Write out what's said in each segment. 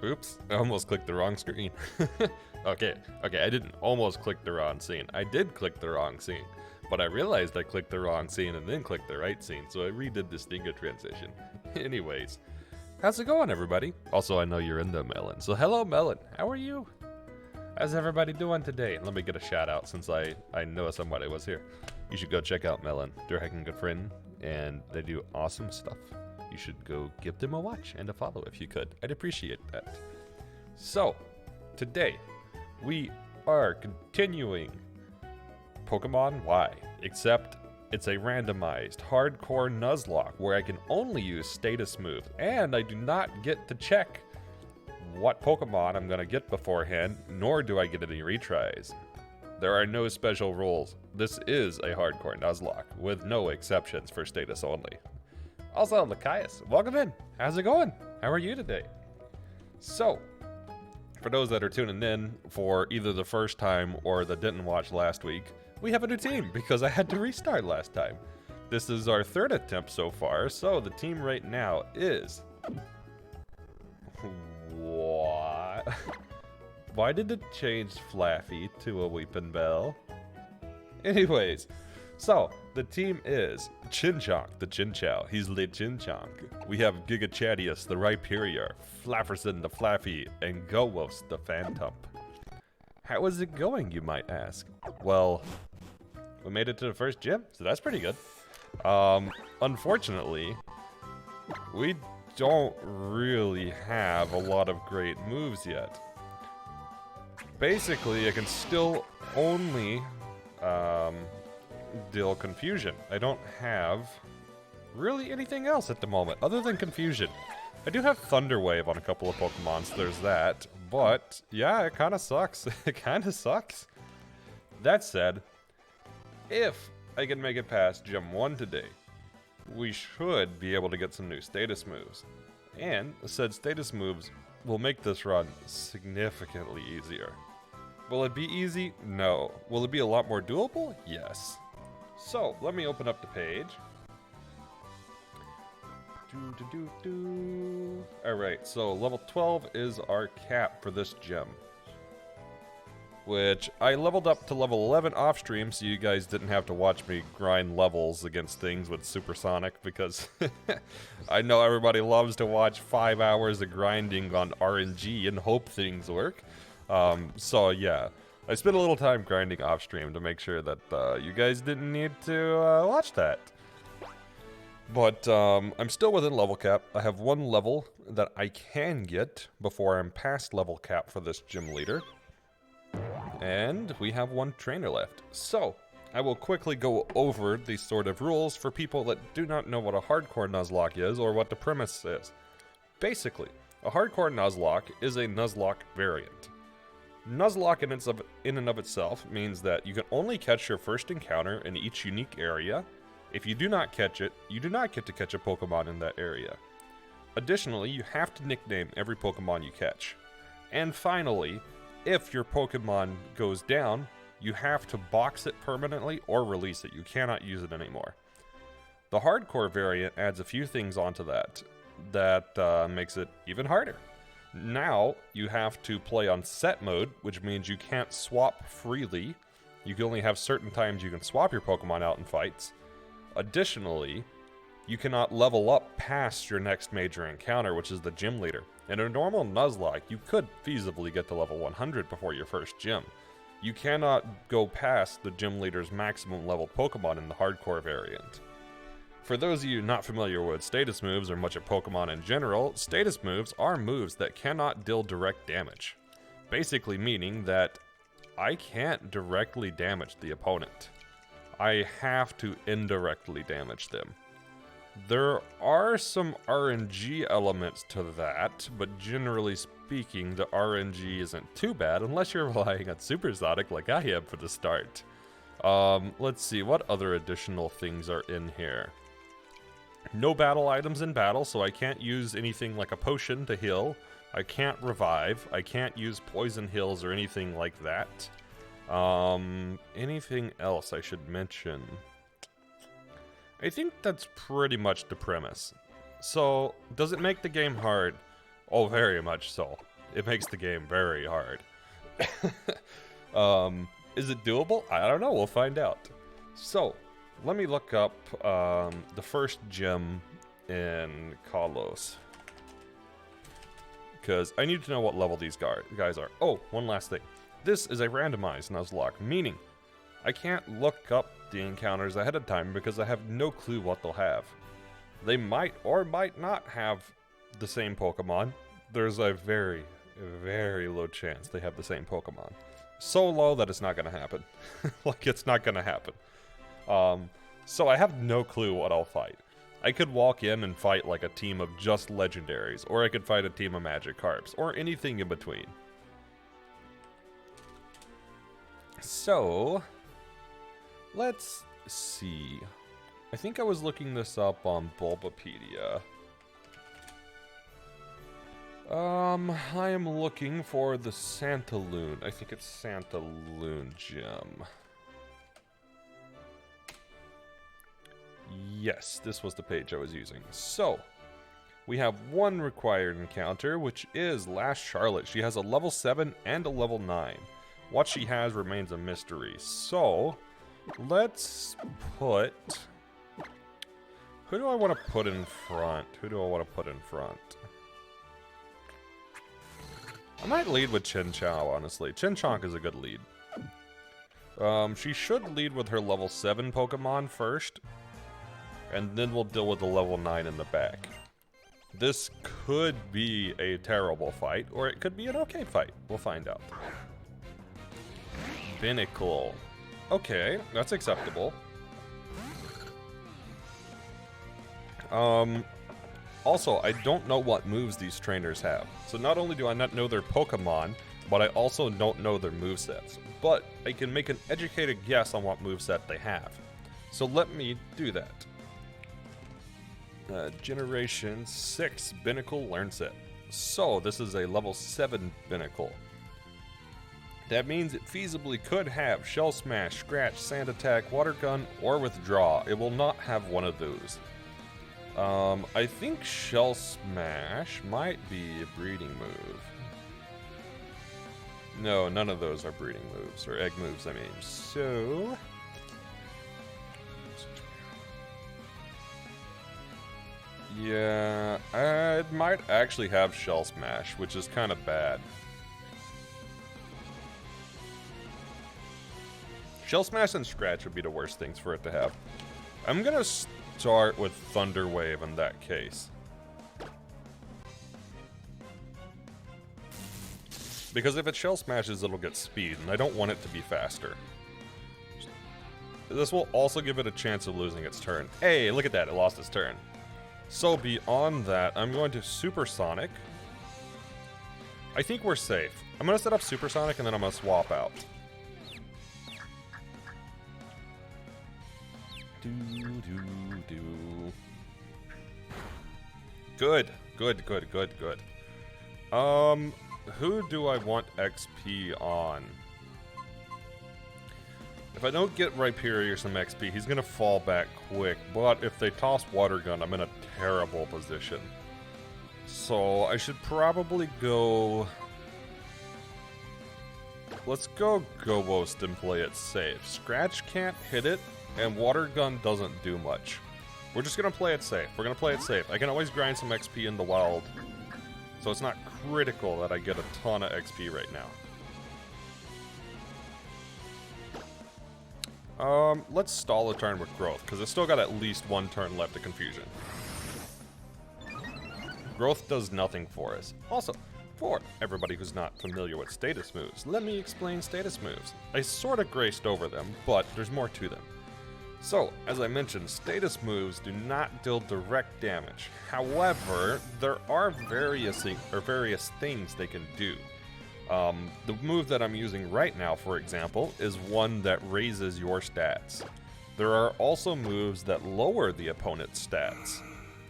Oops, I almost clicked the wrong screen. Okay, I didn't almost click the wrong scene. I did click the wrong scene. But I realized I clicked the wrong scene and then clicked the right scene, so I redid the stinger transition. Anyways, how's it going, everybody? Also, I know you're in there, Melon. So hello, Melon. How are you? How's everybody doing today? Let me get a shout out since I know somebody was here. You should go check out Melon. They're a heckin' good friend, and they do awesome stuff. You should go give them a watch and a follow if you could. I'd appreciate that. So, today, we are continuing Pokemon Y, except it's a randomized, hardcore Nuzlocke where I can only use status moves, and I do not get to check what Pokemon I'm going to get beforehand, nor do I get any retries. There are no special rules. This is a hardcore Nuzlocke, with no exceptions for status only. Also, Lakias, welcome in. How's it going? How are you today? So, for those that are tuning in for either the first time or that didn't watch last week, we have a new team because I had to restart last time. This is our third attempt so far, so the team right now is... What? Why did it change Flaffy to a Weepin' Bell? Anyways, so the team is Chinchonk, the Chinchou. He's Le Chinchonk. We have Gigachadius, the Rhyperior, Flafferson, the Flaffy, and Gowos, the Phantom. How is it going, you might ask? Well, we made it to the first gym, so that's pretty good. Unfortunately, we don't really have a lot of great moves yet. Basically, I can still only deal confusion. I don't have really anything else at the moment other than confusion. I do have Thunder Wave on a couple of Pokemon, so there's that. But yeah, it kind of sucks. It kind of sucks. That said, if I can make it past Gym 1 today, we should be able to get some new status moves. And said status moves will make this run significantly easier. Will it be easy? No. Will it be a lot more doable? Yes. So, let me open up the page. Alright, so level 12 is our cap for this gym. Which I leveled up to level 11 off stream so you guys didn't have to watch me grind levels against things with Supersonic because I know everybody loves to watch 5 hours of grinding on RNG and hope things work. So yeah, I spent a little time grinding off stream to make sure that you guys didn't need to watch that. But I'm still within level cap. I have one level that I can get before I'm past level cap for this gym leader. And we have one trainer left. So, I will quickly go over these sort of rules for people that do not know what a hardcore Nuzlocke is or what the premise is. Basically, a hardcore Nuzlocke is a Nuzlocke variant. Nuzlocke in and of itself means that you can only catch your first encounter in each unique area. If you do not catch it, you do not get to catch a Pokemon in that area. Additionally, you have to nickname every Pokemon you catch. And finally, if your Pokemon goes down, you have to box it permanently or release it. You cannot use it anymore. The hardcore variant adds a few things onto that makes it even harder. Now, you have to play on set mode, which means you can't swap freely. You can only have certain times you can swap your Pokemon out in fights. Additionally, you cannot level up past your next major encounter, which is the gym leader. In a normal Nuzlocke, you could feasibly get to level 100 before your first gym. You cannot go past the gym leader's maximum leveled Pokemon in the hardcore variant. For those of you not familiar with status moves or much of Pokemon in general, status moves are moves that cannot deal direct damage. Basically meaning that I can't directly damage the opponent. I have to indirectly damage them. There are some RNG elements to that, but generally speaking, the RNG isn't too bad unless you're relying on Supersonic like I am for the start. Let's see, what other additional things are in here? No battle items in battle, so I can't use anything like a potion to heal. I can't revive. I can't use poison heals or anything like that. Anything else I should mention? I think that's pretty much the premise. So, does it make the game hard? Oh, very much so. It makes the game very hard. Is it doable? I don't know. We'll find out. So, let me look up the first gym in Kalos. Because I need to know what level these guys are. Oh, one last thing. This is a randomized Nuzlocke, meaning I can't look up the encounters ahead of time because I have no clue what they'll have. They might or might not have the same Pokemon. There's a very, very low chance they have the same Pokemon. So low that it's not going to happen. Like, it's not going to happen. So I have no clue what I'll fight. I could walk in and fight like a team of just legendaries, or I could fight a team of Magikarps, or anything in between. So, let's see. I think I was looking this up on Bulbapedia. I am looking for the Santaloon. I think it's Santaloon Gym. Yes, this was the page I was using. So, we have one required encounter, which is Last Charlotte. She has a level 7 and a level 9. What she has remains a mystery. So, let's put... Who do I want to put in front? I might lead with Chinchou, honestly. Chinchonk is a good lead. She should lead with her level 7 Pokemon first. And then we'll deal with the level 9 in the back. This could be a terrible fight, or it could be an okay fight. We'll find out. Binnacle. Okay, that's acceptable. Also, I don't know what moves these trainers have. So not only do I not know their Pokemon, but I also don't know their movesets. But I can make an educated guess on what moveset they have. So let me do that. Generation 6 Binnacle Learn Set. So this is a level 7 Binnacle. That means it feasibly could have Shell Smash, Scratch, Sand Attack, Water Gun, or Withdraw. It will not have one of those. I think Shell Smash might be a breeding move. No, none of those are breeding moves, or egg moves, I mean. So... yeah, it might actually have Shell Smash, which is kind of bad. Shell Smash and Scratch would be the worst things for it to have. I'm gonna start with Thunder Wave in that case. Because if it Shell Smashes, it'll get speed, and I don't want it to be faster. This will also give it a chance of losing its turn. Hey, look at that, it lost its turn. So beyond that, I'm going to Supersonic. I think we're safe. I'm going to set up Supersonic and then I'm going to swap out. Good. Who do I want XP on? If I don't get Rhyperior some XP, he's going to fall back quick. But if they toss Water Gun, I'm in a terrible position. So I should probably go... let's go Ghost and play it safe. Scratch can't hit it, and Water Gun doesn't do much. We're just going to play it safe. I can always grind some XP in the wild. So it's not critical that I get a ton of XP right now. Let's stall a turn with Growth, because it's still got at least one turn left of Confusion. Growth does nothing for us. Also, for everybody who's not familiar with status moves, let me explain status moves. I sort of graced over them, but there's more to them. So, as I mentioned, status moves do not deal direct damage. However, there are various things they can do. The move that I'm using right now, for example, is one that raises your stats. There are also moves that lower the opponent's stats.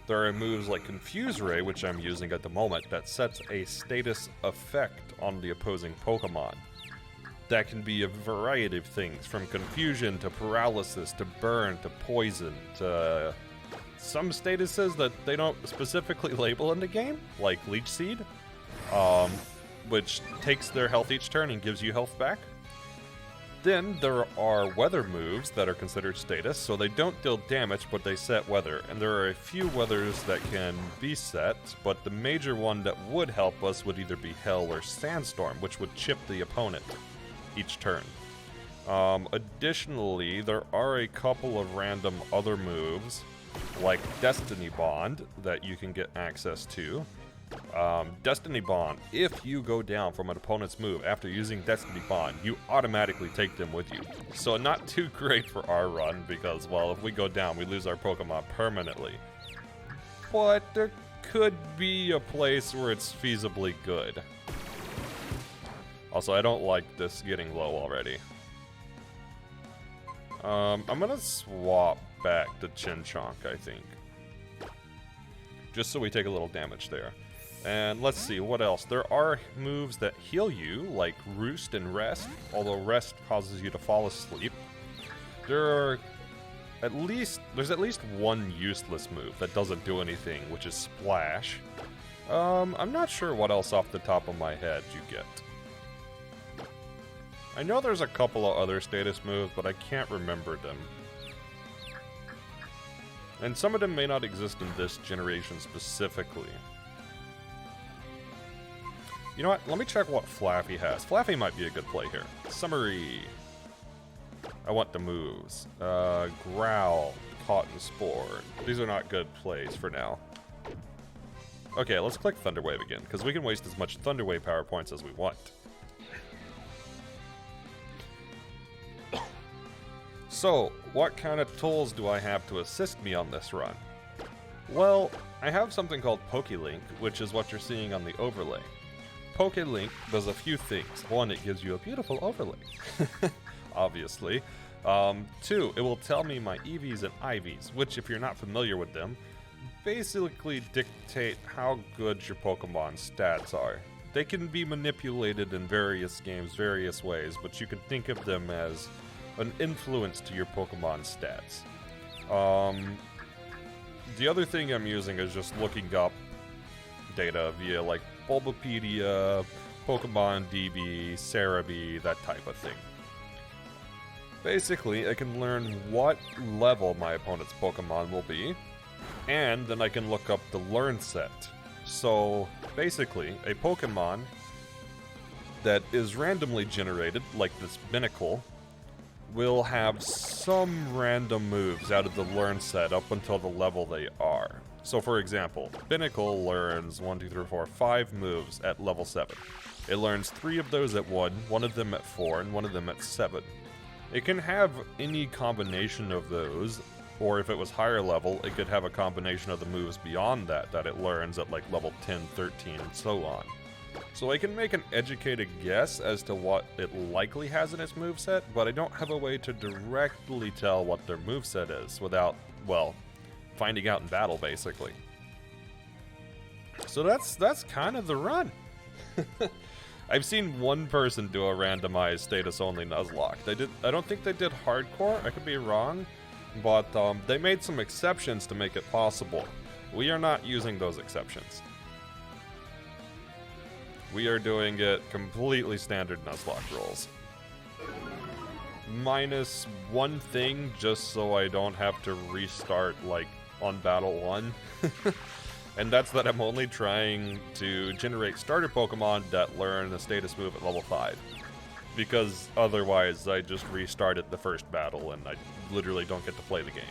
There are moves like Confuse Ray, which I'm using at the moment, that sets a status effect on the opposing Pokemon. That can be a variety of things, from confusion to paralysis to burn to poison to some statuses that they don't specifically label in the game, like Leech Seed. which takes their health each turn and gives you health back. Then there are weather moves that are considered status, so they don't deal damage, but they set weather. And there are a few weathers that can be set, but the major one that would help us would either be Hail or Sandstorm, which would chip the opponent each turn. Additionally, there are a couple of random other moves, like Destiny Bond, that you can get access to. Destiny Bond, if you go down from an opponent's move after using Destiny Bond, you automatically take them with you. So not too great for our run, because, well, if we go down, we lose our Pokemon permanently. But there could be a place where it's feasibly good. Also, I don't like this getting low already. I'm gonna swap back to Chinchonk, I think. Just so we take a little damage there. And let's see, what else? There are moves that heal you, like Roost and Rest, although Rest causes you to fall asleep. There's at least one useless move that doesn't do anything, which is Splash. I'm not sure what else off the top of my head you get. I know there's a couple of other status moves, but I can't remember them. And some of them may not exist in this generation specifically. You know what? Let me check what Flaffy has. Flaffy might be a good play here. Summary. I want the moves. Growl, Cotton Spore. These are not good plays for now. Okay, let's click Thunder Wave again, because we can waste as much Thunder Wave power points as we want. So, what kind of tools do I have to assist me on this run? Well, I have something called PokeLink, which is what you're seeing on the overlay. PokeLink does a few things. One, it gives you a beautiful overlay, obviously. Two, it will tell me my EVs and IVs, which, if you're not familiar with them, basically dictate how good your Pokemon stats are. They can be manipulated in various games, various ways, but you can think of them as an influence to your Pokemon stats. The other thing I'm using is just looking up data via like Bulbapedia, Pokemon DB, Cerebi, that type of thing. Basically, I can learn what level my opponent's Pokemon will be, and then I can look up the learn set. So, basically, a Pokemon that is randomly generated, like this Binnacle, will have some random moves out of the learn set up until the level they are. So for example, Binnacle learns 5 moves at level 7. It learns 3 of those at 1, 1 of them at 4, and 1 of them at 7. It can have any combination of those, or if it was higher level, it could have a combination of the moves beyond that it learns at like level 10, 13, and so on. So I can make an educated guess as to what it likely has in its moveset, but I don't have a way to directly tell what their moveset is without, well, finding out in battle, basically. So that's kind of the run. I've seen one person do a randomized status-only Nuzlocke. I don't think they did hardcore, I could be wrong, but they made some exceptions to make it possible. We are not using those exceptions. We are doing it completely standard Nuzlocke rules. Minus one thing, just so I don't have to restart, like, on Battle 1. And that's that I'm only trying to generate starter Pokemon that learn a status move at level 5. Because otherwise, I just restarted the first battle and I literally don't get to play the game.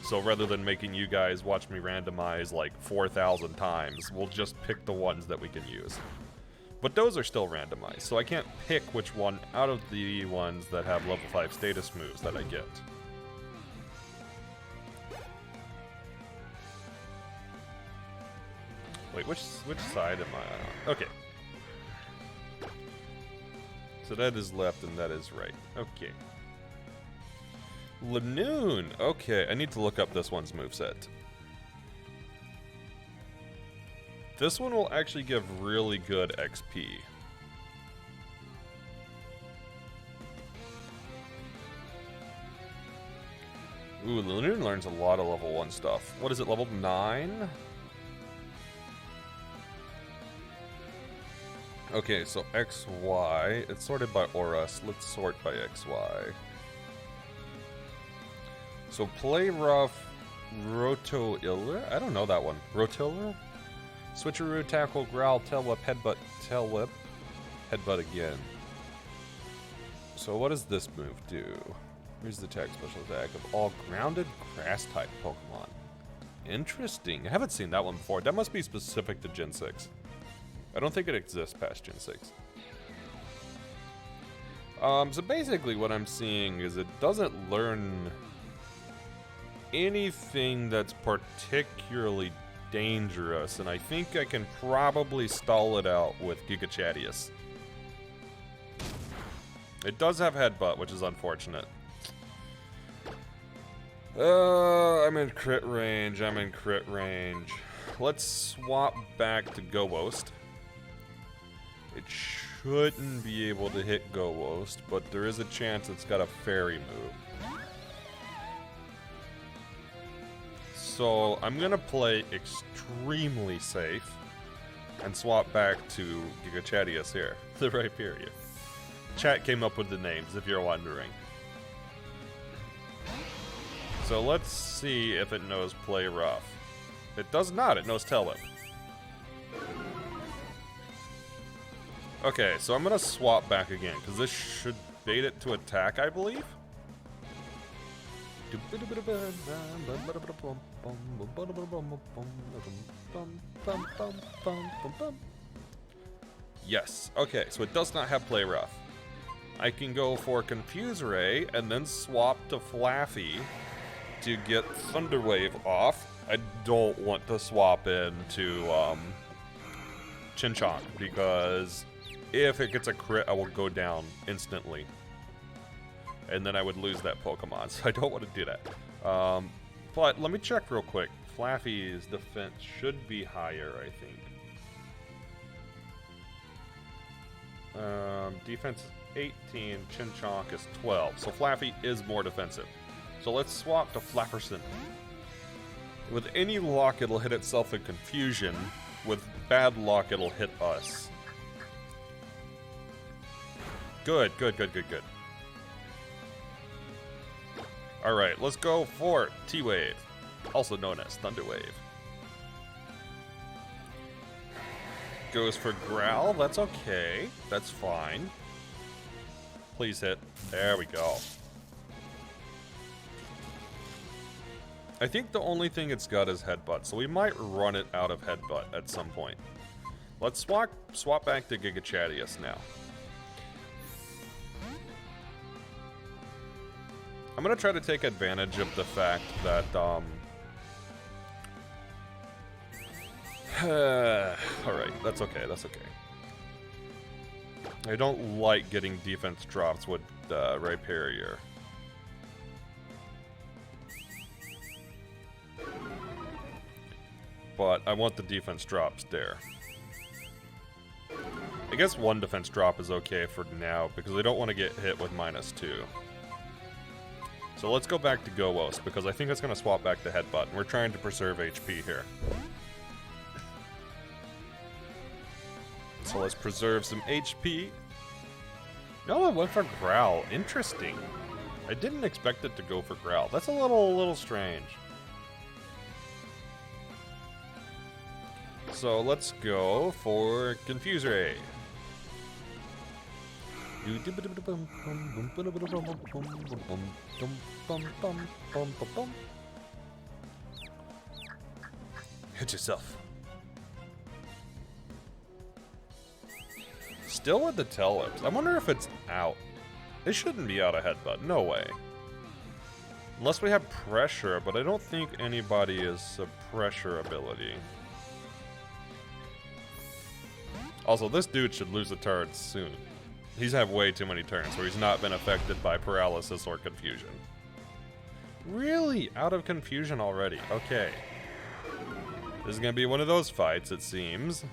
So rather than making you guys watch me randomize like 4,000 times, we'll just pick the ones that we can use. But those are still randomized, so I can't pick which one out of the ones that have level 5 status moves that I get. Wait, which side am I on? Okay. So that is left and that is right. Okay. Lanoon! Okay, I need to look up this one's moveset. This one will actually give really good XP. Ooh, Lanoon learns a lot of level 1 stuff. What is it, level 9? Okay, so XY. It's sorted by Aurus. Let's sort by XY. So play rough, Roto-Iller? I don't know that one. Rotiller? Switcheroo, tackle, growl, tail whip, headbutt, tail whip, headbutt again. So what does this move do? Here's the attack, special attack of all grounded grass type Pokemon. Interesting. I haven't seen that one before. That must be specific to Gen 6. I don't think it exists past Gen 6. So basically what I'm seeing is it doesn't learn anything that's particularly dangerous, and I think I can probably stall it out with Giga Chadius. It does have Headbutt, which is unfortunate. I'm in crit range. Let's swap back to Go-Wost. It shouldn't be able to hit Go-Wost, but there is a chance it's got a Fairy move. So I'm gonna play extremely safe and swap back to Giga Chadius here, the Rhyperior. Chat came up with the names, if you're wondering. So let's see if it knows Play Rough. It does not, it knows Tail Whip. Okay, so I'm gonna swap back again, because this should bait it to attack, I believe? Yes, okay, so it does not have Play Rough. I can go for Confuse Ray and then swap to Flaffy to get Thunder Wave off. I don't want to swap into Chinchonk because if it gets a crit, I will go down instantly. And then I would lose that Pokemon, so I don't want to do that. But let me check real quick. Flaffy's defense should be higher, I think. Defense is 18, Chinchonk is 12, so Flaffy is more defensive. So let's swap to Flafferson. With any luck, it'll hit itself in Confusion. With bad luck, it'll hit us. Good. Alright, let's go for T-Wave, also known as Thunder Wave. Goes for Growl, that's okay. That's fine. Please hit. There we go. I think the only thing it's got is Headbutt, so we might run it out of Headbutt at some point. Let's swap back to Giga Chadius now. I'm gonna try to take advantage of the fact that, alright, that's okay. I don't like getting defense drops with Rhyperior. But I want the defense drops there. I guess one defense drop is okay for now, because I don't want to get hit with -2. So let's go back to Go-Wost, because I think it's going to swap back to Headbutt, and we're trying to preserve HP here. So let's preserve some HP. No, it went for Growl. Interesting. I didn't expect it to go for Growl. That's a little strange. So let's go for Confuse Ray. Hit yourself. Still with the tail whips. I wonder if it's out. It shouldn't be out of Headbutt. No way. Unless we have pressure, but I don't think anybody is a pressure ability. Also, this dude should lose a turn soon. He's had way too many turns where he's not been affected by paralysis or confusion. Really? Out of confusion already? Okay. This is gonna be one of those fights, it seems.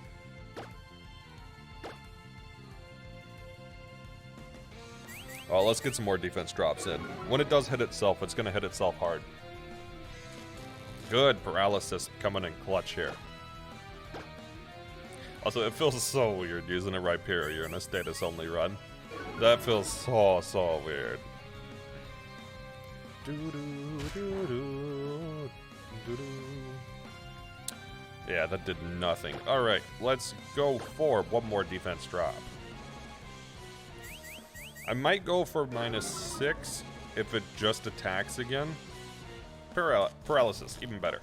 Oh, let's get some more defense drops in. When it does hit itself, it's gonna hit itself hard. Good paralysis coming in clutch here. Also, it feels so weird using a Rhyperior in a status-only run. That feels so weird. Yeah, that did nothing. Alright, let's go for one more defense drop. I might go for -6 if it just attacks again. Paralysis, even better.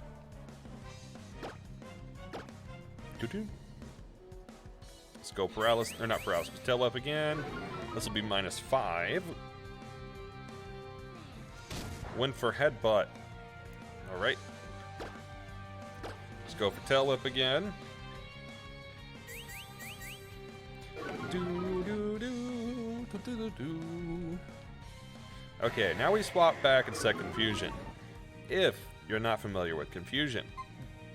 Let's go paralysis, or not paralysis, tail whip again. This will be -5. Went for headbutt. Alright. Let's go for tail whip again. Okay, now we swap back and set Confusion. If you're not familiar with Confusion,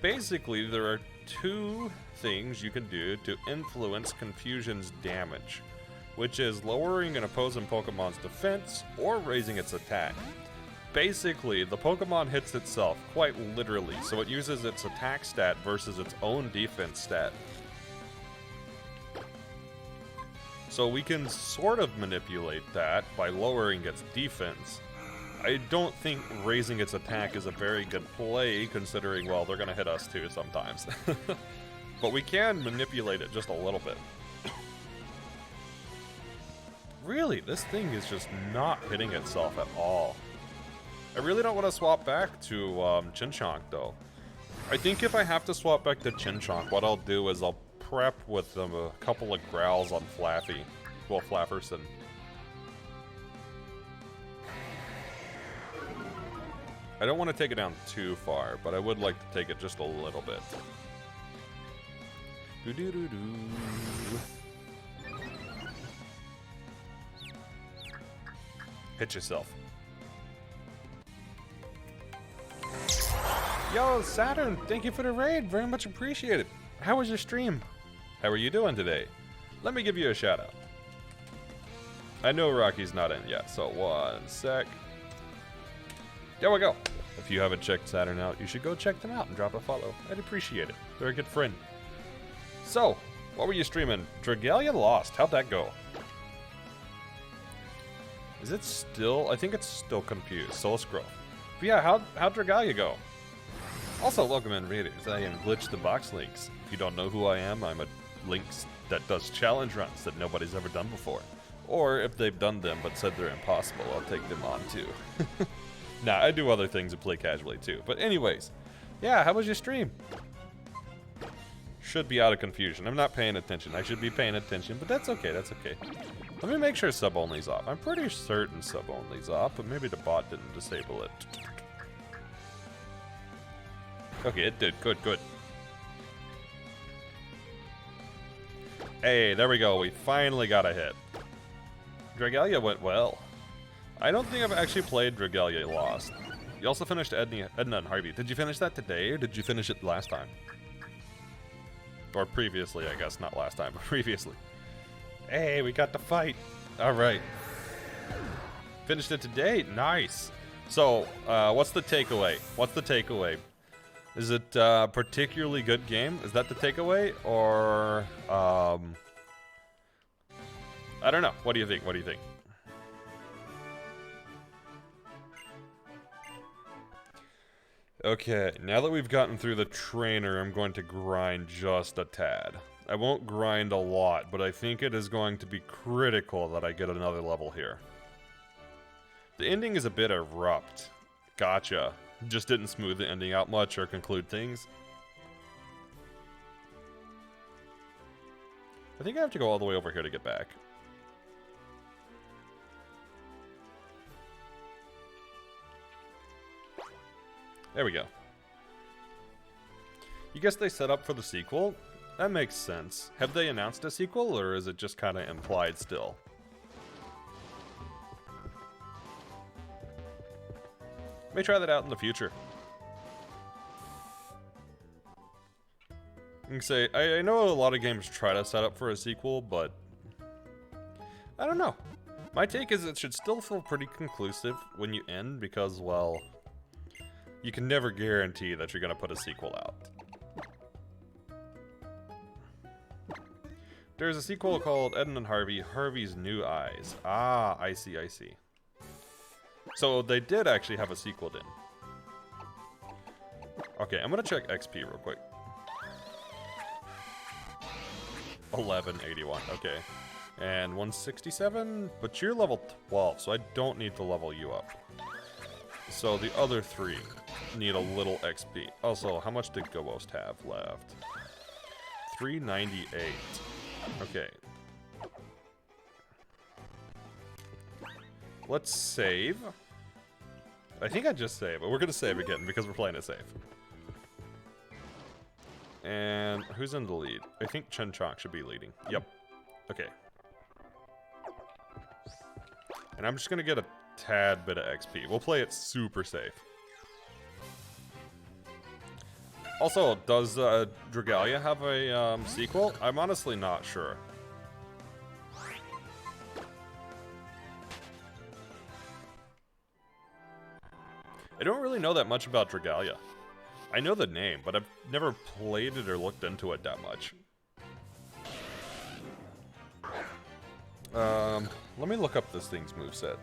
basically there are 2 things you can do to influence Confusion's damage, which is lowering an opposing Pokemon's defense or raising its attack. Basically, the Pokemon hits itself, quite literally, so it uses its attack stat versus its own defense stat. So we can sort of manipulate that by lowering its defense. I don't think raising its attack is a very good play, considering, well, they're going to hit us too sometimes. But we can manipulate it just a little bit. Really, this thing is just not hitting itself at all. I really don't want to swap back to Chinchonk, though. I think if I have to swap back to Chinchonk, what I'll do is I'll prep with a couple of growls on Flaffy. Well, Flafferson. I don't want to take it down too far, but I would like to take it just a little bit. Hit yourself. Yo, Saturn, thank you for the raid. Very much appreciated. How was your stream? How are you doing today? Let me give you a shout out. I know Rocky's not in yet, so one sec. There we go. If you haven't checked Saturn out, you should go check them out and drop a follow. I'd appreciate it. They're a good friend. So, what were you streaming? Dragalia Lost. How'd that go? Is it still? I think it's still confused. Solus Growth. But yeah, how'd Dragalia go? Also, welcome in, readers. I am Glitch the Box Links. If you don't know who I am, I'm a Lynx that does challenge runs that nobody's ever done before. Or if they've done them but said they're impossible, I'll take them on too. Nah, I do other things and play casually too. But anyways, yeah, how was your stream? Should be out of confusion. I'm not paying attention. I should be paying attention, but that's okay, that's okay. Let me make sure sub-only's off. I'm pretty certain sub-only's off, but maybe the bot didn't disable it. Okay, it did. Good, good. Hey, there we go. We finally got a hit. Dragalia went well. I don't think I've actually played Dragalia Lost. You also finished Edna and Harvey. Did you finish that today, or did you finish it last time? Or previously, I guess. Not last time, but previously. Hey, we got the fight. All right. Finished it today? Nice. So, what's the takeaway? What's the takeaway? Is it a particularly good game? Is that the takeaway? Or, I don't know. What do you think? What do you think? Okay, now that we've gotten through the trainer, I'm going to grind just a tad. I won't grind a lot, but I think it is going to be critical that I get another level here. The ending is a bit abrupt. Gotcha. Just didn't smooth the ending out much or conclude things. I think I have to go all the way over here to get back. There we go. You guess they set up for the sequel? That makes sense. Have they announced a sequel, or is it just kind of implied still? May try that out in the future. I can say, I know a lot of games try to set up for a sequel, but I don't know. My take is it should still feel pretty conclusive when you end because, well, you can never guarantee that you're going to put a sequel out. There's a sequel called Ed and Harvey, Harvey's New Eyes. Ah, I see, I see. So they did actually have a sequel then. Okay, I'm gonna check XP real quick. 1181, okay. And 167, but you're level 12, so I don't need to level you up. So the other three need a little XP. Also, how much did Ghost have left? 398. Okay. Let's save. I think I just saved, but we're gonna save again because we're playing it safe. And who's in the lead? I think Chen Chong should be leading. Yep. Okay. And I'm just gonna get a tad bit of XP. We'll play it super safe. Also, does Dragalia have a sequel? I'm honestly not sure. I don't really know that much about Dragalia. I know the name, but I've never played it or looked into it that much. Let me look up this thing's moveset.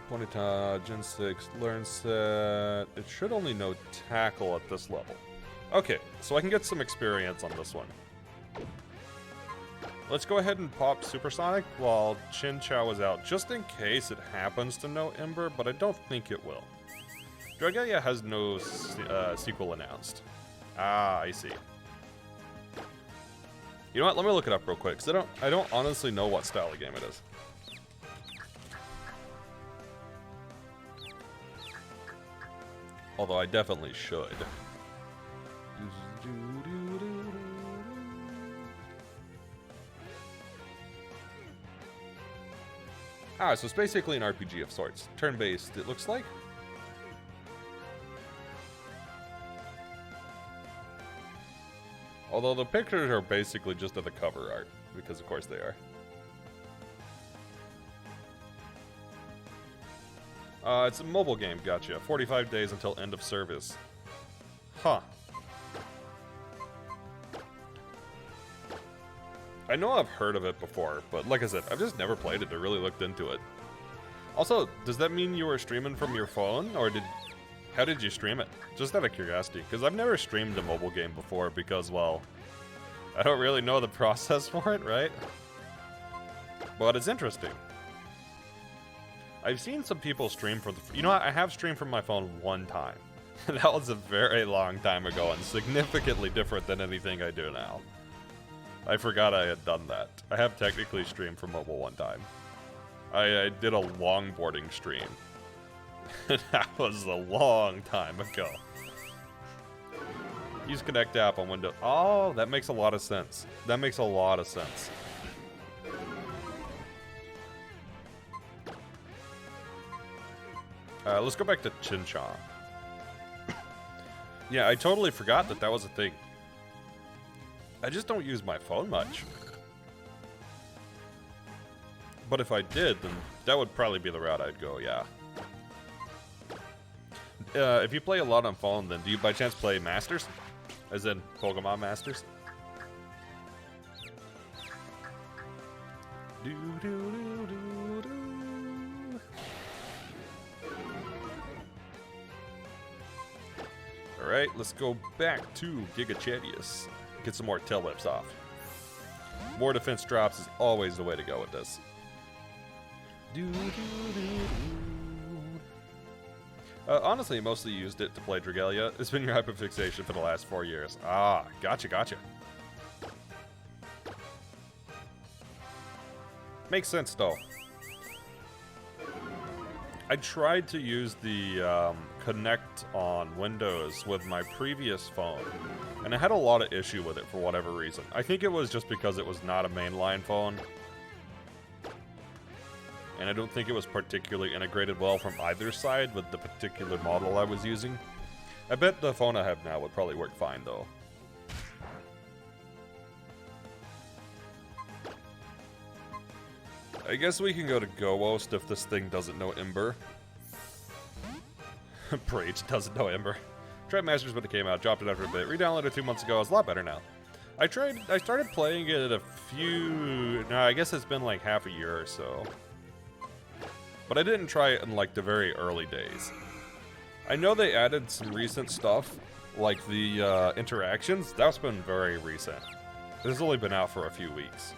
Ponyta, Gen 6, learn set. It should only know tackle at this level. Okay, so I can get some experience on this one. Let's go ahead and pop Supersonic while Chin Chow is out, just in case it happens to know Ember, but I don't think it will. Dragalia has no sequel announced. Ah, I see. You know what? Let me look it up real quick, because I don't honestly know what style of game it is. Although I definitely should. Ah, so it's basically an RPG of sorts. Turn-based, it looks like. Although the pictures are basically just of the cover art, because of course they are. It's a mobile game, gotcha. 45 days until end of service. Huh. I know I've heard of it before, but like I said, I've just never played it or really looked into it. Also, does that mean you were streaming from your phone, or how did you stream it? Just out of curiosity, because I've never streamed a mobile game before because, well, I don't really know the process for it, right? But it's interesting. I've seen some people stream from you know what, I have streamed from my phone one time. That was a very long time ago and significantly different than anything I do now. I forgot I had done that. I have technically streamed from mobile one time. I did a longboarding stream. That was a long time ago. Use Connect app on Windows. Oh, that makes a lot of sense. That makes a lot of sense. Let's go back to Chincha. Yeah, I totally forgot that that was a thing. I just don't use my phone much. But if I did, then that would probably be the route I'd go, yeah. If you play a lot on phone, then do you by chance play Masters? As in Pokemon Masters? Alright, let's go back to Gigachadius. Get some more tail whips off. More defense drops is always the way to go with this. Honestly, I mostly used it to play Dragalia. It's been your hyperfixation for the last 4 years. Ah, gotcha. Makes sense, though. I tried to use the Connect on Windows with my previous phone, and I had a lot of issue with it for whatever reason. I think it was just because it was not a mainline phone, and I don't think it was particularly integrated well from either side with the particular model I was using. I bet the phone I have now would probably work fine, though. I guess we can go to Ghost if this thing doesn't know Ember. Preach, doesn't know Ember. Tried Masters when it came out, dropped it after a bit. Re-downloaded it 2 months ago. It's a lot better now. I started playing it I guess it's been like half a year or so. But I didn't try it in like the very early days. I know they added some recent stuff, like the interactions. That's been very recent. It's only been out for a few weeks.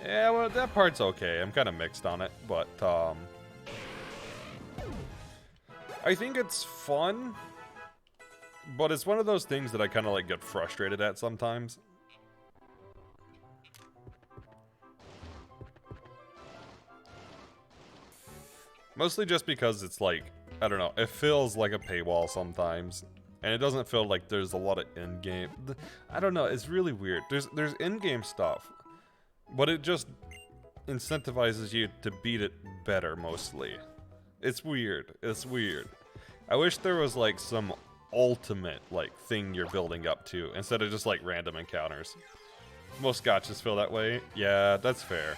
Yeah, well, that part's okay. I'm kind of mixed on it, but I think it's fun, but it's one of those things that I kind of like get frustrated at sometimes. Mostly just because it's like, I don't know, it feels like a paywall sometimes. And it doesn't feel like there's a lot of in-game. I don't know, it's really weird. There's in-game stuff, but it just incentivizes you to beat it better, mostly. It's weird. It's weird. I wish there was like some ultimate like thing you're building up to, instead of just like random encounters. Most gotchas feel that way. Yeah, that's fair.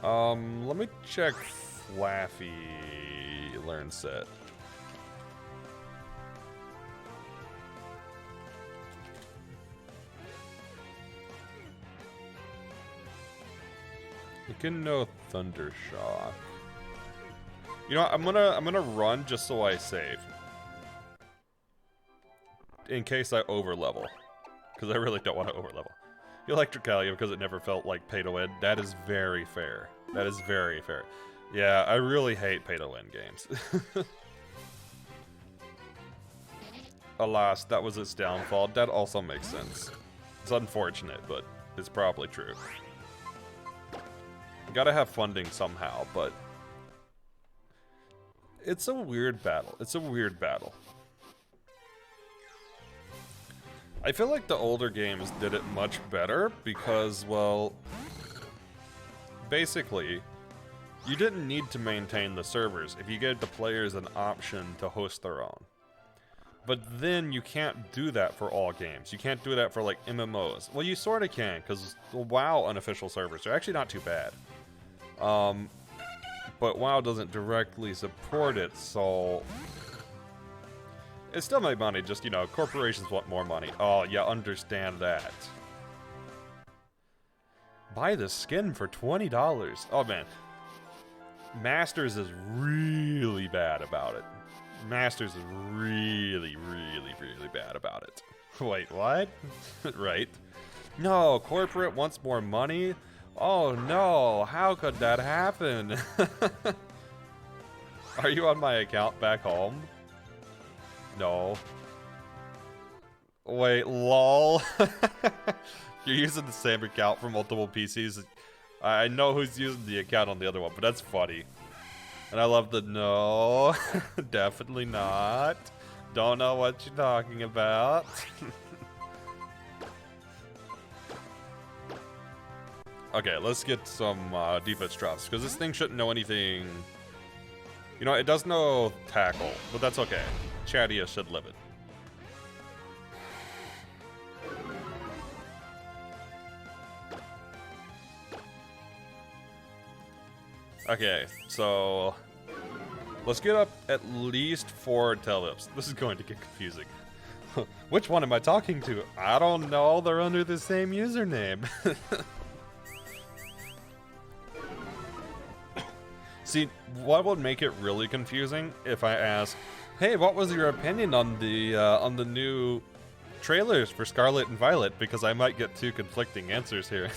Let me check Flaffy learn set. You can know Thundershock. You know what, I'm gonna run just so I save. In case I overlevel. Because I really don't want to overlevel. Electricalia because it never felt like pay to win. That is very fair. That is very fair. Yeah, I really hate pay to win games. Alas, that was its downfall. That also makes sense. It's unfortunate, but it's probably true. You gotta have funding somehow, but it's a weird battle. It's a weird battle. I feel like the older games did it much better because, well, basically, you didn't need to maintain the servers if you gave the players an option to host their own. But then you can't do that for all games. You can't do that for, like, MMOs. Well, you sort of can, because WoW unofficial servers are actually not too bad. But WoW doesn't directly support it, so it still made money, just, you know, corporations want more money. Oh, yeah, understand that. Buy the skin for $20. Oh, man. Masters is really bad about it. Masters is really, really, really bad about it. Wait, what? Right. No, corporate wants more money? Oh, no. How could that happen? Are you on my account back home? No. Wait, lol. You're using the same account for multiple PCs. I know who's using the account on the other one, but that's funny. And I love the no. Definitely not. Don't know what you're talking about. Okay, let's get some defense drops, because this thing shouldn't know anything. You know, it does know tackle, but that's okay. Chadia should live it. Okay, so let's get up at least 4 Teleps. This is going to get confusing. Which one am I talking to? I don't know. They're under the same username. See, what would make it really confusing if I ask, "Hey, what was your opinion on the new trailers for Scarlet and Violet?" Because I might get 2 conflicting answers here.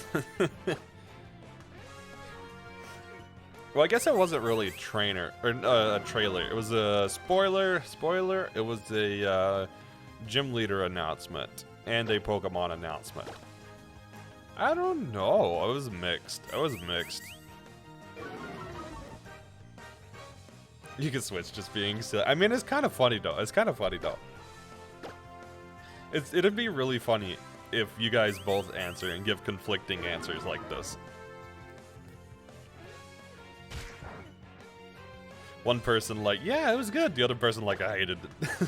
Well, I guess it wasn't really a trailer. It was a spoiler. It was a gym leader announcement and a Pokemon announcement. I don't know. I was mixed. You can switch, just being silly. I mean, it's kind of funny though. It'd be really funny if you guys both answer and give conflicting answers like this. One person like, yeah, it was good. The other person like, I hated it.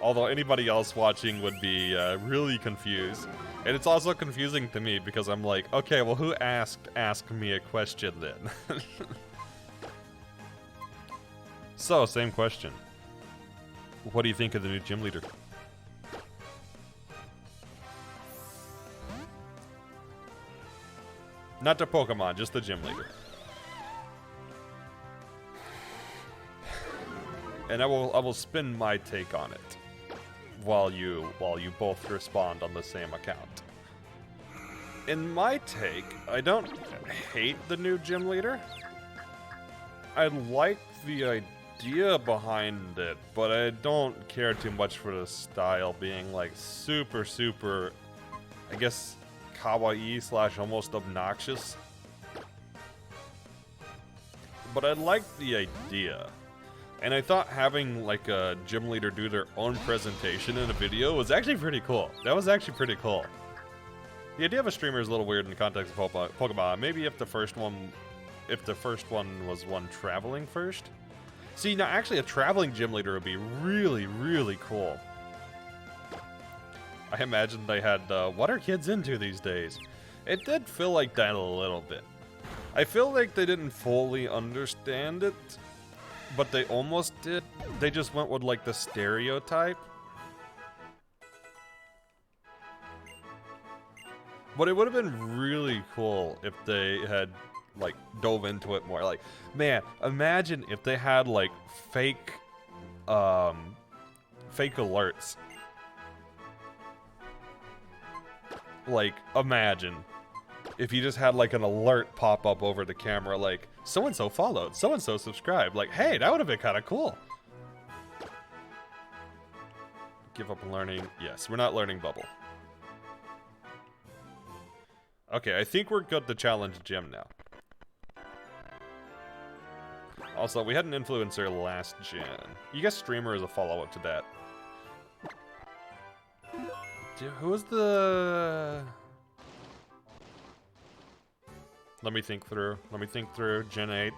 Although anybody else watching would be really confused. And it's also confusing to me because I'm like, okay, well, who asked me a question then? So, same question. What do you think of the new gym leader? Not the Pokemon, just the gym leader. And I will spin my take on it while you both respond on the same account. In my take, I don't hate the new gym leader. I like the idea behind it, but I don't care too much for the style being like super, I guess, kawaii / almost obnoxious. But I like the idea. And I thought having like a gym leader do their own presentation in a video was actually pretty cool. That was actually pretty cool. The idea of a streamer is a little weird in the context of Pokemon. Maybe if the first one was one traveling first. See, now actually a traveling gym leader would be really, really cool. I imagine they had, what are kids into these days? It did feel like that a little bit. I feel like they didn't fully understand it, but they almost did. They just went with like the stereotype. But it would have been really cool if they had like dove into it more. Like, man, imagine if they had like fake alerts. Like, imagine if you just had like an alert pop up over the camera, like, so-and-so followed, so-and-so subscribed. Like, hey, that would have been kind of cool. Give up learning. Yes, we're not learning Bubble. Okay, I think we're good to challenge Gym now. Also, we had an influencer last gen. You guess streamer is a follow-up to that. Dude, who was the... Let me think through. Gen 8.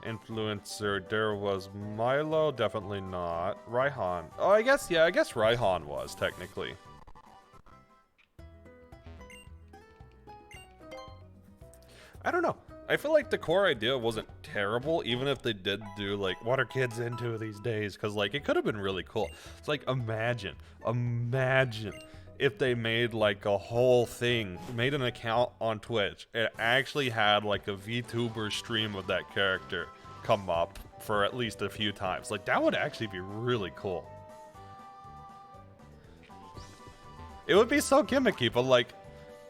Influencer. There was Milo. Definitely not. Raihan. Oh, I guess Raihan was, technically. I don't know. I feel like the core idea wasn't terrible, even if they did do, like, what are kids into these days? Because, like, it could have been really cool. It's like, imagine if they made, like, a whole thing, made an account on Twitch, and actually had, like, a VTuber stream of that character come up for at least a few times. Like, that would actually be really cool. It would be so gimmicky, but, like,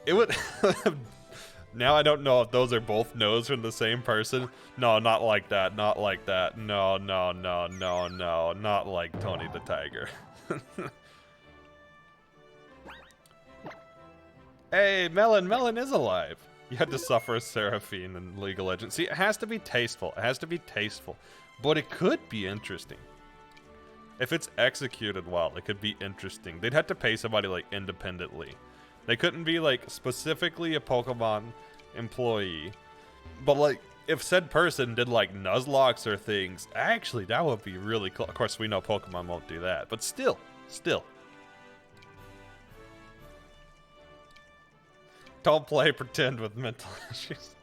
it would... Now I don't know if those are both no's from the same person. No, not like that. Not like that. No, not like Tony the Tiger. Hey, Melon is alive. You had to suffer Seraphine in League of Legends. See, it has to be tasteful. But it could be interesting. If it's executed well, it could be interesting. They'd have to pay somebody, like, independently. They couldn't be, like, specifically a Pokemon employee. But, like, if said person did, like, Nuzlocks or things, actually, that would be really cool. Of course, we know Pokemon won't do that. But still. Don't play pretend with mental issues.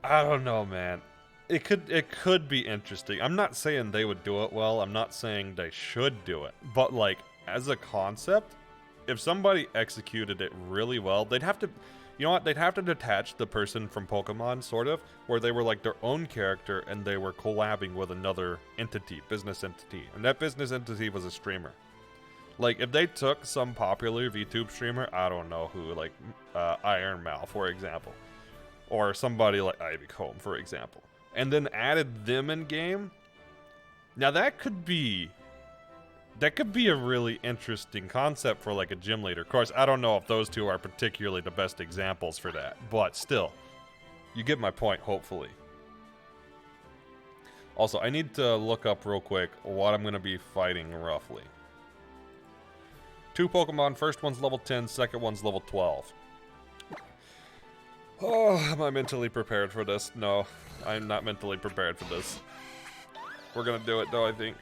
I don't know, man. It could be interesting. I'm not saying they would do it well. I'm not saying they should do it. But, like, as a concept, if somebody executed it really well, they'd have to, you know what, they'd have to detach the person from Pokemon, sort of, where they were like their own character and they were collabing with another entity, business entity, and that business entity was a streamer. Like, if they took some popular VTube streamer, I don't know who, like Iron Mal, for example, or somebody like Ivy Comb, for example, and then added them in game, now that could be a really interesting concept for, like, a gym leader. Of course, I don't know if those two are particularly the best examples for that, but still, you get my point, hopefully. Also, I need to look up real quick what I'm going to be fighting roughly. 2 Pokemon, first one's level 10, second one's level 12. Oh, am I mentally prepared for this? No, I'm not mentally prepared for this. We're going to do it, though, I think.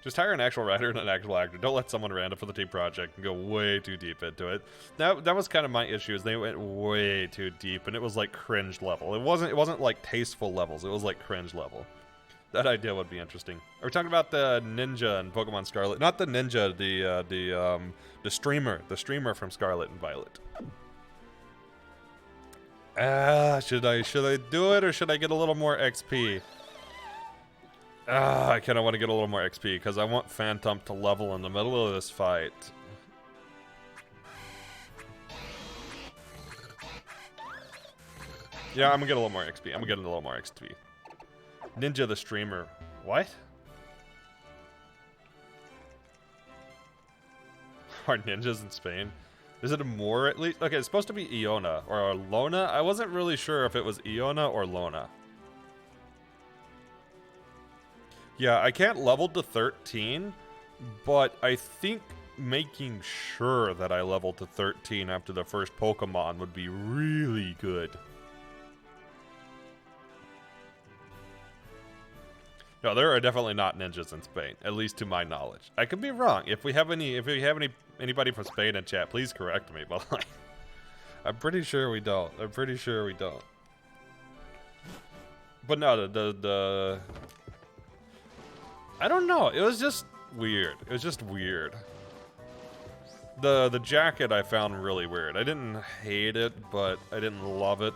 Just hire an actual writer and an actual actor. Don't let someone random for the team project and go way too deep into it. That was kind of my issue, is they went way too deep, and it was like cringe level. It wasn't like tasteful levels. It was like cringe level. That idea would be interesting. Are we talking about the ninja in Pokemon Scarlet? Not the ninja, the streamer from Scarlet and Violet. Should I do it, or should I get a little more XP? I kind of want to get a little more XP because I want Phantom to level in the middle of this fight. Yeah, I'm gonna get a little more XP. I'm getting a little more XP. Ninja the streamer. What? Are ninjas in Spain? Is it a Moor at least? Okay, it's supposed to be Iona or Lona. I wasn't really sure if it was Iona or Lona. Yeah, I can't level to 13, but I think making sure that I level to 13 after the first Pokemon would be really good. No, there are definitely not ninjas in Spain, at least to my knowledge. I could be wrong. If we have anybody from Spain in chat, please correct me. But like, I'm pretty sure we don't. But no, the I don't know. It was just weird. The jacket I found really weird. I didn't hate it, but I didn't love it.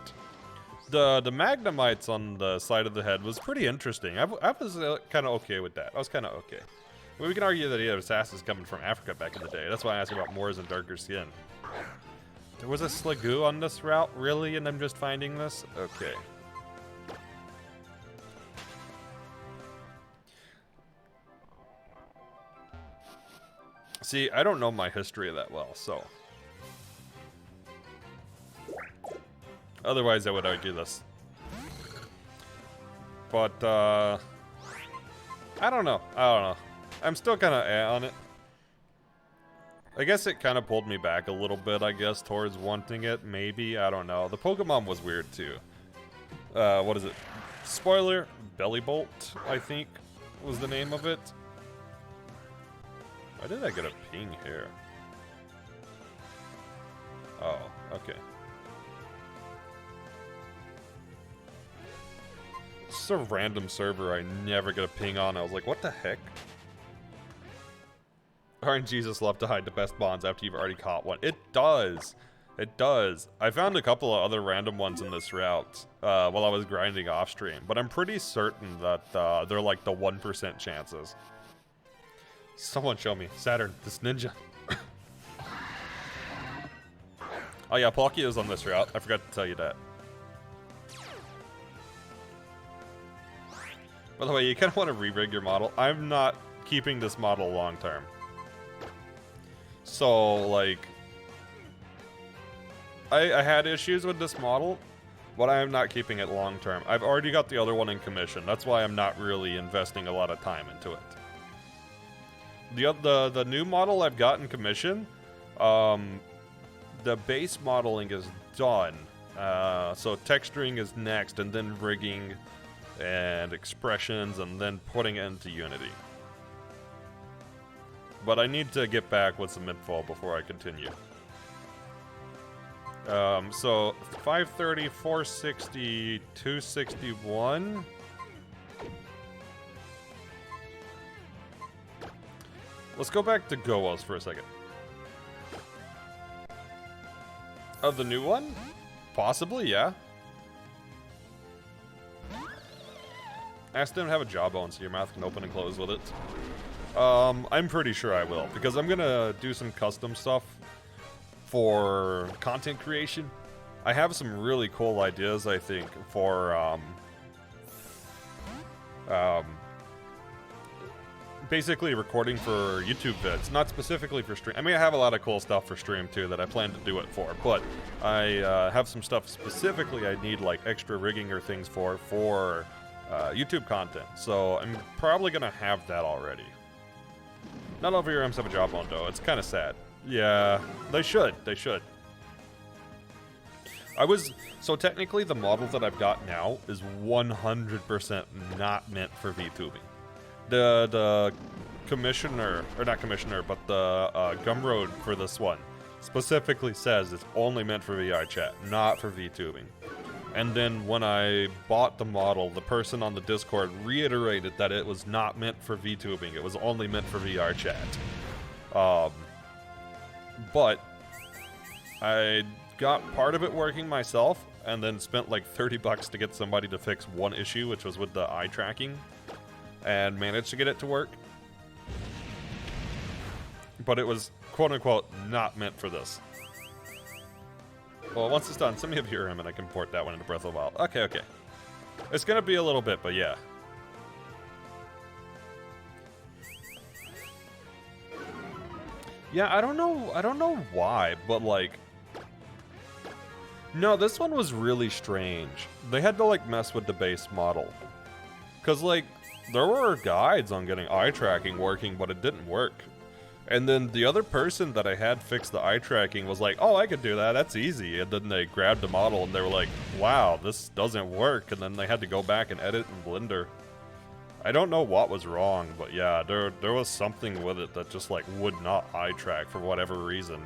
The Magnemites on the side of the head was pretty interesting. I was kind of okay with that. I was kind of okay. I mean, we can argue that he had assassins coming from Africa back in the day. That's why I asked about Moors and darker skin. There was a Sliggoo on this route, really, and I'm just finding this? Okay. See, I don't know my history that well, so... Otherwise, I would argue this. But, I don't know. I'm still kind of on it. I guess it kind of pulled me back a little bit, I guess, towards wanting it, maybe. I don't know. The Pokemon was weird, too. What is it? Spoiler, Bellybolt, I think, was the name of it. Why did I get a ping here? Oh, okay. This is a random server I never get a ping on. I was like, what the heck? RNGs love to hide the best bonds after you've already caught one. It does. It does. I found a couple of other random ones in this route while I was grinding off stream, but I'm pretty certain that they're like the 1% chances. Someone show me. Saturn, this ninja. Oh yeah, Palkia is on this route. I forgot to tell you that. By the way, you kind of want to re-rig your model. I'm not keeping this model long term. So, like... I had issues with this model, but I am not keeping it long term. I've already got the other one in commission. That's why I'm not really investing a lot of time into it. The new model I've got in commission, the base modeling is done. So texturing is next, and then rigging and expressions, and then putting it into Unity. But I need to get back with some info before I continue. So 530, 460, 261. Let's go back to Gowas for a second. Of the new one? Possibly, yeah. Ask them to have a jawbone so your mouth can open and close with it. I'm pretty sure I will, because I'm gonna do some custom stuff for content creation. I have some really cool ideas, I think, for basically recording for YouTube vids, not specifically for stream. I mean, I have a lot of cool stuff for stream too that I plan to do it for, but I have some stuff specifically I need like extra rigging or things for YouTube content. So I'm probably gonna have that already. Not all of your M's have a jawbone though. It's kind of sad. Yeah, they should. They should. So technically the model that I've got now is 100% not meant for VTubing. The commissioner, or not commissioner, but the Gumroad for this one specifically says it's only meant for VR chat, not for VTubing. And then when I bought the model, the person on the Discord reiterated that it was not meant for VTubing, it was only meant for VR chat. But I got part of it working myself, and then spent like 30 bucks to get somebody to fix one issue, which was with the eye tracking, and managed to get it to work. But it was, quote-unquote, not meant for this. Well, once it's done, send me a VRM and I can port that one into Breath of the Wild. Okay, okay. It's gonna be a little bit, but yeah. Yeah, I don't know why, but like... No, this one was really strange. They had to like mess with the base model. Cause like, there were guides on getting eye tracking working, but it didn't work. And then the other person that I had fix the eye tracking was like, oh, I could do that, that's easy. And then they grabbed the model and they were like, wow, this doesn't work. And then they had to go back and edit in Blender. I don't know what was wrong, but yeah, there was something with it that just like would not eye track for whatever reason.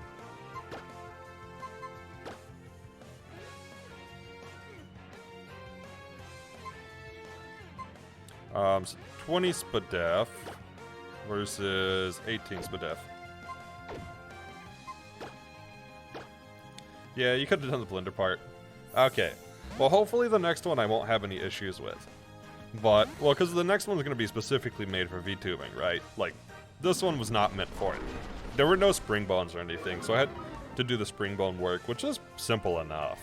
So 20 SPDF versus 18 SPDF. Yeah, you could have done the Blender part. Okay. Well, hopefully the next one I won't have any issues with. But, well, because the next one's going to be specifically made for VTubing, right? Like, this one was not meant for it. There were no spring bones or anything, so I had to do the spring bone work, which is simple enough.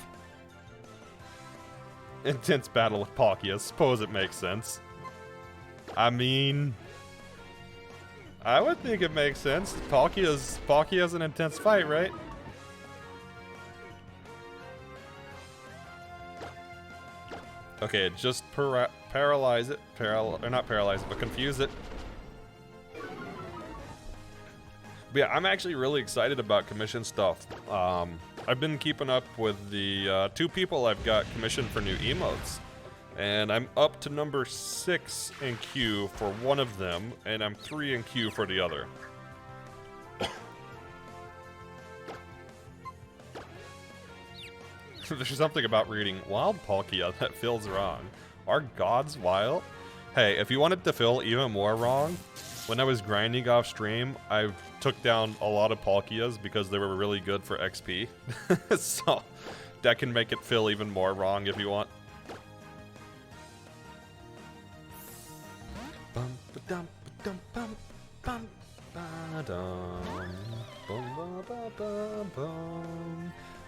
Intense battle with Palkia, suppose it makes sense. I mean, I would think it makes sense. Palkia's an intense fight, right? Okay, just paralyze it. Or not paralyze it, but confuse it. But yeah, I'm actually really excited about commission stuff. I've been keeping up with the 2 people I've got commissioned for new emotes. And I'm up to number 6 in queue for one of them, and I'm 3 in queue for the other. There's something about reading Wild Palkia that feels wrong. Are gods wild? Hey, if you want it to feel even more wrong, when I was grinding off stream, I took down a lot of Palkias because they were really good for XP. So that can make it feel even more wrong if you want.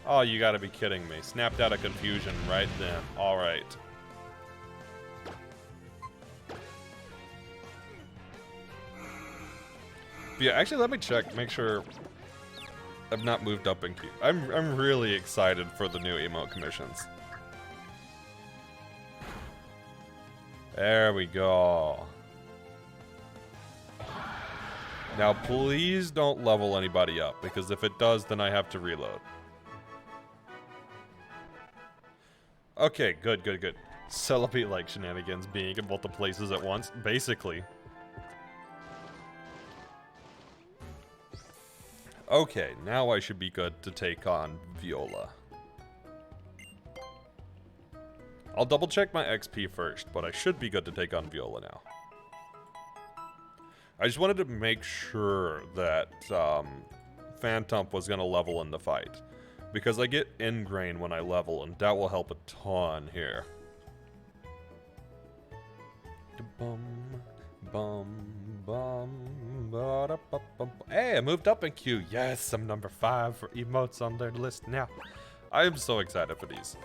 Oh, you gotta be kidding me. Snapped out of confusion right then. Alright. Yeah, actually let me check, make sure I've not moved up in queue. I'm really excited for the new emote commissions. There we go. Now, please don't level anybody up, because if it does, then I have to reload. Okay, good, good, good. Celebrate like shenanigans being in multiple places at once, basically. Okay, now I should be good to take on Viola. I'll double check my XP first, but I should be good to take on Viola now. I just wanted to make sure that Phantump was going to level in the fight. Because I get ingrain when I level, and that will help a ton here. Hey, I moved up in queue. Yes, I'm number 5 for emotes on their list now. I am so excited for these.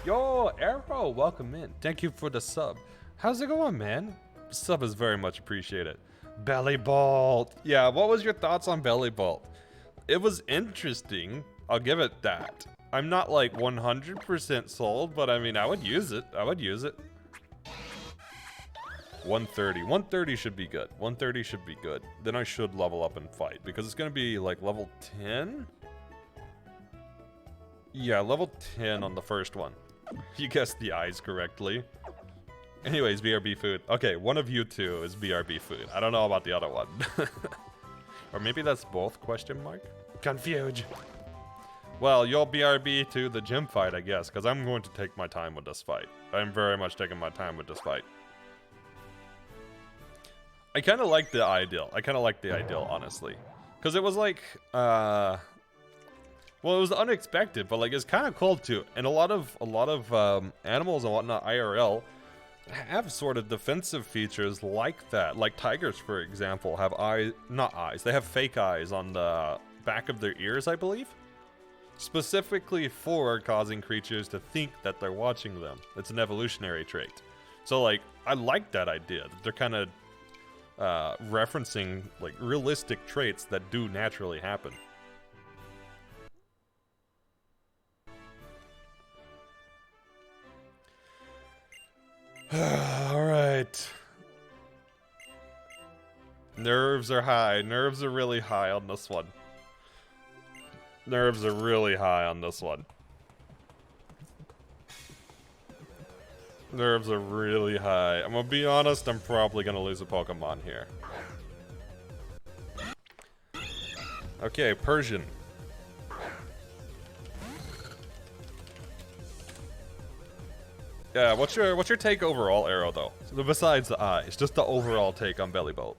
Yo, Arrow, welcome in. Thank you for the sub. How's it going, man? Sub is very much appreciated. Belly Bolt. Yeah, what was your thoughts on Belly Bolt? It was interesting. I'll give it that. I'm not like 100% sold, but I mean, I would use it. I would use it. 130. 130 should be good. 130 should be good. Then I should level up and fight because it's going to be like level 10? Yeah, level 10 on the first one. You guessed the eyes correctly. Anyways, BRB food. Okay, one of you two is BRB food. I don't know about the other one. Or maybe that's both, question mark? Confuge. Well, you'll BRB to the gym fight, I guess, because I'm going to take my time with this fight. I'm very much taking my time with this fight. I kind of like the ideal. Honestly. Because it was like, well, it was unexpected, but like it's kind of cool too. And a lot of animals and whatnot IRL have sort of defensive features like that. Like tigers, for example, have they have fake eyes on the back of their ears, I believe. Specifically for causing creatures to think that they're watching them. It's an evolutionary trait. So like, I like that idea. That they're kind of referencing like realistic traits that do naturally happen. Alright. Nerves are high. Nerves are really high on this one. Nerves are really high on this one. Nerves are really high. I'm gonna be honest, I'm probably gonna lose a Pokemon here. Okay, Persian. Yeah, what's your take overall, Arrow, though? So besides the eyes, just the overall take on Bellybolt.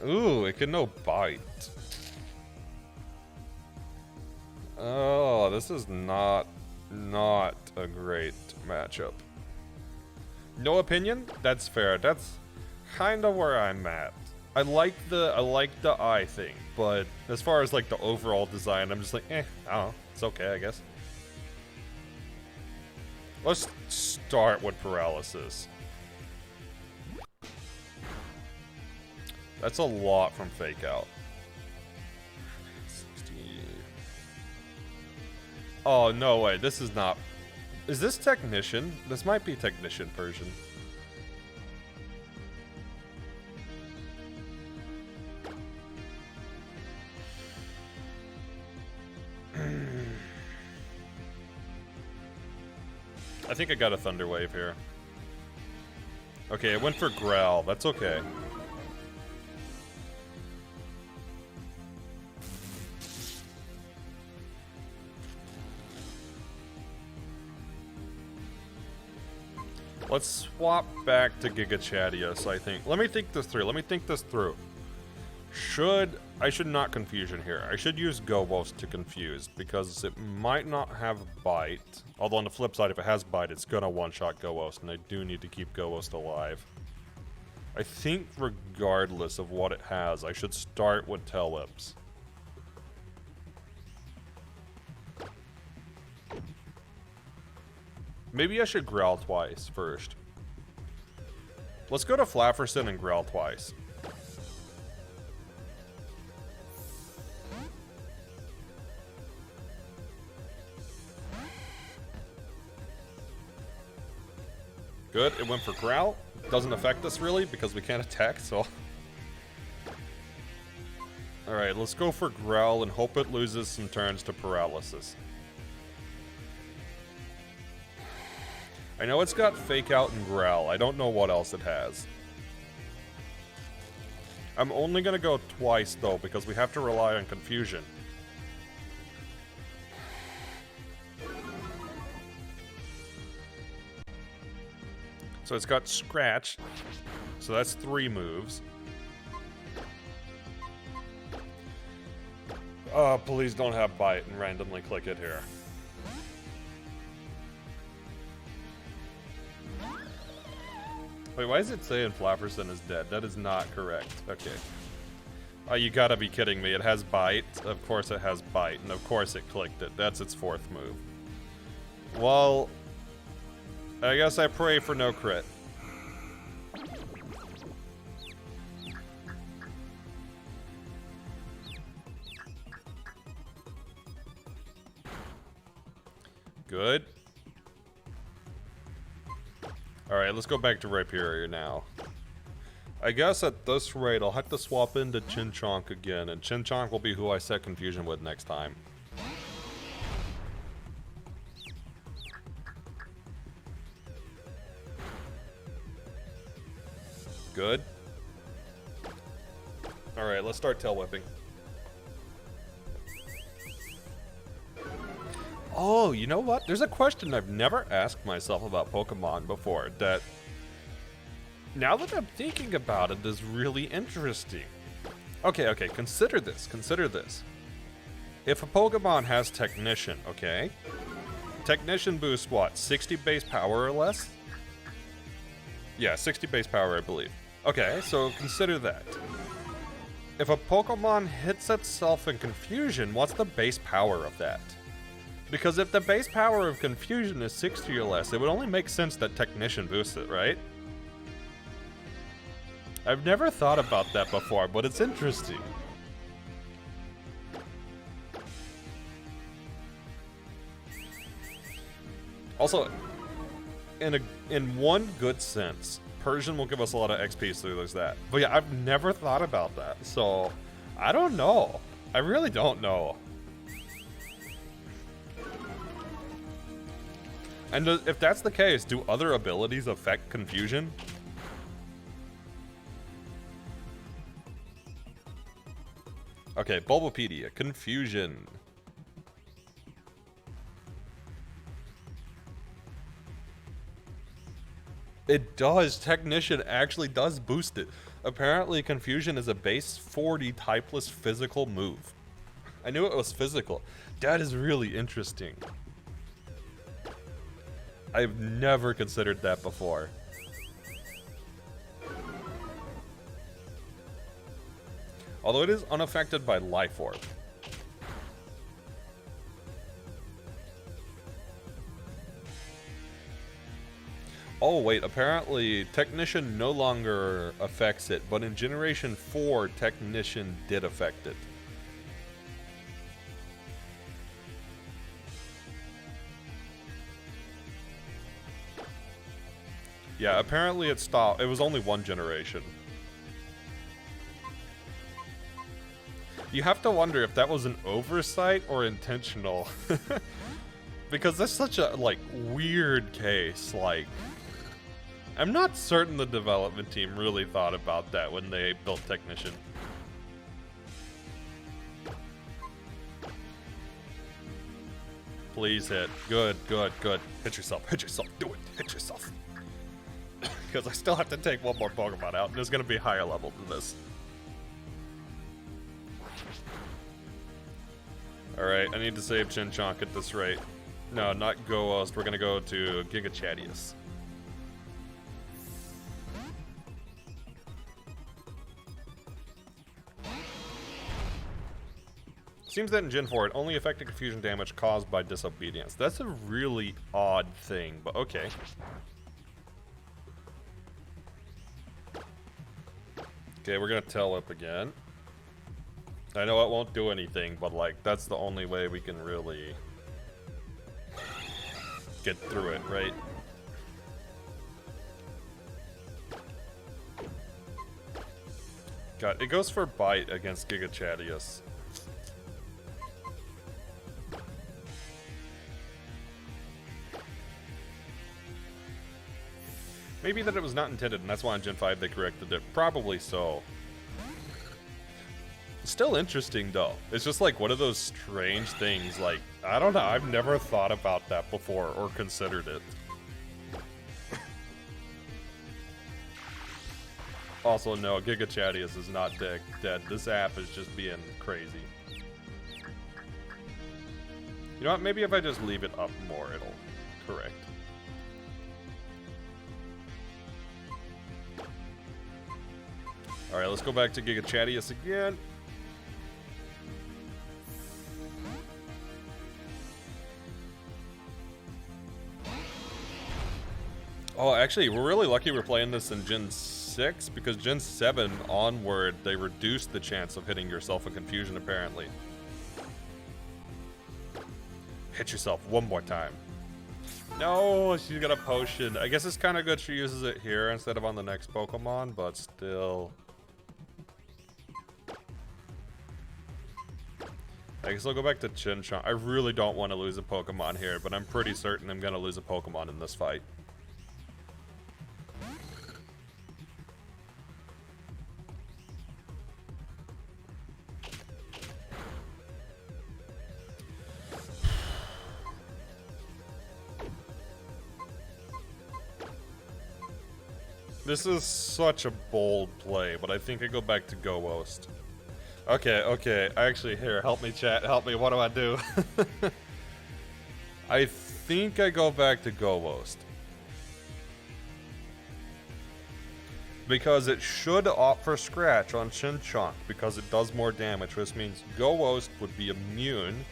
Ooh, it can no bite. Oh, this is not a great matchup. No opinion? That's fair. That's kind of where I'm at. I like the eye thing, but as far as like the overall design, I'm just like, I don't know. It's okay, I guess. Let's start with paralysis. That's a lot from Fake Out. 60. Oh, no way. This is not... Is this Technician? This might be Technician Persian. I think I got a Thunder Wave here. Okay, I went for Growl. That's okay. Let's swap back to Giga Chadius, I think. Let me think this through. I should not Confusion here. I should use Gobos to confuse, because it might not have Bite. Although on the flip side, if it has Bite, it's gonna one-shot Gobos, and I do need to keep Gobos alive. I think regardless of what it has, I should start with Tail Lips. Maybe I should Growl twice first. Let's go to Flafferson and Growl twice. Good, it went for Growl. Doesn't affect us really because we can't attack, so... Alright, let's go for Growl and hope it loses some turns to Paralysis. I know it's got Fake Out and Growl. I don't know what else it has. I'm only gonna go twice, though, because we have to rely on Confusion. So it's got Scratch. So that's 3 moves. Please don't have Bite and randomly click it here. Wait, why is it saying Flafferson is dead? That is not correct. Okay. Oh, you gotta be kidding me. It has Bite. Of course it has Bite. And of course it clicked it. That's its 4th move. Well, I guess I pray for no crit. Good. Alright, let's go back to Rhyperior now. I guess at this rate, I'll have to swap into Chinchonk again, and Chinchonk will be who I set Confusion with next time. Good. Alright, let's start tail whipping. Oh, you know what? There's a question I've never asked myself about Pokemon before that, now that I'm thinking about it, is really interesting. Okay, consider this, If a Pokemon has Technician, okay? Technician boosts what, 60 base power or less? Yeah, 60 base power, I believe. Okay, so consider that. If a Pokemon hits itself in Confusion, what's the base power of that? Because if the base power of Confusion is 60 or less, it would only make sense that Technician boosts it, right? I've never thought about that before, but it's interesting. Also, in one good sense, Persian will give us a lot of XP, so there's that. But yeah, I've never thought about that, so I don't know. I really don't know. And if that's the case, do other abilities affect Confusion? Okay, Bulbapedia, Confusion. It does. Technician actually does boost it. Apparently, Confusion is a base 40 typeless physical move. I knew it was physical. That is really interesting. I've never considered that before. Although it is unaffected by Life Orb. Oh wait, apparently Technician no longer affects it, but in Generation 4, Technician did affect it. Yeah, apparently it stopped. It was only one generation. You have to wonder if that was an oversight or intentional. Because that's such a, like, weird case, like... I'm not certain the development team really thought about that when they built Technician. Please hit. Good, good, good. Hit yourself, do it, hit yourself. Because I still have to take one more Pokemon out, and it's going to be higher level than this. Alright, I need to save Chinchonk at this rate. No, not Ghost, we're going to go to Giga Chadius. Seems that in Gen 4, it only affected confusion damage caused by disobedience. That's a really odd thing, but okay. Okay, we're gonna Tail Whip again. I know it won't do anything, but like, that's the only way we can really get through it, right? God, it goes for Bite against Giga Chadius. Maybe that it was not intended, and that's why in Gen 5 they corrected it. Probably so. Still interesting, though. It's just like one of those strange things, like, I don't know, I've never thought about that before, or considered it. Also, no, Giga Chadius is not dead. This app is just being crazy. You know what, maybe if I just leave it up more, it'll correct. Alright, let's go back to Giga Chadius again. Oh, actually, we're really lucky we're playing this in Gen 6, because Gen 7 onward, they reduced the chance of hitting yourself in confusion, apparently. Hit yourself one more time. No, she's got a potion. I guess it's kind of good she uses it here instead of on the next Pokemon, but still... I guess I'll go back to Chinchonk. I really don't want to lose a Pokemon here, but I'm pretty certain I'm going to lose a Pokemon in this fight. This is such a bold play, but I think I go back to Ghost. Okay. Actually, here, help me, chat. Help me. What do I do? I think I go back to Ghost. Because it should opt for Scratch on Shinchonk, because it does more damage, which means Ghost would be immune,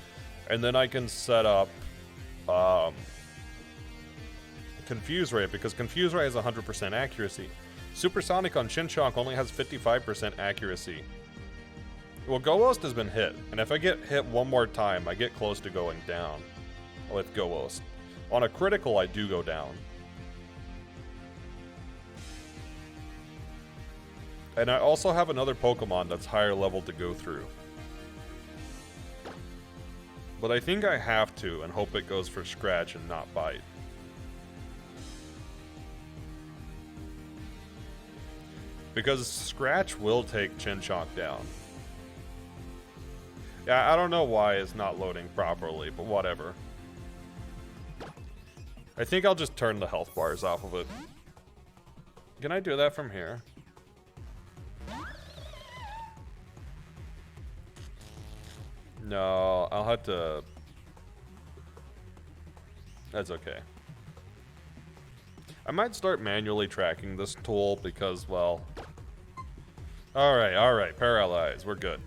and then I can set up Confuse Ray, because Confuse Ray has 100% accuracy. Supersonic on Shinchonk only has 55% accuracy. Well, Ghost has been hit, and if I get hit one more time, I get close to going down with Ghost. On a critical, I do go down. And I also have another Pokemon that's higher level to go through. But I think I have to, and hope it goes for Scratch and not Bite. Because Scratch will take Shinchonk down. Yeah, I don't know why it's not loading properly, but whatever. I think I'll just turn the health bars off of it. Can I do that from here? No, I'll have to... That's okay. I might start manually tracking this tool because, well... Alright, paralyze, we're good.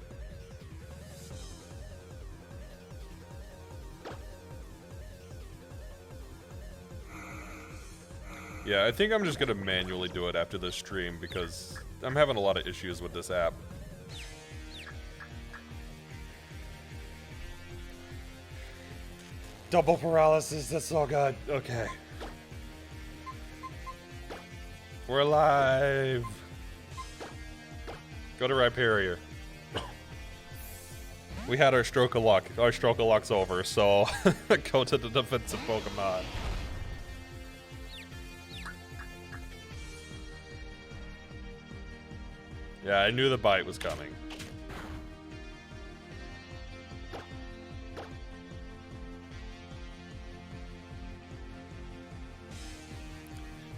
Yeah, I think I'm just gonna manually do it after this stream because I'm having a lot of issues with this app. Double paralysis, that's so good. Okay. We're live. Go to Rhyperior. We had our Stroke of Luck. Our Stroke of Luck's over, so go to the defensive Pokemon. Yeah, I knew the bite was coming.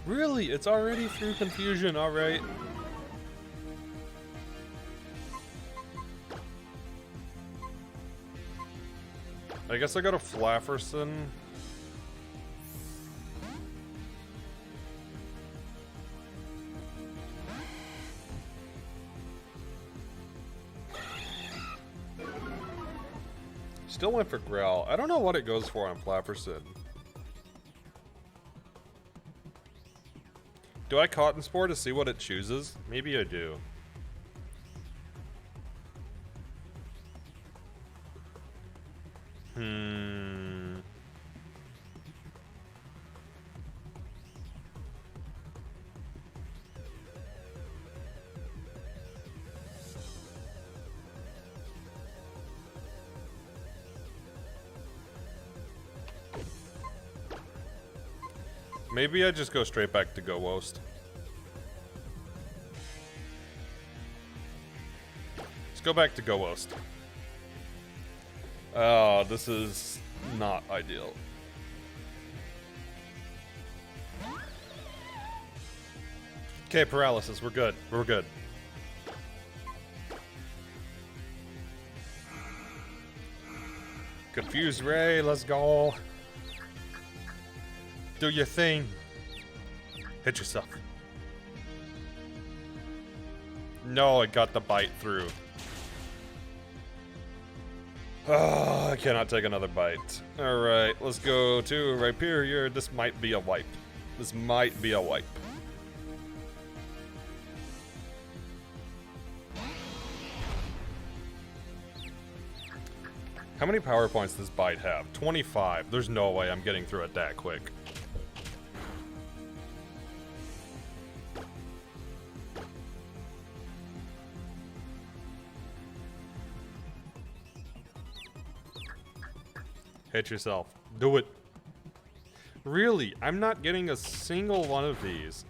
Really? It's already through confusion, alright. I guess I got a Flafferson. Still went for Growl. I don't know what it goes for on Flafferson. Do I Cotton Spore to see what it chooses? Maybe I do. Maybe I just go straight back to Ghost. Let's go back to Ghost. Oh, this is not ideal. Okay, paralysis. We're good. We're good. Confused Ray, let's go. Do your thing. Hit yourself. No, I got the bite through. Oh, I cannot take another bite. Alright, let's go to Rhyperior. This might be a wipe. This might be a wipe. How many power points does Bite have? 25. There's no way I'm getting through it that quick. Hit yourself. Do it. Really? I'm not getting a single one of these.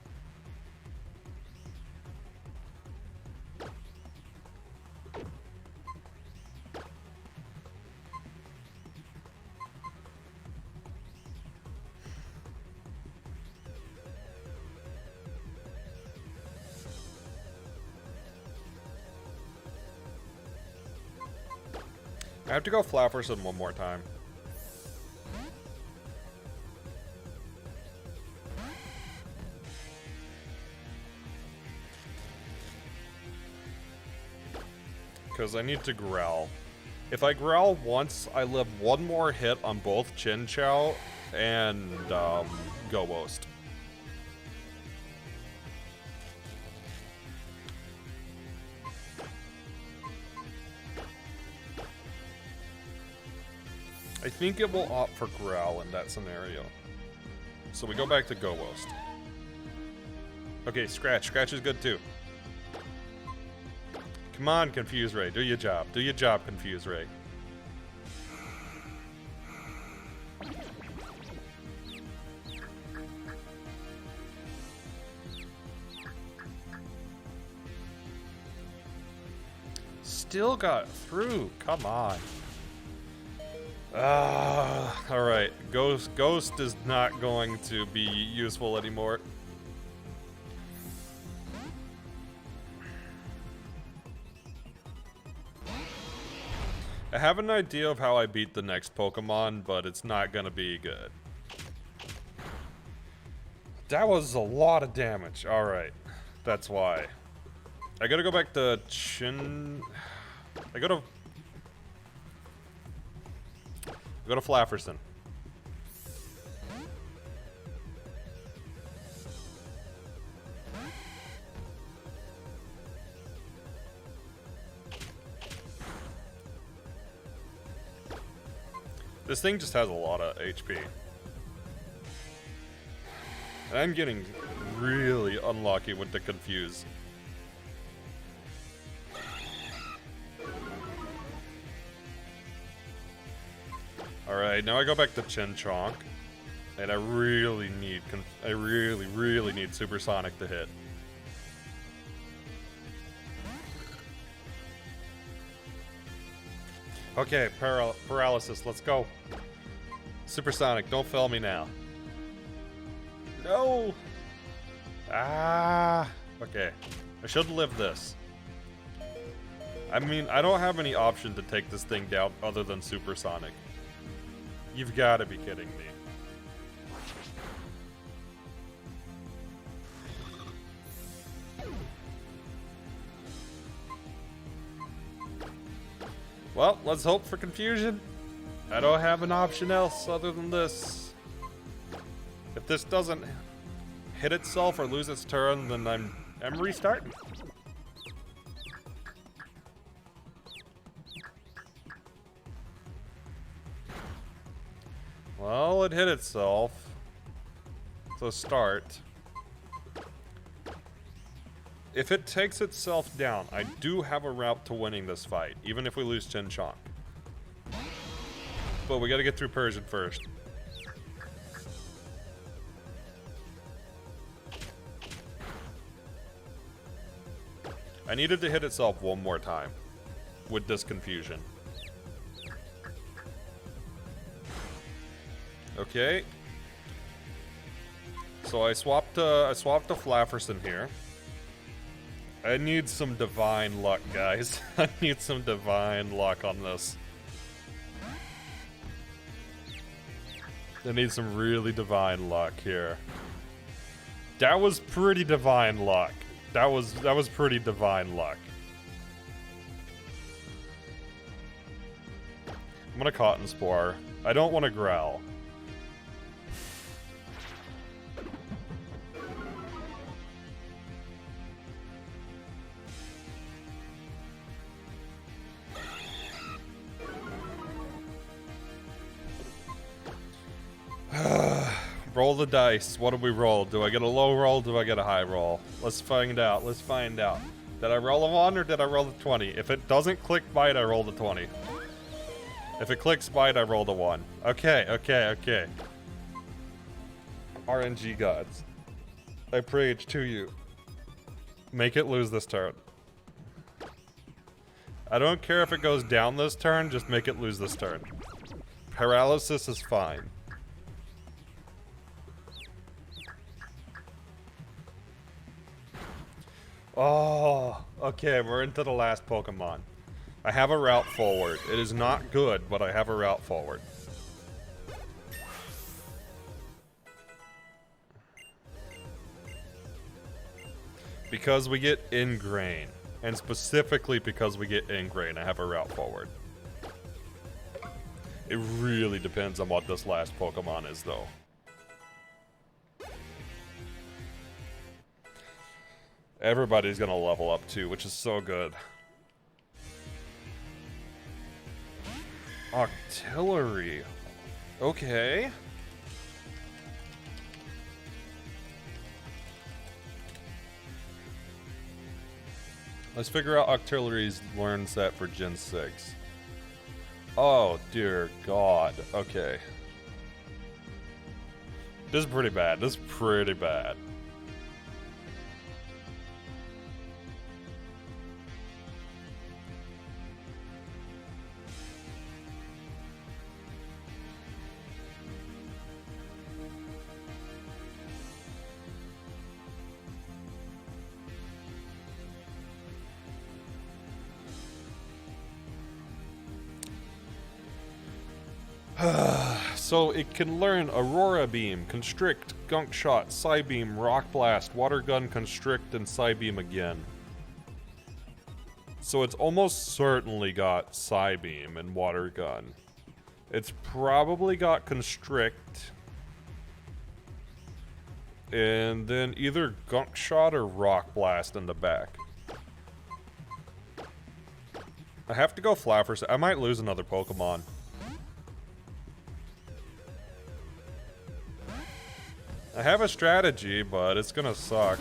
I have to go Flafferson one more time. Because I need to growl. If I growl once, I live one more hit on both Chin Chow and Go-Wost. I think it will opt for growl in that scenario. So we go back to Go-Wost. Okay, Scratch. Scratch is good too. Come on, Confuse Ray. Do your job. Do your job, Confuse Ray. Still got through. Come on. Alright. Ghost is not going to be useful anymore. I have an idea of how I beat the next Pokemon, but it's not gonna be good. That was a lot of damage. Alright. That's why. I gotta go back to Chin... I go to Flafferson. This thing just has a lot of HP. And I'm getting really unlucky with the Confuse. Alright, now I go back to Chinchonk. And I really need Supersonic to hit. Okay, paralysis, let's go. Supersonic, don't fail me now. No! Ah! Okay, I should live this. I mean, I don't have any option to take this thing down other than Supersonic. You've got to be kidding me. Well, let's hope for confusion. I don't have an option else other than this. If this doesn't hit itself or lose its turn, then I'm restarting. Well, it hit itself. So start. If it takes itself down, I do have a route to winning this fight, even if we lose Chinchonk. But we gotta get through Persian first. I needed to hit itself one more time with this confusion. Okay. So I swapped to Flafferson here. I need some divine luck, guys. I need some divine luck on this. I need some really divine luck here. That was pretty divine luck. That was pretty divine luck. I'm gonna Cotton Spore. I don't want to growl. Roll the dice. What do we roll? Do I get a low roll? Do I get a high roll? Let's find out. Let's find out. Did I roll a 1 or did I roll the 20? If it doesn't click bite, I roll the 20. If it clicks bite, I roll the 1. Okay, okay, okay. RNG gods, I preach to you. Make it lose this turn. I don't care if it goes down this turn, just make it lose this turn. Paralysis is fine. Oh, okay, we're into the last Pokemon. I have a route forward. It is not good, but I have a route forward. Because we get Ingrain, and specifically because we get Ingrain, I have a route forward. It really depends on what this last Pokemon is, though. Everybody's gonna level up too, which is so good. Octillery. Okay. Let's figure out Octillery's learn set for Gen 6. Oh, dear God. Okay. This is pretty bad. This is pretty bad. So it can learn Aurora Beam, Constrict, Gunk Shot, Psybeam, Rock Blast, Water Gun, Constrict, and Psybeam again. So it's almost certainly got Psybeam and Water Gun. It's probably got Constrict. And then either Gunk Shot or Rock Blast in the back. I have to go Flapper. I might lose another Pokemon. I have a strategy, but it's gonna suck.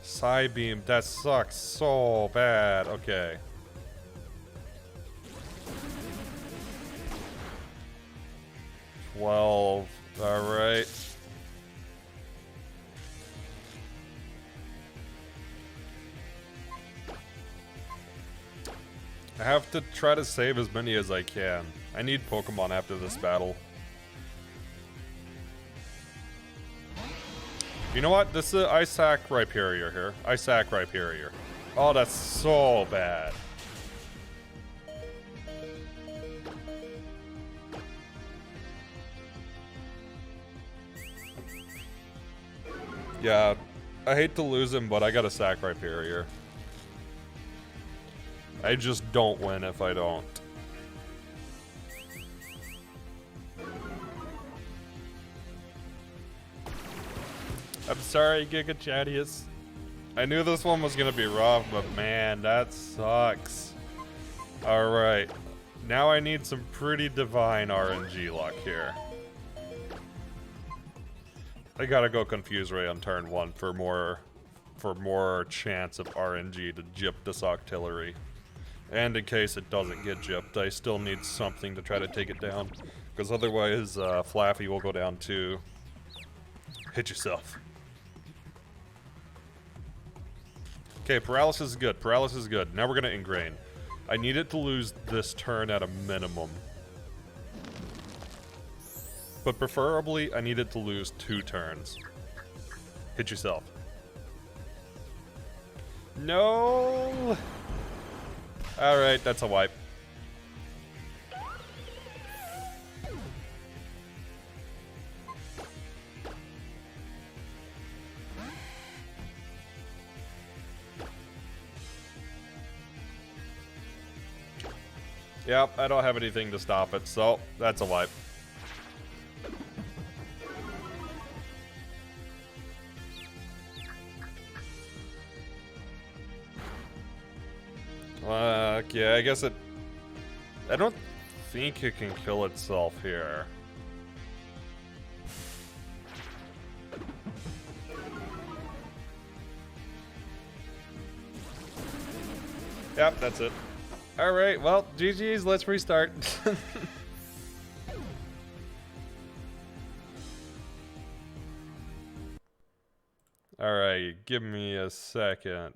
Psybeam, that sucks so bad. Okay. Alright. I have to try to save as many as I can. I need Pokemon after this battle. You know what? This is Ice-Sack Rhyperior here. Ice-Sack Rhyperior. Oh, that's so bad. Yeah, I hate to lose him, but I gotta sack Rhyperior. I just don't win if I don't. I'm sorry, Giga Chadius. I knew this one was gonna be rough, but man, that sucks. Alright. Now I need some pretty divine RNG luck here. I gotta go Confuse Ray on turn 1 for more chance of RNG to gyp this Octillery. And in case it doesn't get gypped, I still need something to try to take it down. Because otherwise, Flaffy will go down too. Hit yourself. Okay, Paralysis is good. Paralysis is good. Now we're gonna Ingrain. I need it to lose this turn at a minimum. But preferably, I need it to lose 2 turns. Hit yourself. No! Alright, that's a wipe. Yep, I don't have anything to stop it, so that's a wipe. Yeah, I guess it... I don't think it can kill itself here. Yep, that's it. Alright, well, GG's, let's restart. Alright, give me a second.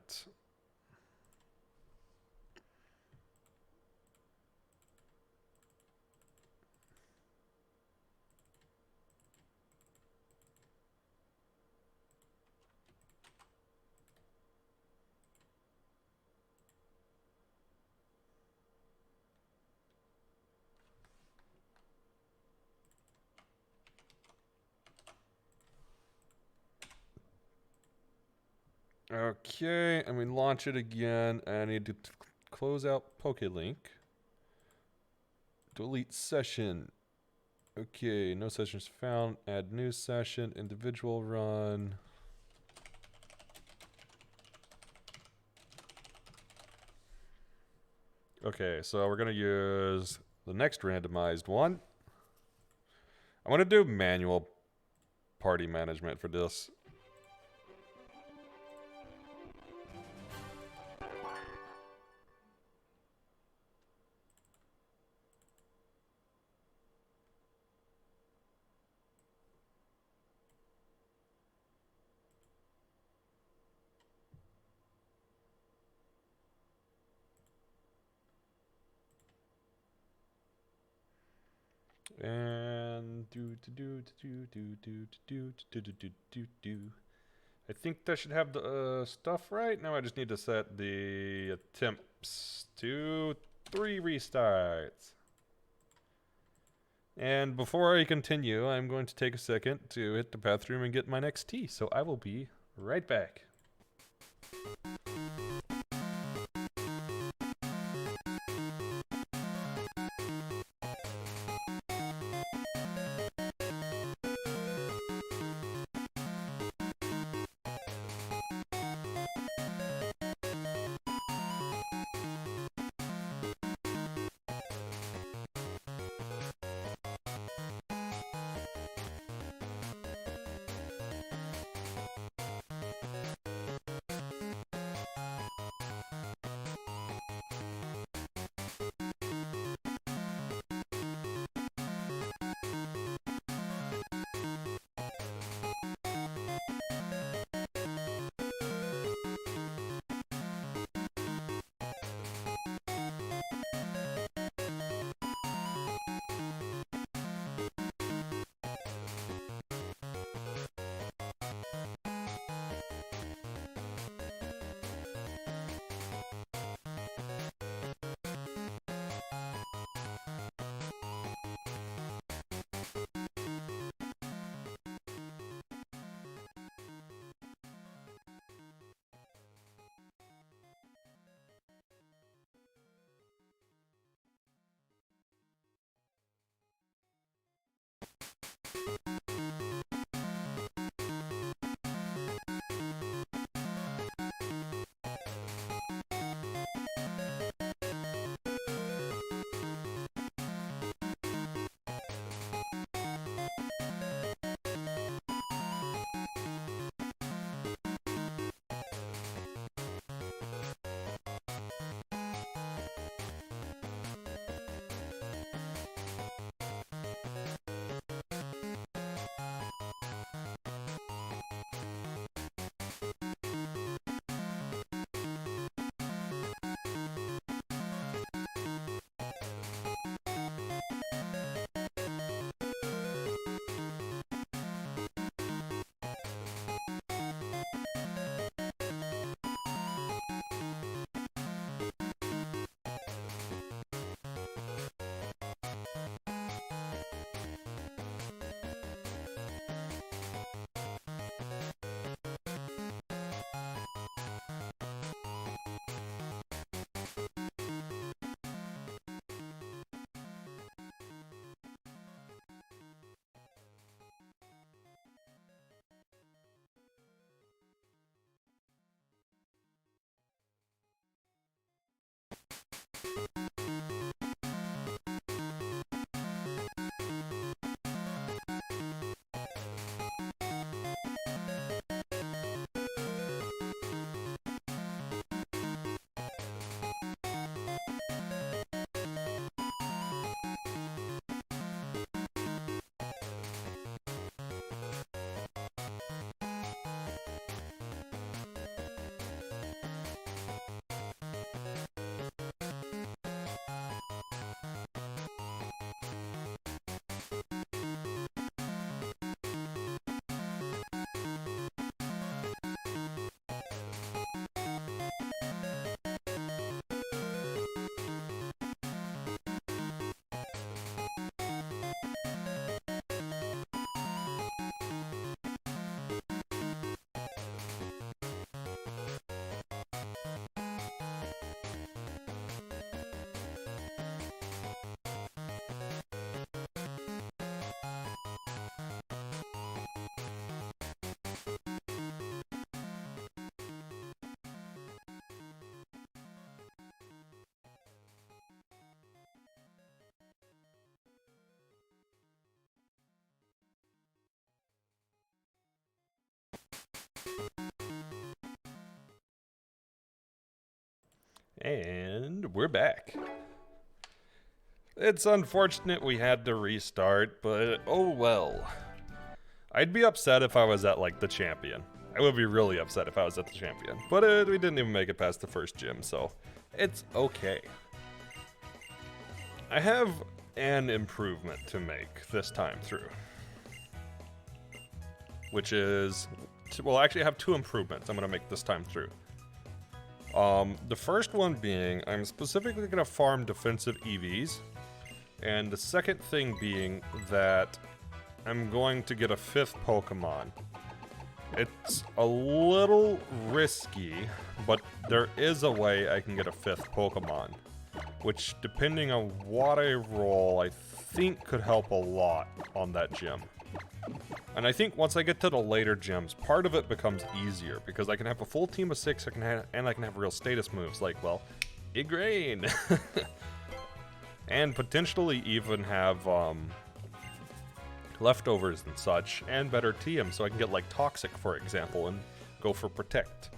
Okay, and we launch it again. I need to close out PokeLink. Delete session. Okay, no sessions found. Add new session. Individual run. Okay, so we're going to use the next randomized one. I want to do manual party management for this. And I think that should have the stuff right. Now I just need to set the attempts to 3 restarts. And before I continue, I'm going to take a second to hit the bathroom and get my next tea. So I will be right back. And we're back. It's unfortunate we had to restart, but oh well. I'd be upset if I was at, like, the champion. I would be really upset if I was at the champion. But we didn't even make it past the first gym, so it's okay. I have an improvement to make this time through. Which is, well, actually I have two improvements I'm going to make this time through. The first one being, I'm specifically going to farm defensive EVs. And the second thing being that I'm going to get a 5th Pokemon. It's a little risky, but there is a way I can get a 5th Pokemon. Which, depending on what I roll, I think could help a lot on that gym. And I think once I get to the later gyms, part of it becomes easier, because I can have a full team of 6, and I can have real status moves, like, well, Igraine! And potentially even have, leftovers and such, and better TM, so I can get, like, Toxic, for example, and go for Protect.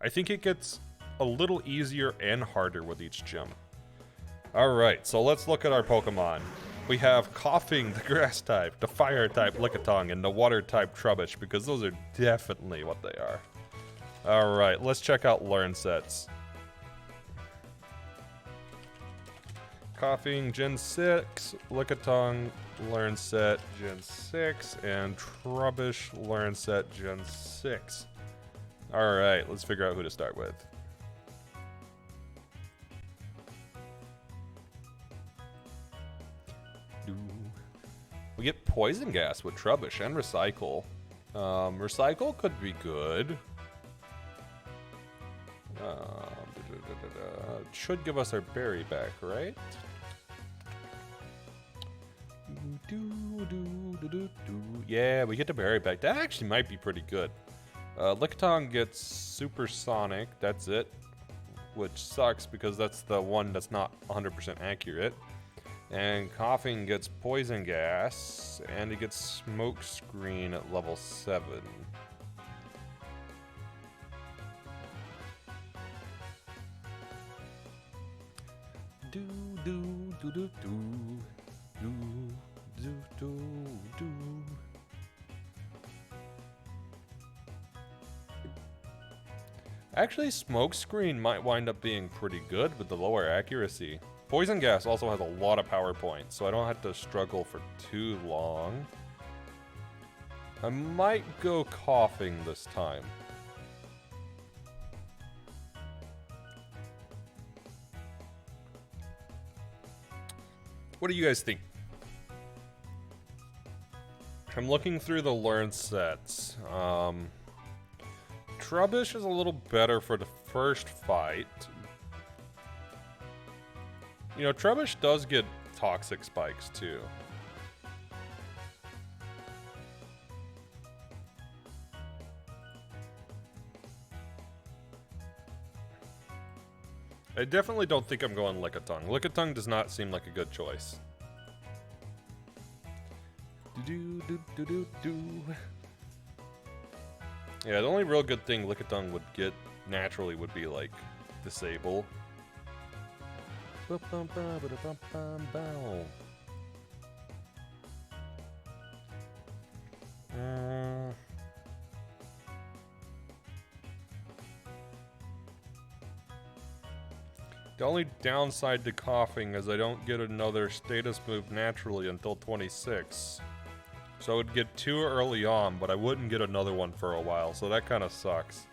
I think it gets a little easier and harder with each gym. Alright, so let's look at our Pokemon. We have Coughing, the Grass type, the Fire type, Lickitung, and the Water type, Trubbish, because those are definitely what they are. Alright, let's check out Learn Sets. Coughing, Gen 6, Lickitung, Learn Set, Gen 6, and Trubbish, Learn Set, Gen 6. Alright, let's figure out who to start with. We get Poison Gas with Trubbish and Recycle. Recycle could be good. It should give us our berry back, right? Yeah, we get the berry back. That actually might be pretty good. Lickitung gets Supersonic, that's it. Which sucks because that's the one that's not 100% accurate. And Coughing gets Poison Gas, and it gets Smoke Screen at level 7. Do do do do do do do do do. Actually, Smoke Screen might wind up being pretty good with the lower accuracy. Poison Gas also has a lot of power points, so I don't have to struggle for too long. I might go Coughing this time. What do you guys think? I'm looking through the Learn Sets. Trubbish is a little better for the first fight. You know, Trubbish does get Toxic Spikes, too. I definitely don't think I'm going Lickitung. Lickitung does not seem like a good choice. Yeah, the only real good thing Lickitung would get naturally would be, like, Disable. The only downside to Coughing is I don't get another status move naturally until 26. So I would get 2 early on, but I wouldn't get another one for a while, so that kind of sucks.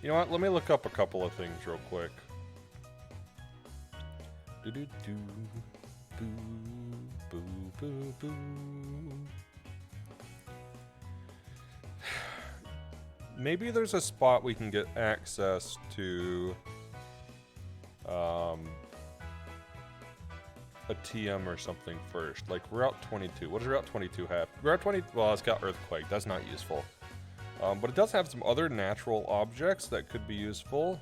You know what? Let me look up a couple of things real quick. Maybe there's a spot we can get access to a TM or something first, like Route 22. What does Route 22 have? Route 20, well, it's got Earthquake. That's not useful. But it does have some other natural objects that could be useful.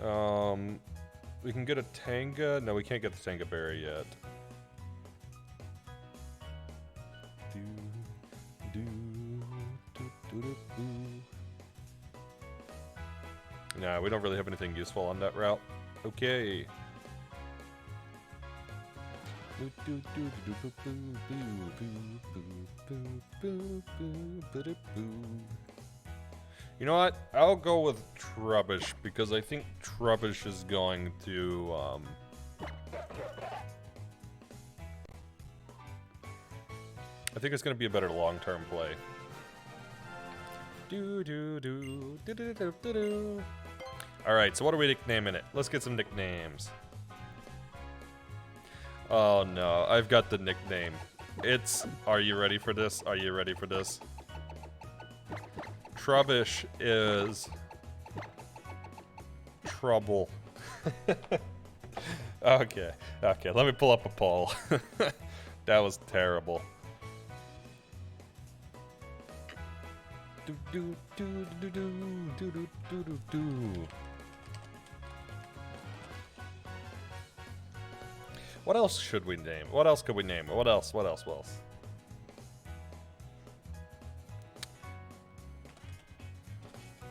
We can get a Tanga. No, we can't get the Tanga Berry yet. Nah, we don't really have anything useful on that route. Okay. You know what? I'll go with Trubbish because I think Trubbish is going to I think it's going to be a better long-term play. Alright, so what are we nicknaming it? Let's get some nicknames. Oh no, I've got the nickname. It's, are you ready for this? Are you ready for this? Trubbish is trouble. Okay, let me pull up a poll. That was terrible. What else should we name? What else could we name? What else? What else? What else?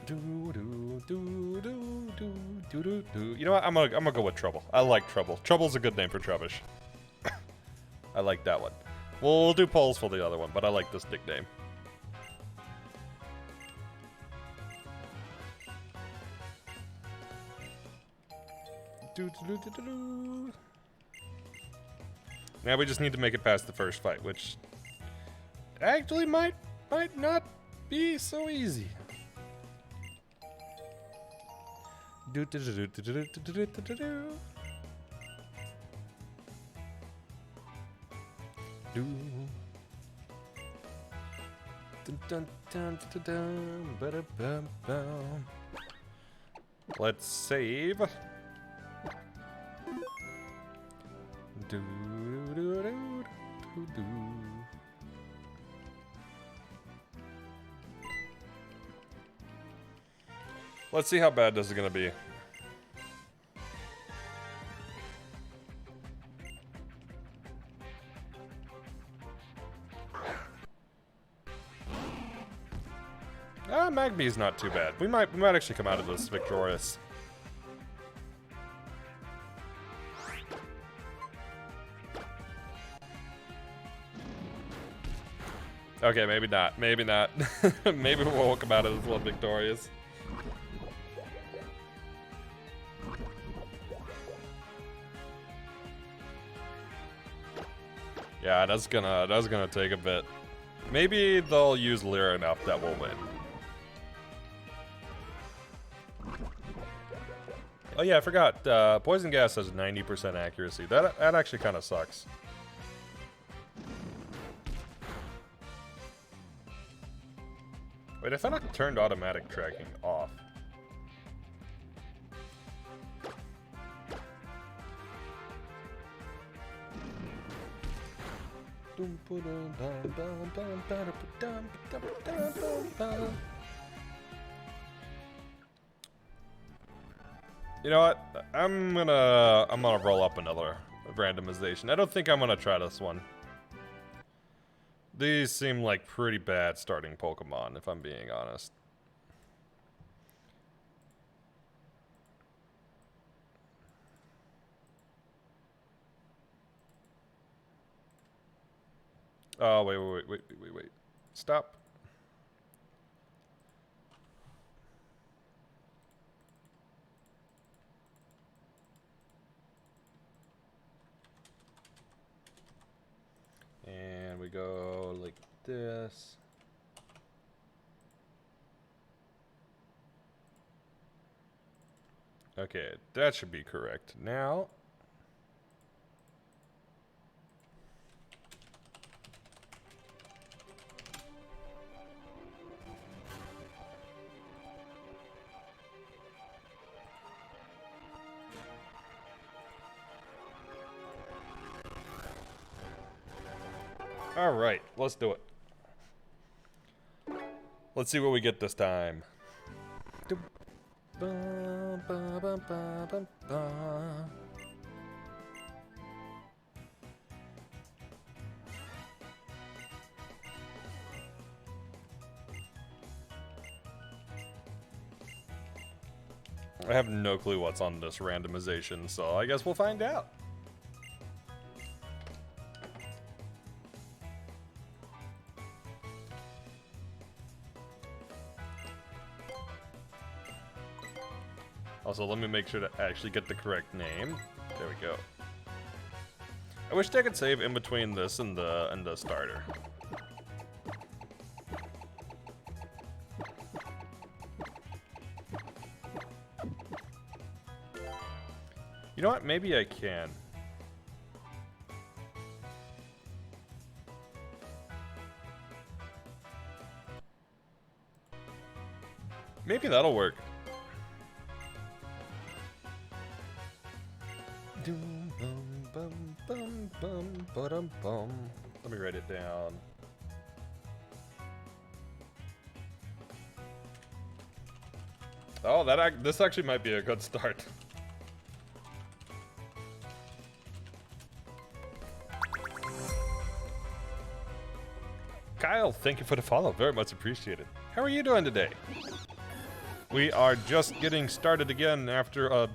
You know what? I'm gonna go with Trouble. I like Trouble. Trouble's a good name for Trubbish. I like that one. We'll do polls for the other one, but I like this nickname. Now we just need to make it past the first fight, which actually might not be so easy. Let's save. Let's see how bad this is gonna be. Magby's not too bad. We might actually come out of this victorious. Okay, maybe not. Maybe not. Maybe we won't come out of this one victorious. Yeah, that's gonna take a bit. Maybe they'll use Lyra enough that we'll win. Oh yeah, I forgot. Poison gas has 90% accuracy. That actually kind of sucks. Wait, I thought I turned automatic tracking off. You know what? I'm gonna roll up another randomization. I don't think I'm gonna try this one. These seem like pretty bad starting Pokemon, if I'm being honest. Oh, wait. Stop. And we go like this. Okay, that should be correct. Now, Alright, let's do it. Let's see what we get this time. I have no clue what's on this randomization, so I guess we'll find out. Also, let me make sure to actually get the correct name. There we go. I wish I could save in between this and the starter. You know what? Maybe I can. Maybe that'll work. Let me write it down. Oh, this actually might be a good start. Kyle, thank you for the follow. Very much appreciated. How are you doing today? We are just getting started again after a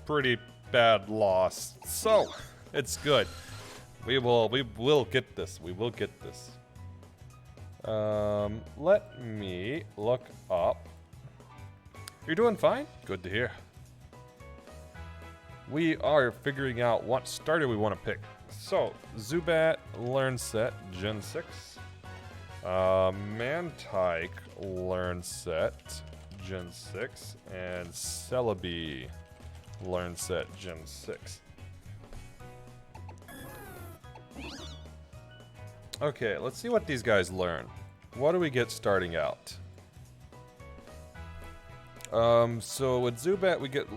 pretty bad loss. So, it's good. We will get this. We will get this. Let me look up. You're doing fine? Good to hear. We are figuring out what starter we want to pick. So, Zubat, Learn Set, Gen 6. Mantike, Learn Set, Gen 6. And Celebi, Learn Set, Gen 6. Okay, let's see what these guys learn. What do we get starting out? So with Zubat we get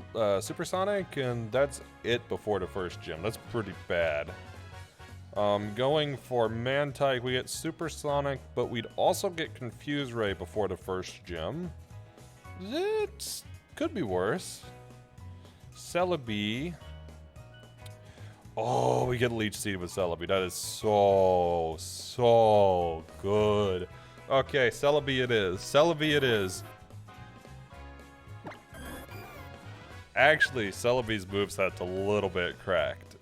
Supersonic, and that's it before the first gym. That's pretty bad. Going for Mantike, we get Supersonic, but we'd also get Confuse Ray before the first gym. It could be worse. Celebi. Oh, we get Leech Seed with Celebi. That is so good. Okay, Celebi it is. Celebi it is. Actually, Celebi's moveset's a little bit cracked.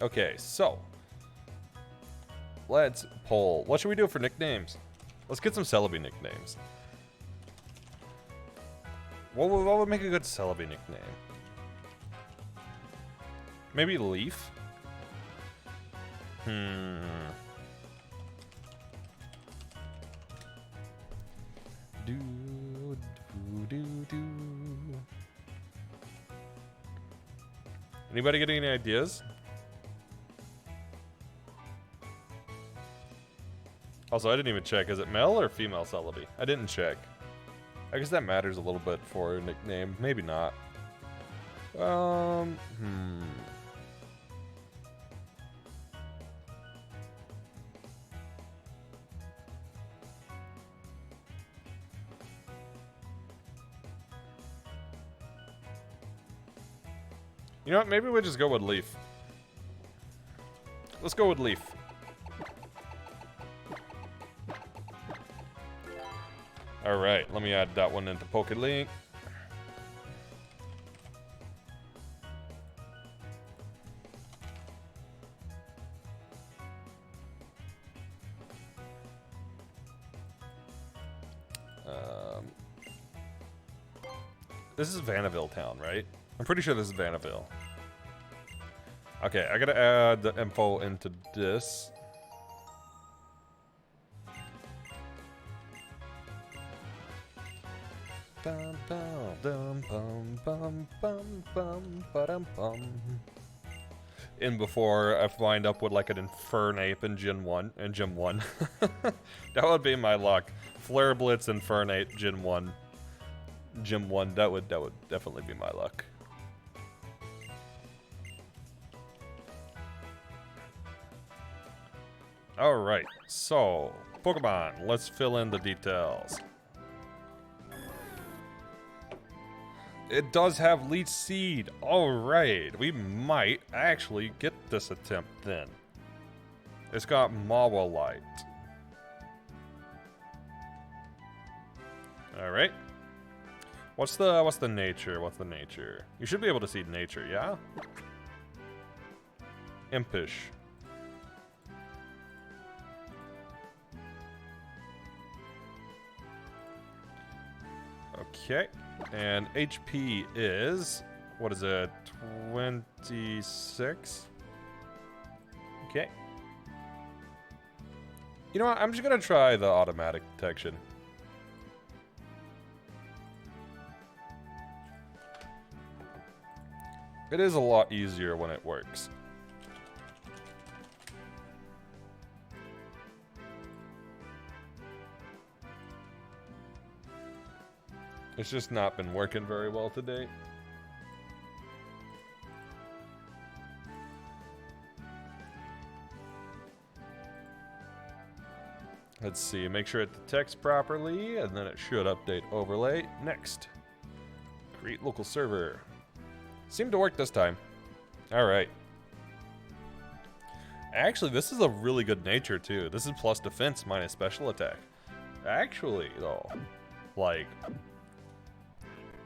Okay, so let's poll. What should we do for nicknames? Let's get some Celebi nicknames. What would make a good Celebi nickname? Maybe Leaf? Anybody getting any ideas? Also, I didn't even check. Is it male or female Celebi? I didn't check. I guess that matters a little bit for a nickname. Maybe not. You know what? Maybe we'll just go with Leaf. Let's go with Leaf. Alright, let me add that one into PokeLink. This is Vanaville Town, right? I'm pretty sure this is Vanaville. Okay, I gotta add the info into this. In before I wind up with like an Infernape in Gen 1 and Gym 1. That would be my luck. Flare Blitz, Infernate, Gym 1. Gym 1, that would definitely be my luck. Alright, so, Pokemon, let's fill in the details. It does have Leech Seed. Alright, we might actually get this attempt then. It's got Mawilite. Alright. What's the nature? What's the nature? You should be able to see nature, yeah? Impish. Okay, and HP is, what is it, 26? Okay. You know what, I'm just gonna try the automatic detection. It is a lot easier when it works. It's just not been working very well today. Let's see, make sure it detects properly, and then it should update overlay. Next. Create local server. Seemed to work this time. Alright. Actually, this is a really good nature, too. This is plus defense minus special attack. Actually, though, like...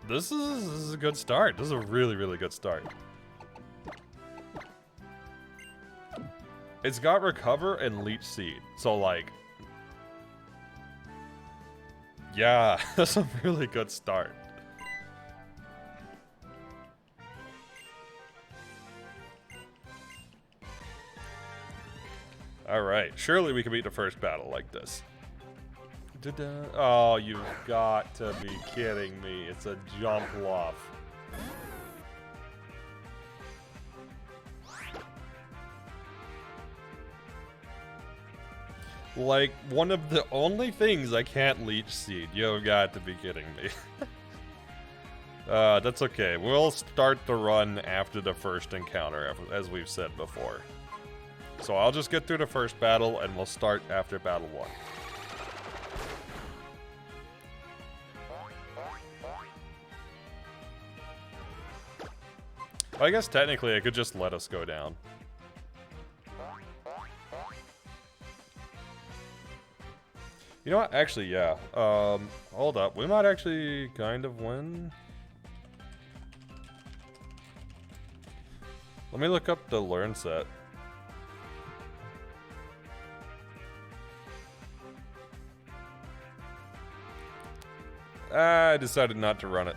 This is a good start. This is a really, really good start. It's got Recover and Leech Seed. So, like... Yeah, that's a really good start. Alright, surely we can beat the first battle like this. Oh, you've got to be kidding me. It's a jump off. Like, one of the only things I can't Leech Seed. You've got to be kidding me. That's okay. We'll start the run after the first encounter, as we've said before. So I'll just get through the first battle, and we'll start after battle 1. I guess technically I could just let us go down. You know what? Actually, yeah. Hold up. We might actually kind of win. Let me look up the learn set. I decided not to run it.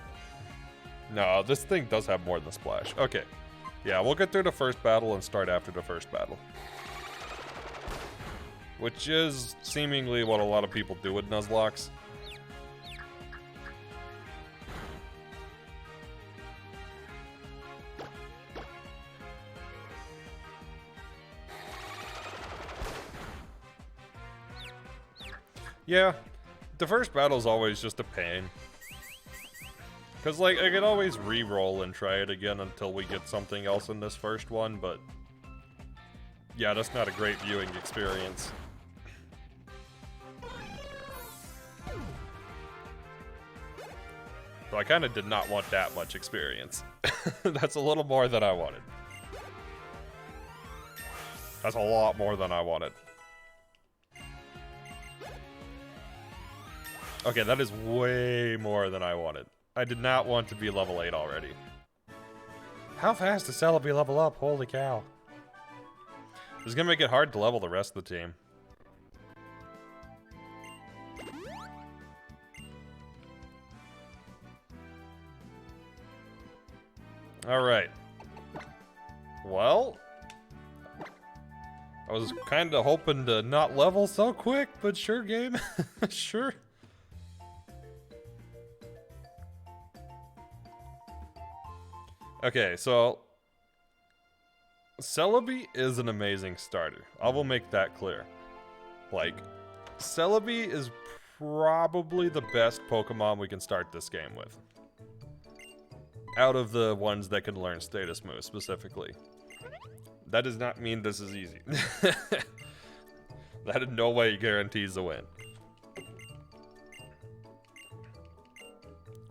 No, this thing does have more than splash. Okay. Yeah, we'll get through the first battle and start after the first battle. Which is seemingly what a lot of people do with Nuzlocks. Yeah, the first battle is always just a pain. Because, like, I could always re-roll and try it again until we get something else in this first one, but... yeah, that's not a great viewing experience. So I kind of did not want that much experience. That's a little more than I wanted. That's a lot more than I wanted. Okay, that is way more than I wanted. I did not want to be level 8 already. How fast does Celebi level up? Holy cow. This is gonna make it hard to level the rest of the team. Alright. Well, I was kind of hoping to not level so quick, but sure, game. Sure. Okay, so Celebi is an amazing starter. I will make that clear. Like, Celebi is probably the best Pokemon we can start this game with. Out of the ones that can learn status moves specifically. That does not mean this is easy. That in no way guarantees a win.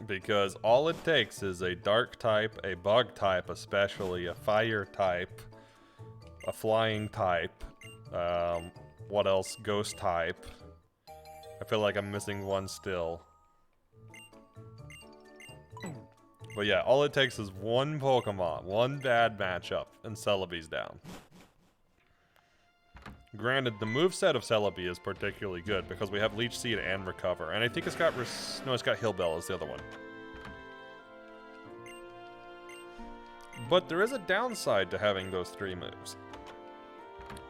Because all it takes is a dark type, a bug type especially, a fire type, a flying type, what else? Ghost type. I feel like I'm missing one still. But yeah, all it takes is one Pokemon, one bad matchup, and Celebi's down. Granted, the moveset of Celebi is particularly good because we have Leech Seed and Recover. And I think it's got it's got Hill Bell as the other one. But there is a downside to having those 3 moves.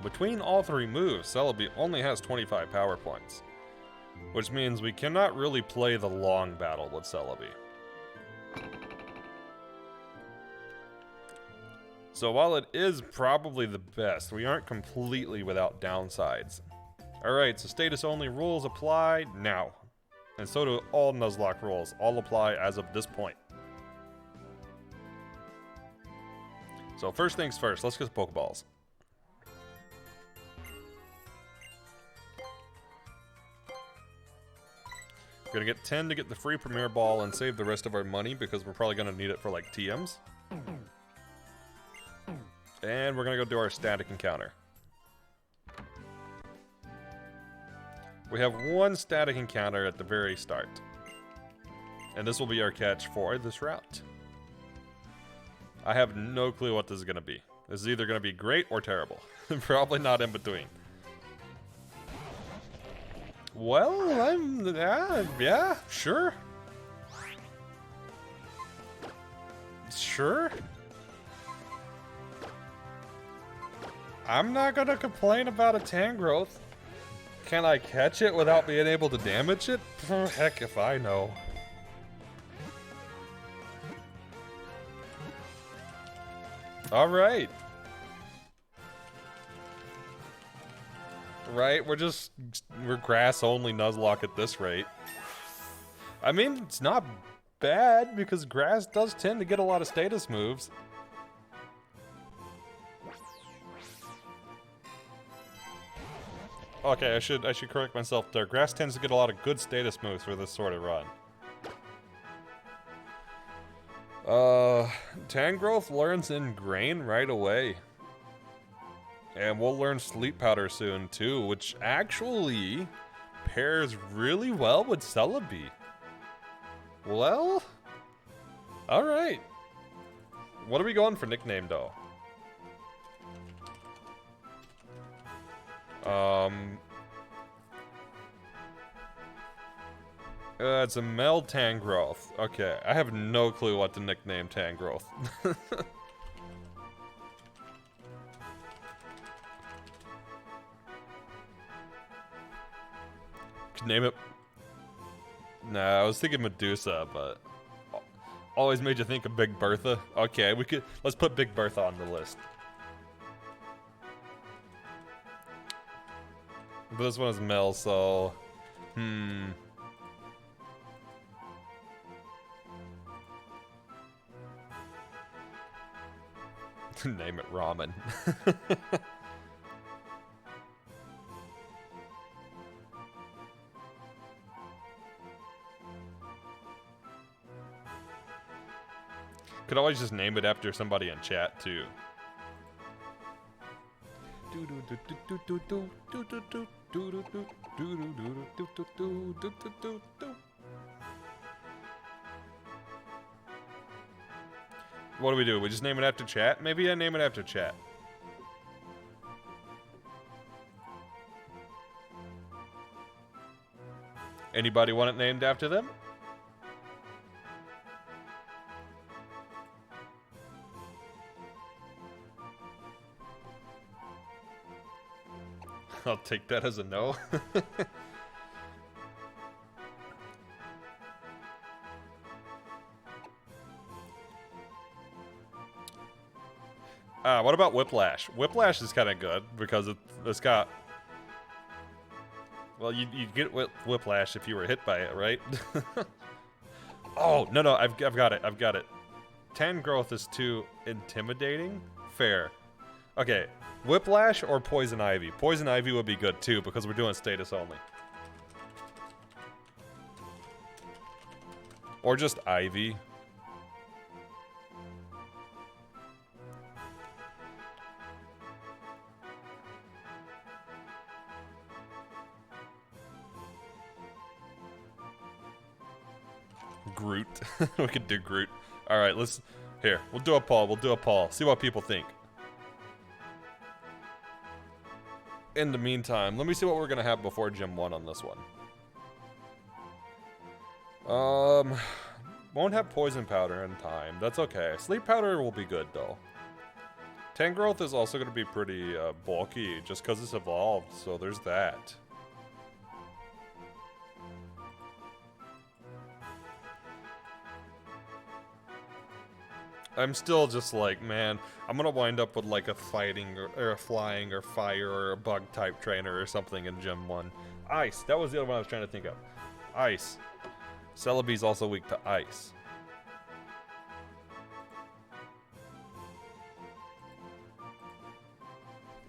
Between all 3 moves, Celebi only has 25 power points. Which means we cannot really play the long battle with Celebi. So while it is probably the best, we aren't completely without downsides. Alright, so status only rules apply now. And so do all Nuzlocke rules. All apply as of this point. So first things first, let's get Pokeballs. We're gonna get 10 to get the free Premier Ball and save the rest of our money because we're probably gonna need it for like TMs. And we're gonna go do our static encounter. We have one static encounter at the very start. And this will be our catch for this route. I have no clue what this is gonna be. This is either gonna be great or terrible. Probably not in between. Well, yeah, sure. Sure. I'm not gonna complain about a Tangrowth. Can I catch it without being able to damage it? Heck if I know. Alright. Right, we're grass only Nuzlocke at this rate. I mean, it's not bad because grass does tend to get a lot of status moves. Okay, I should correct myself there. Grass tends to get a lot of good status moves for this sort of run. Tangrowth learns Ingrain right away. And we'll learn Sleep Powder soon too, which actually pairs really well with Celebi. Well, alright. What are we going for nickname though? It's a male Tangrowth. Okay, I have no clue what to nickname Tangrowth. Name it. Nah, I was thinking Medusa, but always made you think of Big Bertha. Okay, let's put Big Bertha on the list. But this one is Mel, so name it Ramen. Could always just name it after somebody in chat too. What do we do? We just name it after chat? Maybe I name it after chat. Anybody want it named after them? I'll take that as a no. What about Whiplash? Whiplash is kind of good because it's got... Well, you'd get whiplash if you were hit by it, right? Oh, no, I've got it. 10 growth is too intimidating? Fair. Okay, whiplash or poison ivy? Poison ivy would be good too, because we're doing status only. Or just ivy. Groot. We could do Groot. Alright, here, we'll do a poll. See what people think. In the meantime, let me see what we're gonna have before Gym 1 on this one. Won't have poison powder in time. That's okay. Sleep powder will be good though. 10 growth is also gonna be pretty bulky just because it's evolved, so there's that. I'm still just like, man, I'm gonna wind up with like a fighting or a flying or fire or a bug type trainer or something in Gym 1. Ice, that was the other one I was trying to think of. Ice. Celebi's also weak to ice.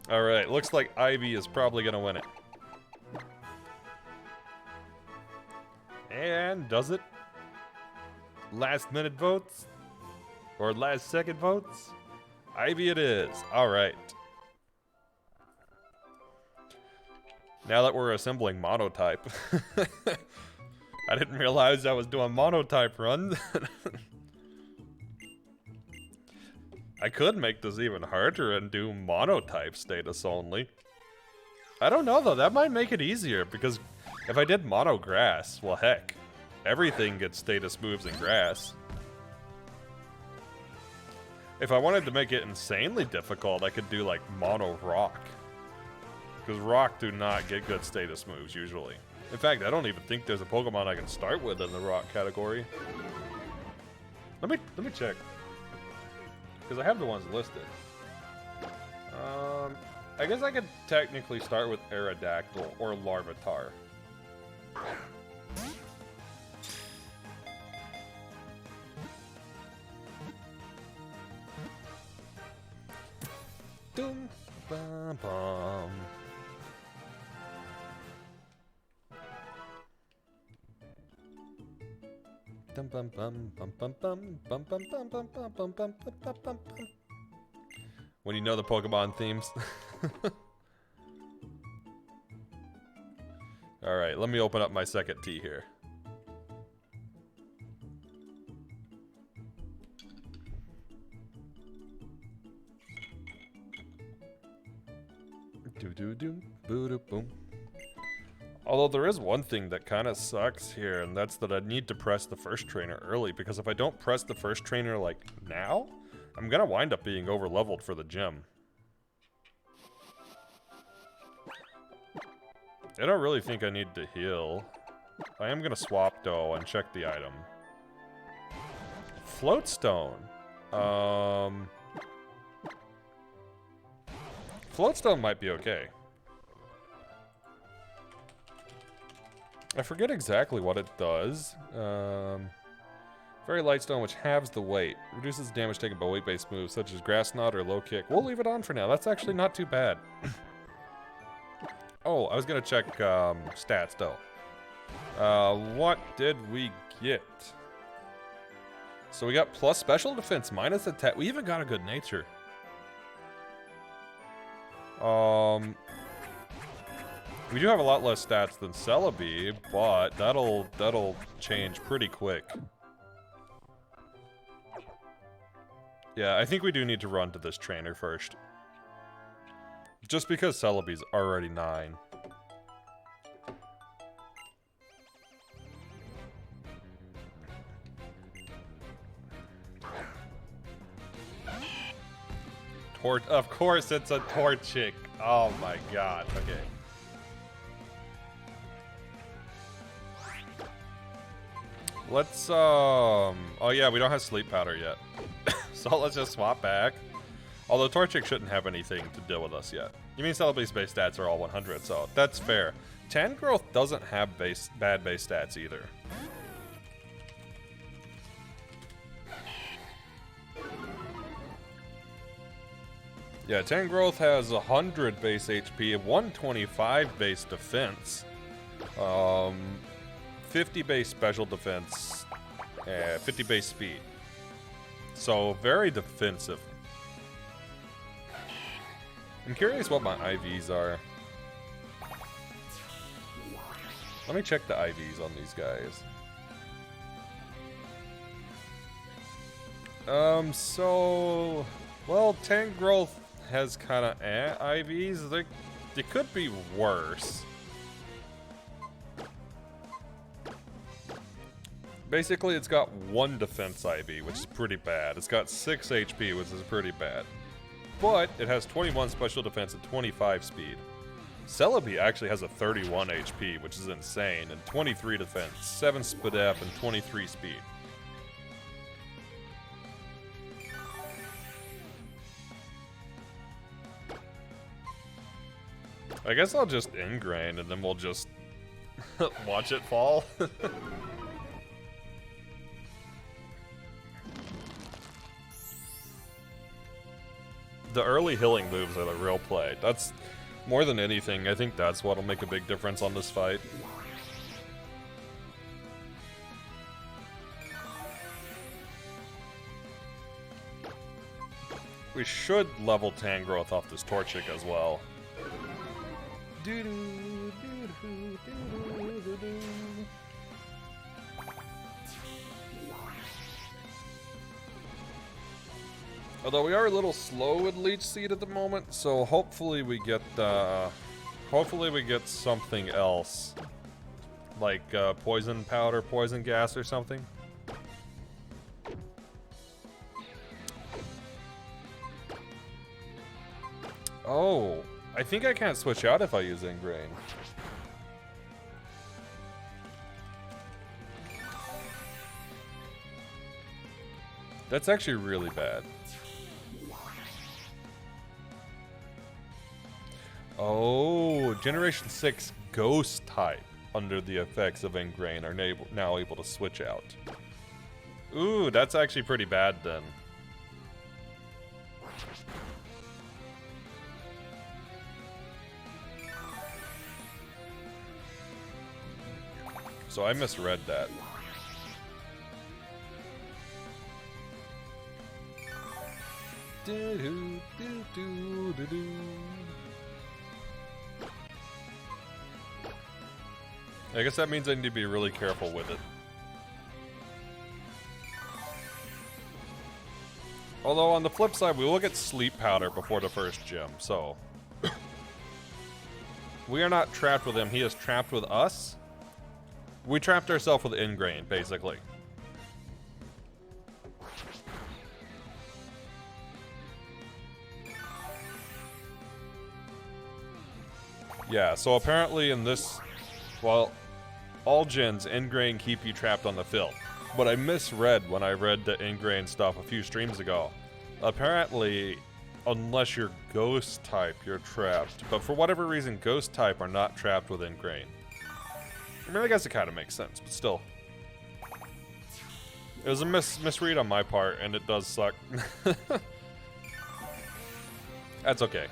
Alright, looks like Ivy is probably gonna win it. And does it? Last minute votes? Or last second votes? Ivy it is. Alright. Now that we're assembling monotype. I didn't realize I was doing monotype run. I could make this even harder and do monotype status only. I don't know though, that might make it easier because if I did mono grass, well heck, everything gets status moves in grass. If I wanted to make it insanely difficult, I could do like mono rock. Because rock do not get good status moves usually. In fact, I don't even think there's a Pokemon I can start with in the rock category. Let me check. Because I have the ones listed. I guess I could technically start with Aerodactyl or Larvitar. Dum bum bum. Dum bum bum bum bum bum bum bum bum bum bum bum bum bum bum. When you know the Pokemon themes. All right, let me open up my second tea here. Boom. Although there is one thing that kind of sucks here, and that's that I need to press the first trainer early, because if I don't press the first trainer like now, I'm gonna wind up being over leveled for the gym. I don't really think I need to heal. I am gonna swap though and check the item. Floatstone. Floatstone might be okay. I forget exactly what it does. Very light stone, which halves the weight. Reduces damage taken by weight-based moves, such as Grass Knot or Low Kick. We'll leave it on for now. That's actually not too bad. Oh, I was gonna check stats, though. What did we get? So we got plus special defense, minus attack. We even got a good nature. We do have a lot less stats than Celebi, but that'll change pretty quick. Yeah, I think we do need to run to this trainer first. Just because Celebi's already 9. Of course it's a Torchic. Oh my god, okay. Let's, oh yeah, we don't have sleep powder yet. So let's just swap back. Although Torchic shouldn't have anything to deal with us yet. You mean Celebi's base stats are all 100, so that's fair. Tangrowth doesn't have bad base stats either. Yeah, Tangrowth has 100 base HP, 125 base defense, 50 base special defense, 50 base speed. So, very defensive. I'm curious what my IVs are. Let me check the IVs on these guys. Well, Tangrowth has kind of IVs. They could be worse. Basically, it's got 1 defense IV, which is pretty bad. It's got 6 HP, which is pretty bad. But it has 21 special defense and 25 speed. Celebi actually has a 31 HP, which is insane, and 23 defense, 7 SPDF, and 23 speed. I guess I'll just ingrain, and then we'll just watch it fall. The early healing moves are the real play. That's more than anything. I think that's what'll make a big difference on this fight. We should level Tangrowth off this Torchic as well. Although we are a little slow with Leech Seed at the moment, so hopefully we get something else, like poison powder, poison gas, or something. Oh, I think I can't switch out if I use Ingrain. That's actually really bad. Oh, Generation 6 Ghost type under the effects of Ingrain are now able to switch out. Ooh, that's actually pretty bad then. So I misread that. I guess that means I need to be really careful with it. Although on the flip side, we will get Sleep Powder before the first gym, so... We are not trapped with him, he is trapped with us. We trapped ourselves with Ingrain, basically. Yeah, so apparently in this... Well... All gens, Ingrain keep you trapped on the field. But I misread when I read the Ingrain stuff a few streams ago. Apparently, unless you're Ghost type, you're trapped. But for whatever reason, Ghost type are not trapped with Ingrain. I mean, I guess it kind of makes sense, but still. It was a misread on my part, and it does suck. That's okay.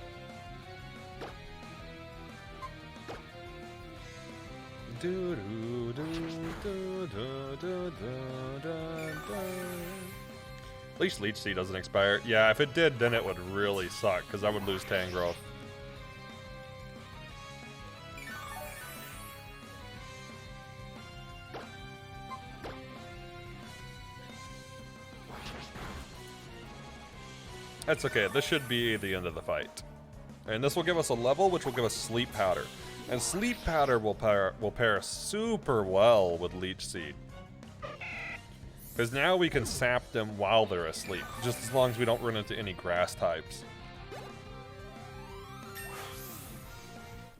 At least Leech Seed doesn't expire. Yeah, if it did, then it would really suck, because I would lose Tangrowth. That's okay, this should be the end of the fight. And this will give us a level, which will give us Sleep Powder. And Sleep Powder will pair super well with Leech Seed. Because now we can sap them while they're asleep, just as long as we don't run into any grass types.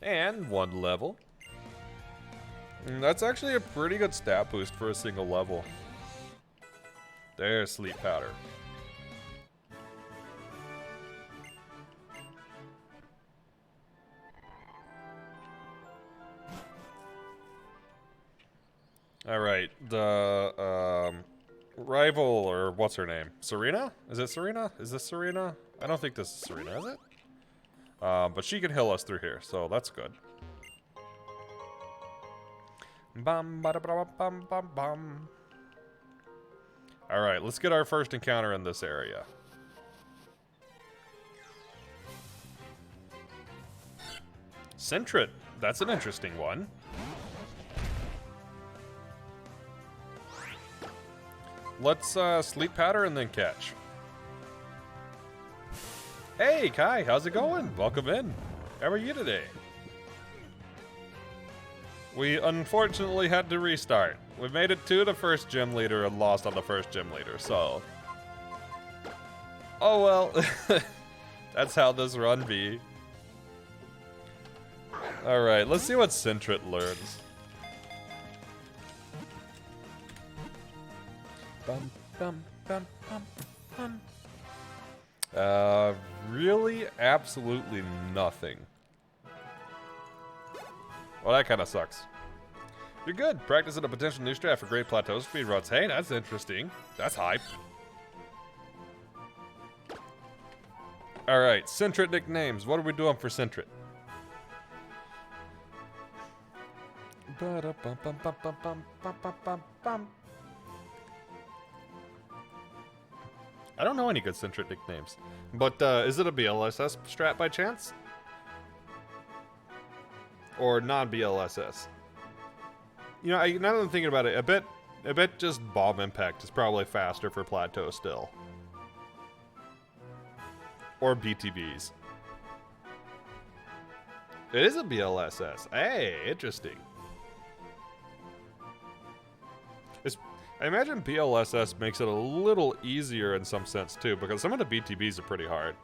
And 1 level. And that's actually a pretty good stat boost for a single level. There's Sleep Powder. Alright, the, rival, or what's her name? Serena? Is it Serena? Is this Serena? I don't think this is Serena, is it? But she can heal us through here, so that's good. Bum, ba, da, ba, bum, bum, bum. Alright, let's get our first encounter in this area. Sentret, that's an interesting one. Let's sleep pattern and then catch. Hey Kai, how's it going? Welcome in. How are you today? We unfortunately had to restart. We made it to the first gym leader and lost on the first gym leader, so... Oh well, that's how this run be. Alright, let's see what Sentret learns. Bum, bum, bum, bum, bum. Really? Absolutely nothing. Well, that kind of sucks. You're good. Practicing a potential new strat for great plateau speedruns. Hey, that's interesting. That's hype. Alright, Sentret nicknames. What are we doing for Sentret? I don't know any good Sentret nicknames. But, is it a BLSS strat by chance? Or non-BLSS? You know, now that I'm thinking about it, I bet just Bomb Impact is probably faster for Plateau still. Or BTBs. It is a BLSS. Hey, interesting. I imagine BLSS makes it a little easier in some sense too, because some of the BTBs are pretty hard.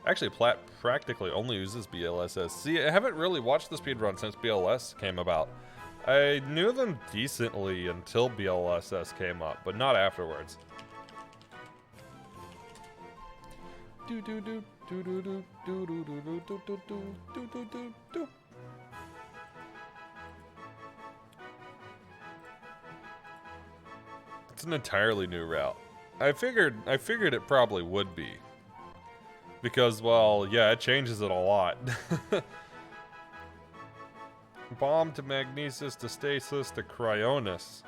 Actually, Plat practically only uses BLSS. See, I haven't really watched the speedrun since BLS came about. I knew them decently until BLSS came up, but not afterwards. It's an entirely new route. I figured it probably would be. Because, well, yeah, it changes it a lot. Bomb to Magnesis to Stasis to Cryonis.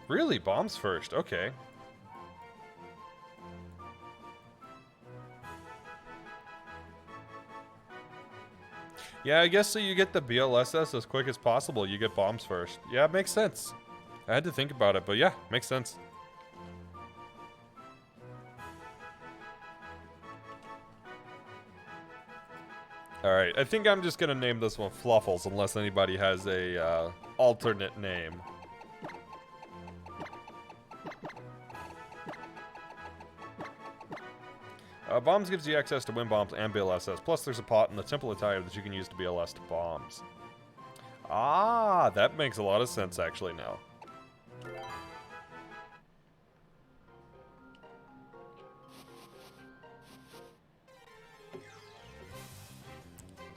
Really? Bombs first. Okay. Yeah, I guess so you get the BLSS as quick as possible. You get bombs first. Yeah, it makes sense. I had to think about it, but yeah, makes sense. Alright, I think I'm just gonna name this one Fluffles unless anybody has a alternate name. Bombs gives you access to Wind Bombs and BLSS, plus there's a pot in the Temple Attire that you can use to BLS to bombs. Ah, that makes a lot of sense actually now.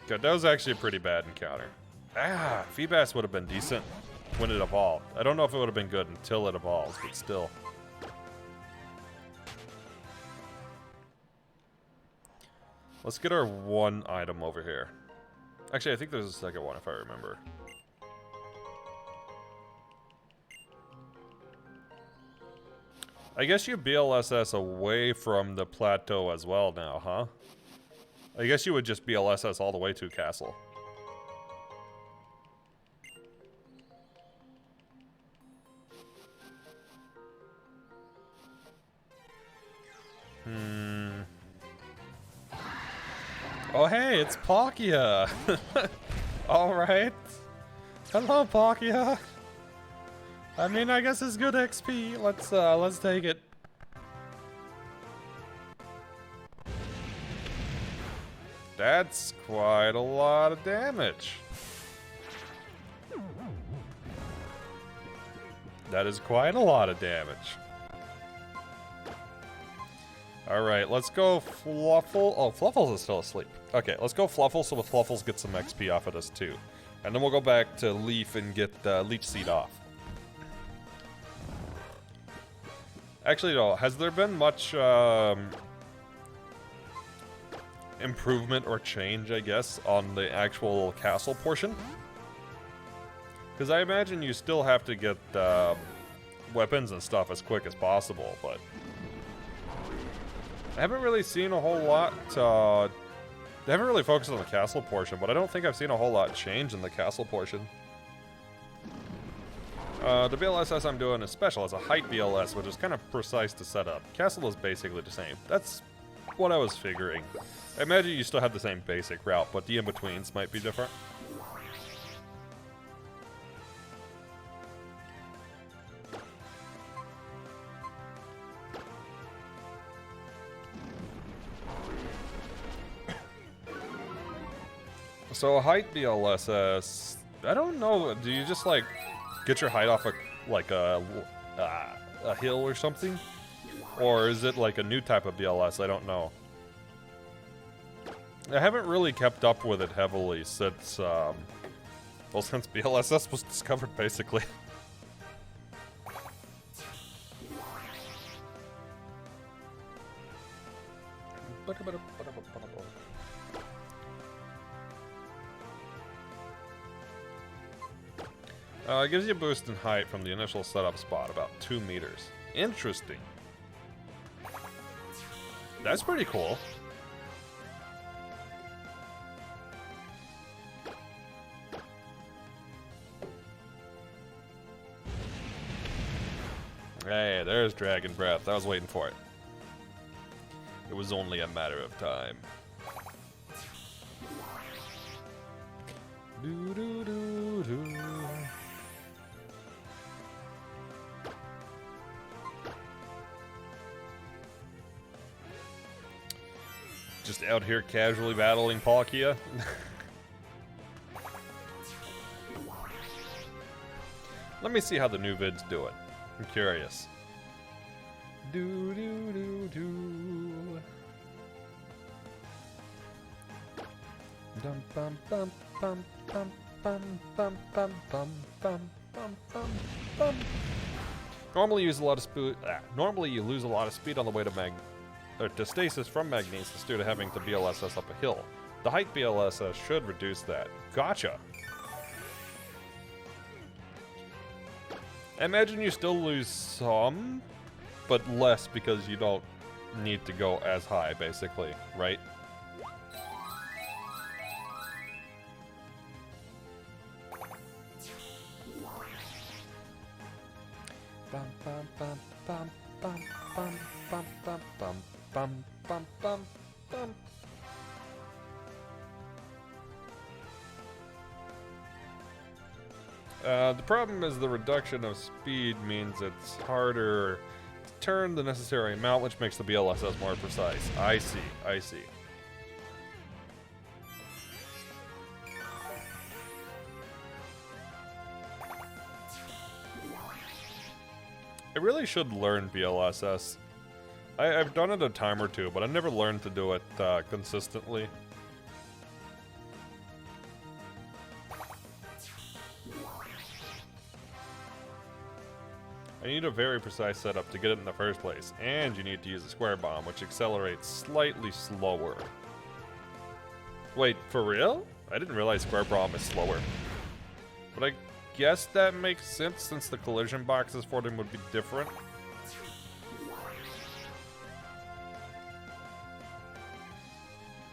Good, that was actually a pretty bad encounter. Ah, Feebas would have been decent when it evolved. I don't know if it would have been good until it evolves, but still. Let's get our one item over here. Actually, I think there's a second one if I remember. I guess you BLSS away from the plateau as well now, huh? I guess you would just BLSS all the way to Castle. Oh hey, it's Palkia! Alright. Hello, Palkia. I mean, I guess it's good XP. Let's take it. That's quite a lot of damage. That is quite a lot of damage. Alright, let's go Fluffle. Oh, Fluffles is still asleep. Okay, let's go Fluffle so the Fluffles get some XP off of this too. And then we'll go back to Leaf and get Leech Seed off. Actually, no, has there been much improvement or change, I guess, on the actual castle portion? Because I imagine you still have to get weapons and stuff as quick as possible, but I haven't really seen a whole lot. I haven't really focused on the castle portion, but I don't think I've seen a whole lot change in the castle portion. The BLSS I'm doing is special. It's a height BLS, which is kind of precise to set up. Castle is basically the same. That's what I was figuring. I imagine you still have the same basic route, but the in-betweens might be different. So a height BLSS, I don't know, do you just like get your height off a hill or something? Or is it like a new type of BLS? I don't know. I haven't really kept up with it heavily since, well, since BLSS was discovered, basically. It gives you a boost in height from the initial setup spot, about 2 meters. Interesting. That's pretty cool. Hey, there's Dragon Breath. I was waiting for it. It was only a matter of time. Do-do-do-do. Just out here casually battling Palkia. Let me see how the new vid's doing. I'm curious. Do do do do. Dum bum bum bum bum bum bum bum bum bum bum bum bum. Normally you lose a lot of speed on the way to stasis from Magnesis due to having to BLSS up a hill. The height BLSS should reduce that. Gotcha. I imagine you still lose some, but less because you don't need to go as high, basically, right? Bum bum bum bum bum bum bum bum bum bum bum bum bum. The problem is the reduction of speed means it's harder to turn the necessary amount, which makes the BLSS more precise. I see, I see. I really should learn BLSS. I've done it a time or two, but I've never learned to do it consistently. I need a very precise setup to get it in the first place, and you need to use a square bomb, which accelerates slightly slower. Wait, for real? I didn't realize square bomb is slower. But I guess that makes sense since the collision boxes for them would be different.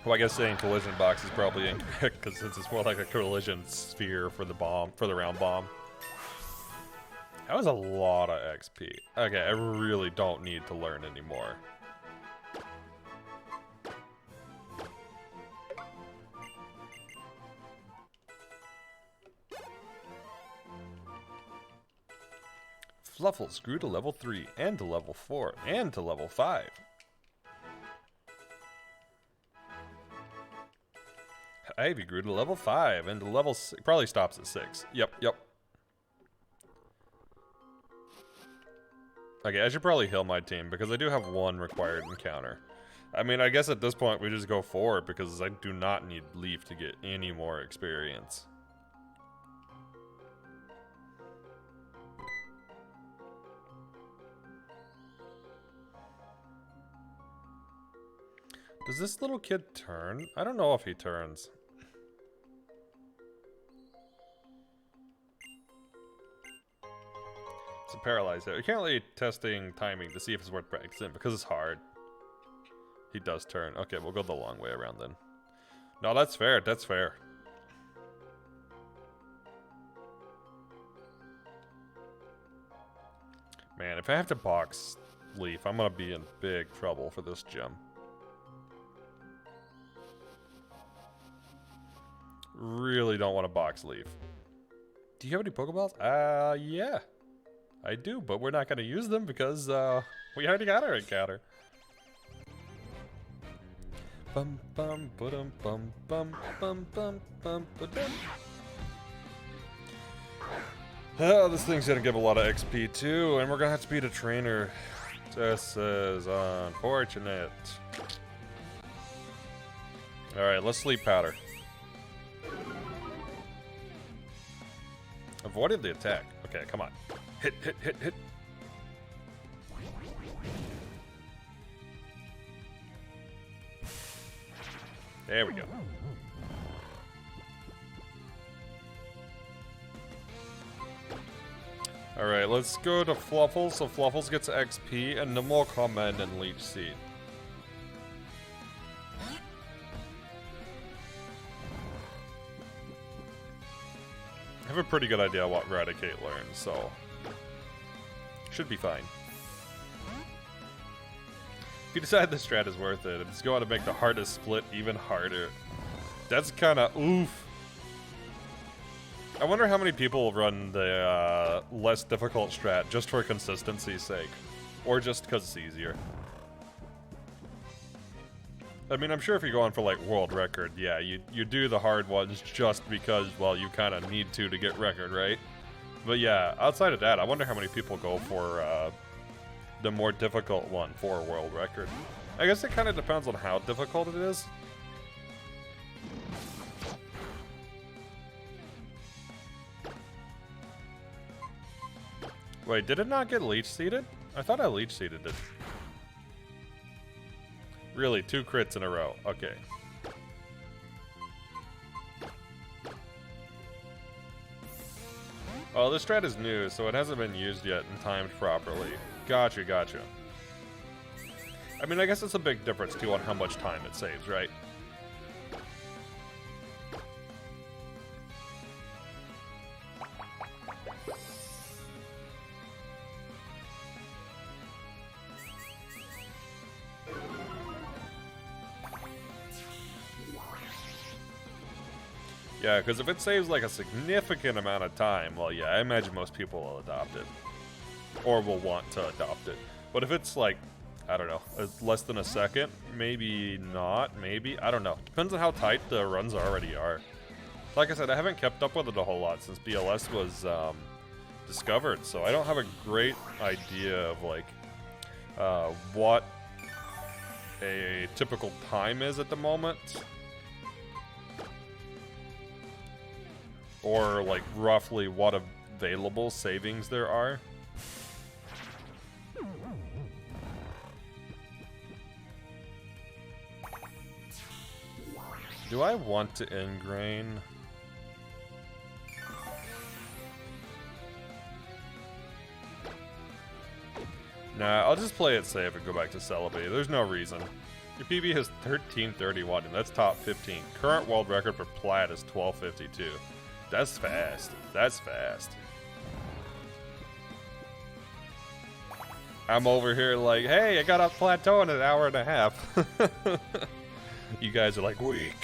Well, I guess saying collision box is probably incorrect because it's more like a collision sphere for the bomb, for the round bomb. That was a lot of XP. Okay, I really don't need to learn anymore. Fluffles grew to level 3, and to level 4, and to level 5. Ivy grew to level 5, and to level 6. Probably stops at 6. Yep. Okay, I should probably heal my team because I do have one required encounter. I mean, I guess at this point we just go for it because I do not need Leaf to get any more experience. Does this little kid turn? I don't know if he turns. It's a paralyzed hit. You're currently testing timing to see if it's worth practicing because it's hard. He does turn. Okay, we'll go the long way around then. No, that's fair. That's fair. Man, if I have to box Leaf, I'm gonna be in big trouble for this gym. Really don't want to box Leaf. Do you have any Pokeballs? Yeah. I do, but we're not gonna use them because, we already got our encounter. Bum bum ba-dum bum bum bum bum bum ba-dum. Oh, this thing's gonna give a lot of XP too, and we're gonna have to beat a trainer. This is unfortunate. Alright, let's sleep powder. Avoided the attack. Okay, come on. Hit, hit, hit, hit. There we go. Alright, let's go to Fluffles. So Fluffles gets XP, and then we'll come in and Leech Seed. I have a pretty good idea what Eradicate learns, so should be fine. If you decide the strat is worth it, it's going to make the hardest split even harder. That's kind of oof. I wonder how many people will run the less difficult strat just for consistency's sake, or just because it's easier. I mean, I'm sure if you're going for like world record, yeah, you do the hard ones just because, well, you kind of need to get record, right? But yeah, outside of that, I wonder how many people go for the more difficult one for world record. I guess it kind of depends on how difficult it is. Wait, did it not get leech seeded? I thought I leech seeded it. Really, 2 crits in a row. Okay. Oh, this strat is new, so it hasn't been used yet and timed properly. Gotcha, gotcha. I mean, I guess it's a big difference, too, on how much time it saves, right? Yeah, because if it saves like a significant amount of time, well, yeah, I imagine most people will adopt it. Or will want to adopt it. But if it's like, I don't know, less than a second, maybe not, maybe, I don't know. Depends on how tight the runs already are. Like I said, I haven't kept up with it a whole lot since BLS was discovered, so I don't have a great idea of like what a typical time is at the moment. Or like roughly what available savings there are. Do I want to ingrain? Nah, I'll just play it safe and go back to Celebi. There's no reason. Your PB has 1331, and that's top 15. Current world record for Plat is 1252. That's fast. That's fast. I'm over here like, hey, I got up plateau in an hour and a half. You guys are like, weak.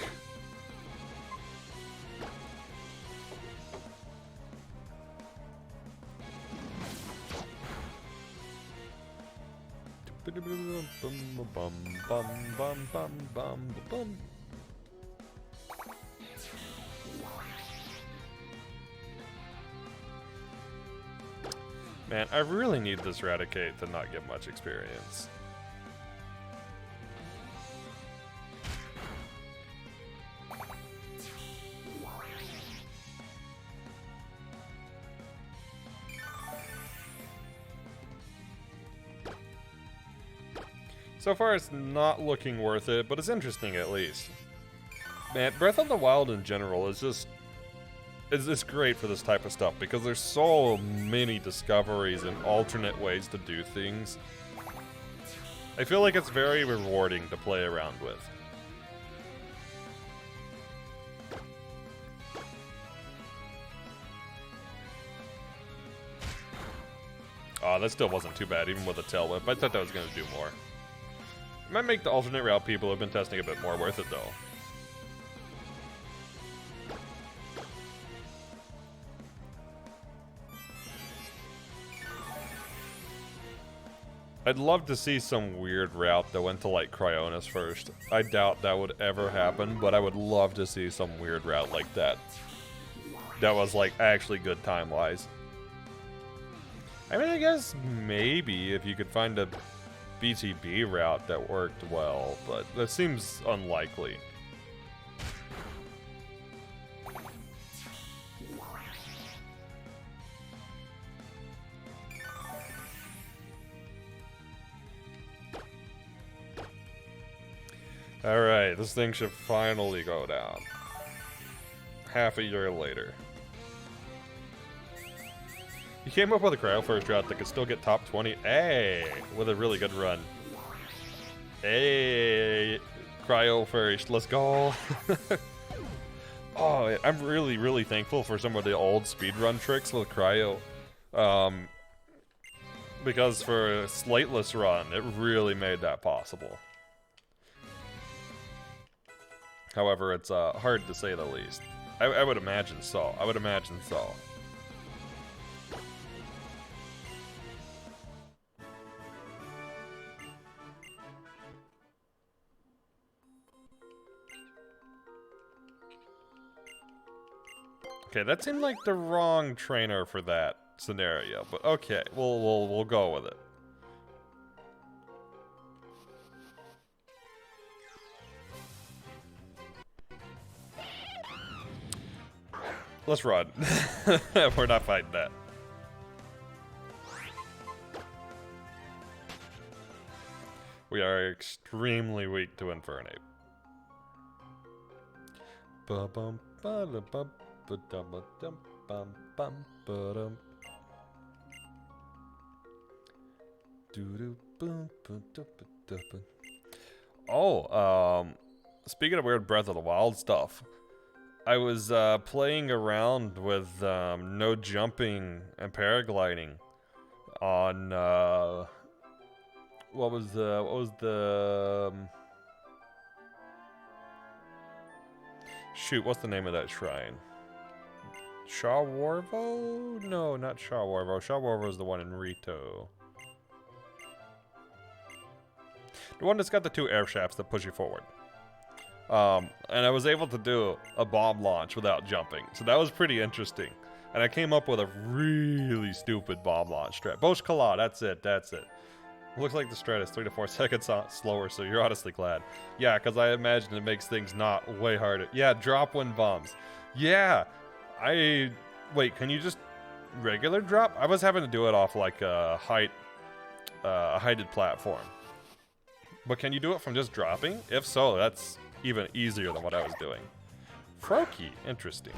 Man, I really need this Raticate to not get much experience. So far, it's not looking worth it, but it's interesting at least. Man, Breath of the Wild in general is just... it's great for this type of stuff, because there's so many discoveries and alternate ways to do things. I feel like it's very rewarding to play around with. Oh, that still wasn't too bad, even with a tail whip. I thought that was going to do more. It might make the alternate route people have been testing a bit more worth it, though. I'd love to see some weird route that went to, like, Cryonis first. I doubt that would ever happen, but I would love to see some weird route like that. That was, like, actually good time-wise. I mean, I guess maybe if you could find a BTB route that worked well, but that seems unlikely. Alright, this thing should finally go down. Half a year later. You came up with a Cryo first route that could still get top 20. Hey! With a really good run. Hey! Cryo first, let's go! Oh, I'm really, really thankful for some of the old speedrun tricks with Cryo. Because for a slateless run, it really made that possible. However, it's hard to say the least. I would imagine so. I would imagine so. Okay, that seemed like the wrong trainer for that scenario, but okay, we'll go with it. Let's run. We're not fighting that. We are extremely weak to Infernate. Ba-bum, ba-da-bum, ba-dum-ba-dum, bum-bum, ba-dum. Oh, speaking of weird Breath of the Wild stuff, I was playing around with no jumping and paragliding on what was the shoot, what's the name of that shrine? Shawarvo? No, not Shawarvo. Shawarvo is the one in Rito. The one that's got the two air shafts that push you forward. And I was able to do a bomb launch without jumping, so that was pretty interesting. And I came up with a really stupid bomb launch strat. Bosch Kala, that's it. Looks like the strat is 3 to 4 seconds slower, so you're honestly glad. Yeah, because I imagine it makes things not way harder. Yeah, drop when bombs. Yeah, wait, can you just regular drop? I was having to do it off like a heighted platform. But can you do it from just dropping? If so, that's even easier than what I was doing. Froakie, interesting.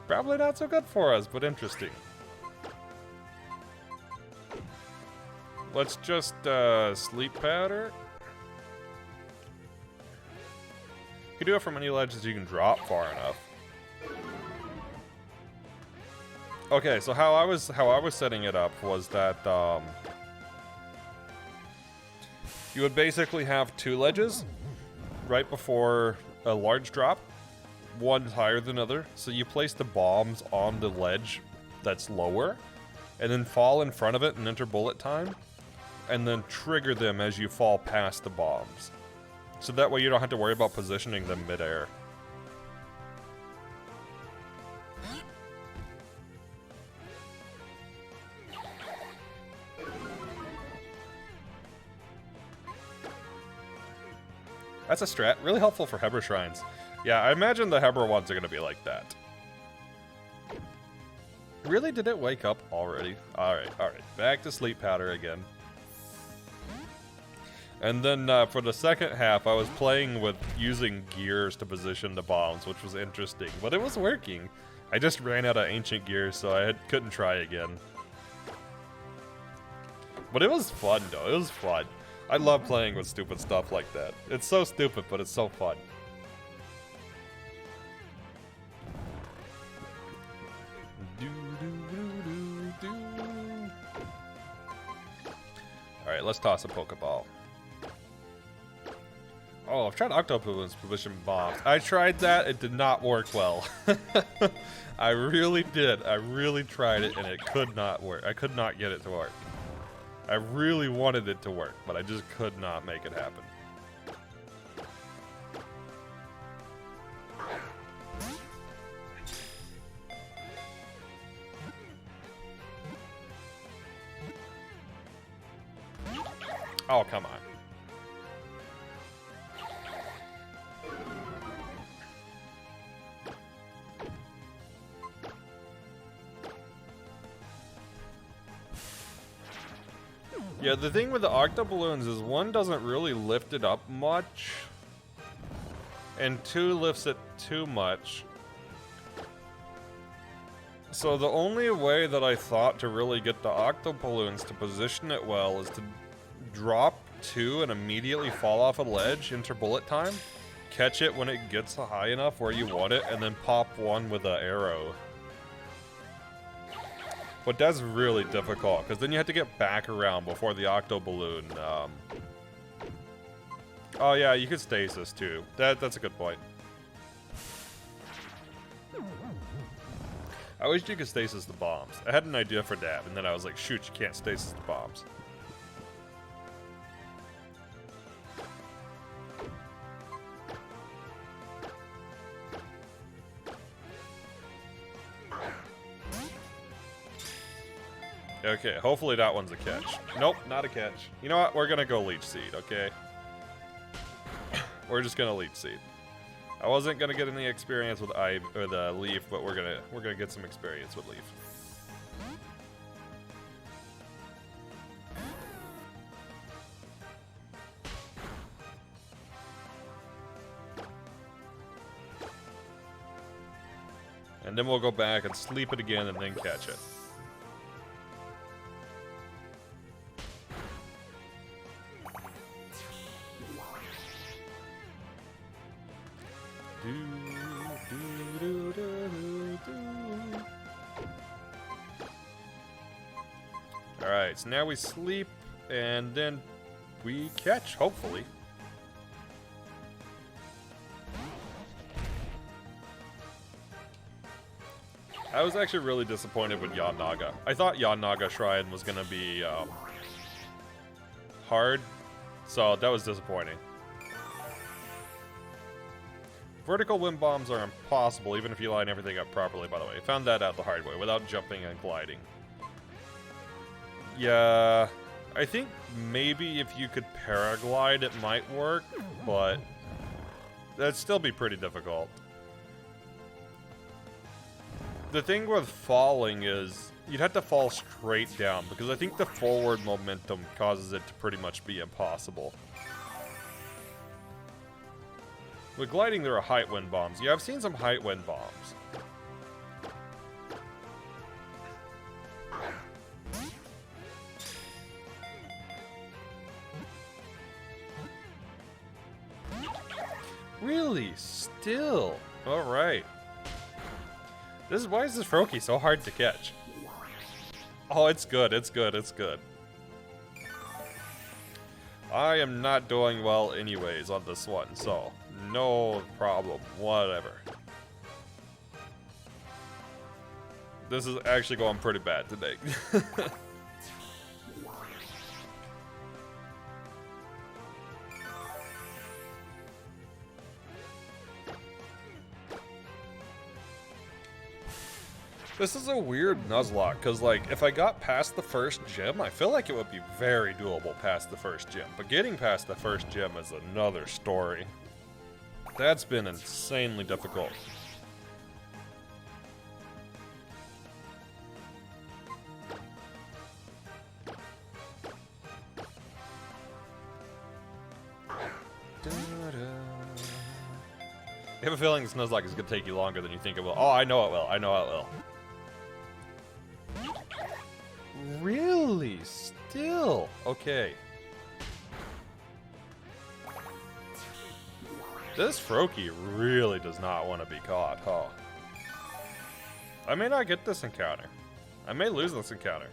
Probably not so good for us, but interesting. Let's just sleep powder. You can do it from any ledges you can drop far enough. Okay, so how I was setting it up was that you would basically have 2 ledges right before a large drop. One's higher than other, so you place the bombs on the ledge that's lower, and then fall in front of it and enter bullet time, and then trigger them as you fall past the bombs. So that way you don't have to worry about positioning them midair. That's a strat. Really helpful for Heber shrines. Yeah, I imagine the Heber ones are going to be like that. Really? Did it wake up already? Alright, alright. Back to sleep powder again. And then for the second half, I was playing with using gears to position the bombs, which was interesting. But it was working. I just ran out of ancient gears, so I couldn't try again. But it was fun, though. It was fun. I love playing with stupid stuff like that. It's so stupid, but it's so fun. Alright, let's toss a Pokeball. Oh, I've tried Octoballoon's position bombs. I tried that, it did not work well. I really did. I really tried it and it could not work. I could not get it to work. I really wanted it to work, but I just could not make it happen. Oh, come on. Yeah, the thing with the Octoballoons is one doesn't really lift it up much, and two lifts it too much. So the only way that I thought to really get the Octoballoons to position it well is to drop two and immediately fall off a ledge into bullet time, catch it when it gets high enough where you want it, and then pop one with an arrow. But that's really difficult, because then you have to get back around before the Octoballoon. Oh yeah, you could stasis too. That's a good point. I wish you could stasis the bombs. I had an idea for that, and then I was like, shoot, you can't stasis the bombs. Okay, hopefully that one's a catch. Nope, not a catch. You know what? We're gonna go Leech Seed, okay? We're just gonna Leech Seed. I wasn't gonna get any experience with the Leaf, but we're gonna get some experience with Leaf. And then we'll go back and sleep it again and then catch it. Alright, so now we sleep, and then we catch, hopefully. I was actually really disappointed with Yannaga. I thought Yannaga Shrine was going to be hard, so that was disappointing. Vertical wind bombs are impossible, even if you line everything up properly, by the way. I found that out the hard way, without jumping and gliding. Yeah, I think maybe if you could paraglide, it might work, but that'd still be pretty difficult. The thing with falling is, you'd have to fall straight down, because I think the forward momentum causes it to pretty much be impossible. With gliding, there are height wind bombs. Yeah, I've seen some height wind bombs. Really? Still? Alright. Why is this Froakie so hard to catch? Oh, it's good, it's good, it's good. I am not doing well anyways on this one, so no problem, whatever. This is actually going pretty bad today. This is a weird Nuzlocke, because, like, if I got past the first gym, I feel like it would be very doable past the first gym. But getting past the first gym is another story. That's been insanely difficult. I have a feeling this Nuzlocke is going to take you longer than you think it will. Oh, I know it will. I know it will. Really? Still? Okay. This Froakie really does not want to be caught, huh? I may not get this encounter. I may lose this encounter.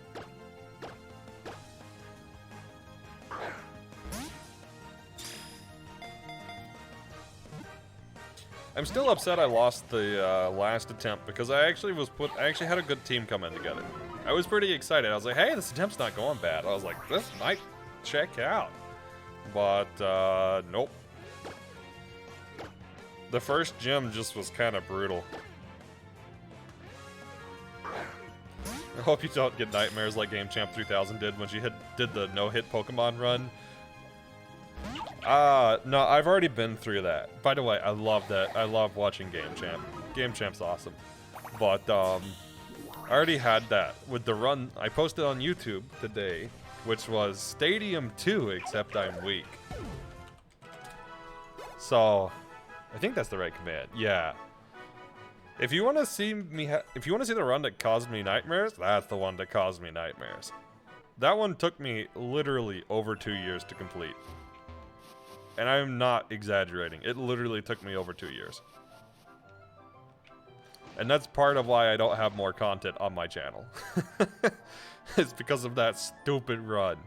I'm still upset I lost the last attempt because I actually had a good team come in together. I was pretty excited. I was like, hey, this attempt's not going bad. I was like, this might check out. But, nope. The first gym just was kind of brutal. I hope you don't get nightmares like Game Champ 3000 did when she did the no-hit Pokemon run. No, I've already been through that. By the way, I love that. I love watching Game Champ. Game Champ's awesome. But, I already had that with the run I posted on YouTube today, which was Stadium 2, except I'm weak. So, I think that's the right command. Yeah. If you want to see me, if you want to see the run that caused me nightmares, that's the one that caused me nightmares. That one took me literally over 2 years to complete. And I'm not exaggerating. It literally took me over 2 years. And that's part of why I don't have more content on my channel. It's because of that stupid run.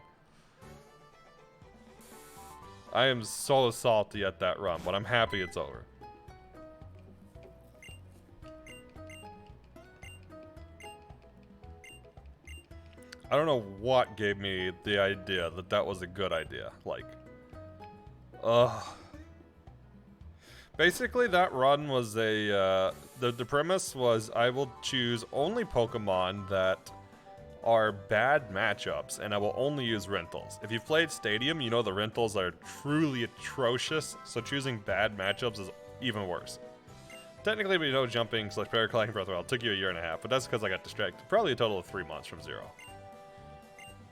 I am so salty at that run, but I'm happy it's over. I don't know what gave me the idea that that was a good idea. Like, basically, that run was a, the premise was I will choose only Pokemon that are bad matchups, and I will only use Rentals. If you've played Stadium, you know the Rentals are truly atrocious, so choosing bad matchups is even worse. Technically, we know jumping / paragliding Breath of the Wild took you a year and a half, but that's because I got distracted. Probably a total of 3 months from 0.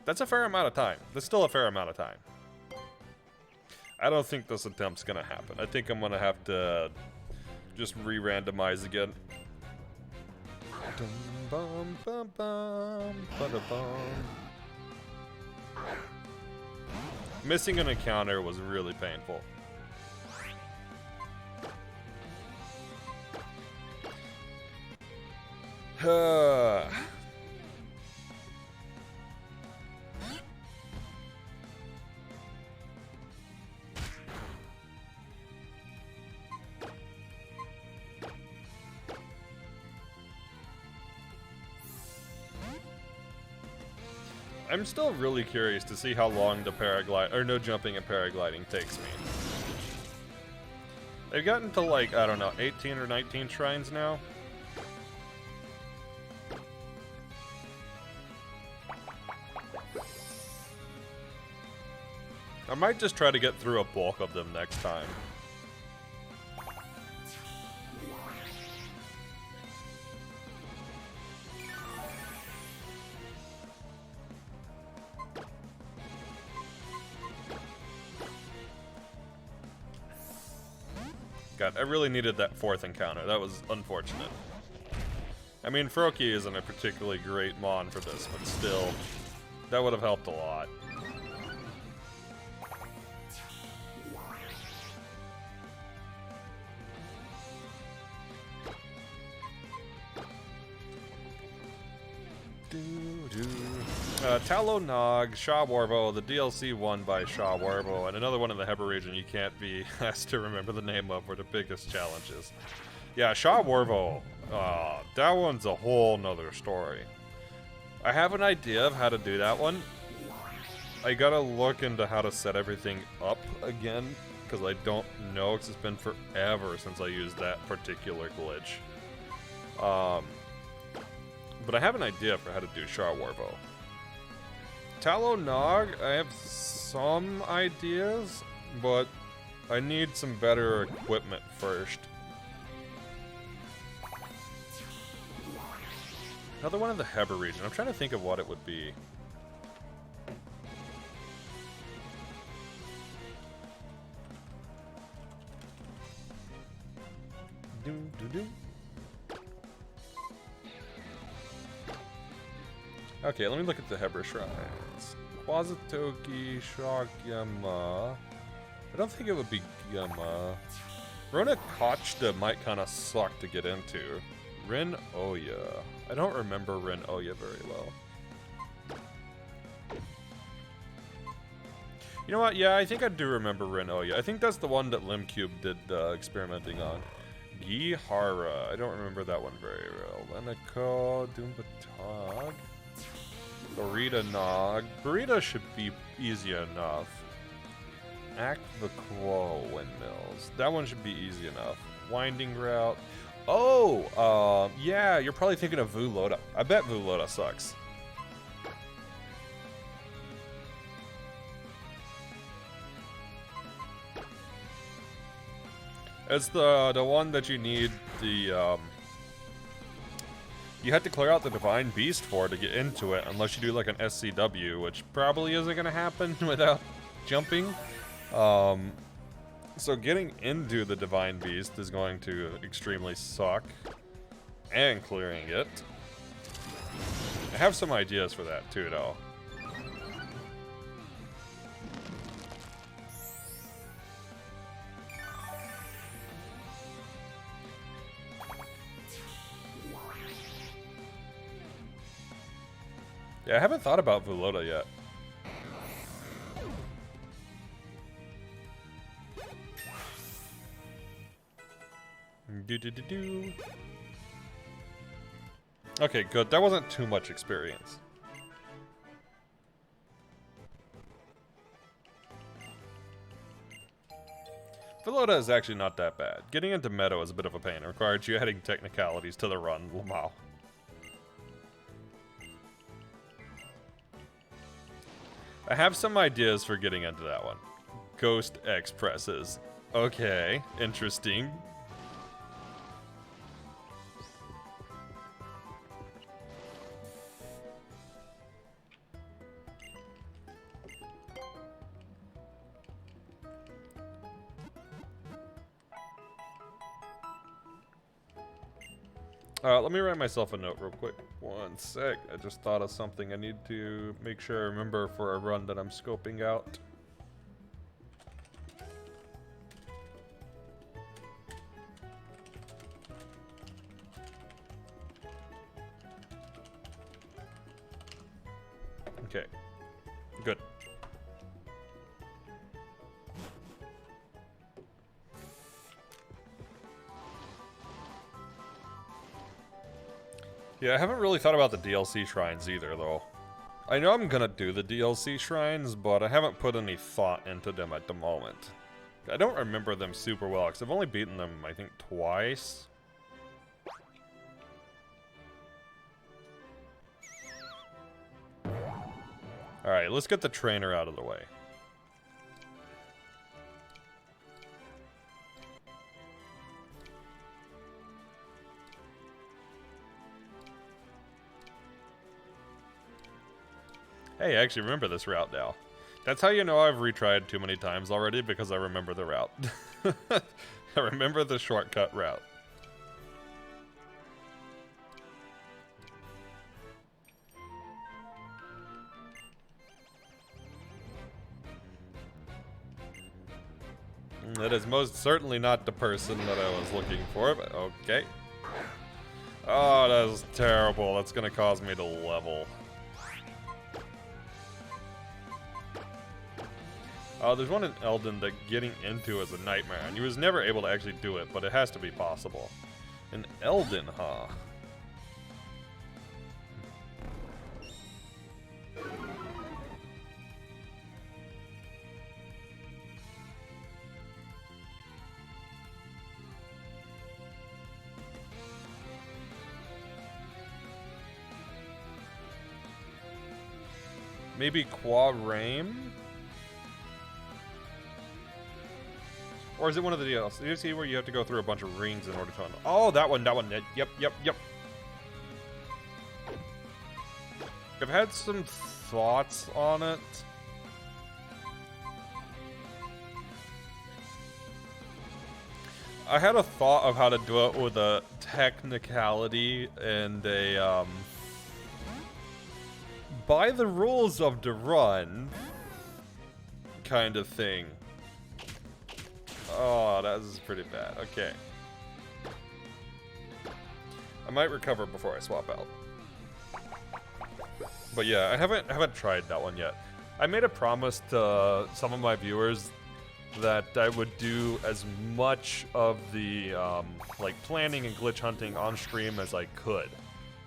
That's a fair amount of time. That's still a fair amount of time. I don't think this attempt's gonna happen. I think I'm gonna have to just re-randomize again. Missing an encounter was really painful. I'm still really curious to see how long the no jumping and paragliding takes me. They've gotten to like, I don't know, 18 or 19 shrines now. I might just try to get through a bulk of them next time. God, I really needed that 4th encounter. That was unfortunate. I mean, Froakie isn't a particularly great mon for this, but still, that would have helped a lot. Talonnog, Shawarbo, the DLC one by Shawarbo, and another one in the Heber region you can't be asked to remember the name of were the biggest challenges. Yeah, Shawarbo, that one's a whole nother story. I have an idea of how to do that one. I gotta look into how to set everything up again, because I don't know, because it's been forever since I used that particular glitch. But I have an idea for how to do Shawarbo. Talonnog, I have some ideas, but I need some better equipment first. Another one in the Heber region. I'm trying to think of what it would be. Okay, let me look at the Heber shrines. Quasitoki, Shakyama. I don't think it would be Yama. Rona Kochta might kind of suck to get into. Rin Oya. I don't remember Rin Oya very well. You know what? Yeah, I think I do remember Rin Oya. I think that's the one that Limcube did experimenting on. Gihara. I don't remember that one very well. Lenako, Doombatog. Burita Nog. Burita should be easy enough. Aqua Windmills. That one should be easy enough. Winding Route. Oh, yeah, you're probably thinking of Vuloda. I bet Vuloda sucks. It's the one that you need the, you have to clear out the Divine Beast for to get into it, unless you do like an SCW, which probably isn't going to happen without jumping. So getting into the Divine Beast is going to extremely suck. And clearing it. I have some ideas for that too, though. Yeah, I haven't thought about Vuloda yet. Do. Okay, good. That wasn't too much experience. Vuloda is actually not that bad. Getting into Meadow is a bit of a pain. It requires you adding technicalities to the run, Lamau. I have some ideas for getting into that one. Ghost Expresses. Okay, interesting. Let me write myself a note real quick. One sec. I just thought of something I need to make sure I remember for a run that I'm scoping out. Okay. Good. Yeah, I haven't really thought about the DLC shrines either, though. I know I'm gonna do the DLC shrines, but I haven't put any thought into them at the moment. I don't remember them super well, because I've only beaten them, I think, twice. Alright, let's get the trainer out of the way. Hey, I actually remember this route now. That's how you know I've retried too many times already, because I remember the route. I remember the shortcut route. That is most certainly not the person that I was looking for, but okay. Oh, that is terrible. That's gonna cause me to level. There's one in Eldon that getting into is a nightmare, and he was never able to actually do it, but it has to be possible. In Eldon, huh? Maybe Qua Rame? Or is it one of the DLC where you have to go through a bunch of rings in order to unlock? Oh, that one. Yep. I've had some thoughts on it. I had a thought of how to do it with a technicality and a, by the rules of the run kind of thing. Oh, that is pretty bad. Okay. I might recover before I swap out. But yeah, I haven't tried that one yet. I made a promise to some of my viewers that I would do as much of the like planning and glitch hunting on stream as I could,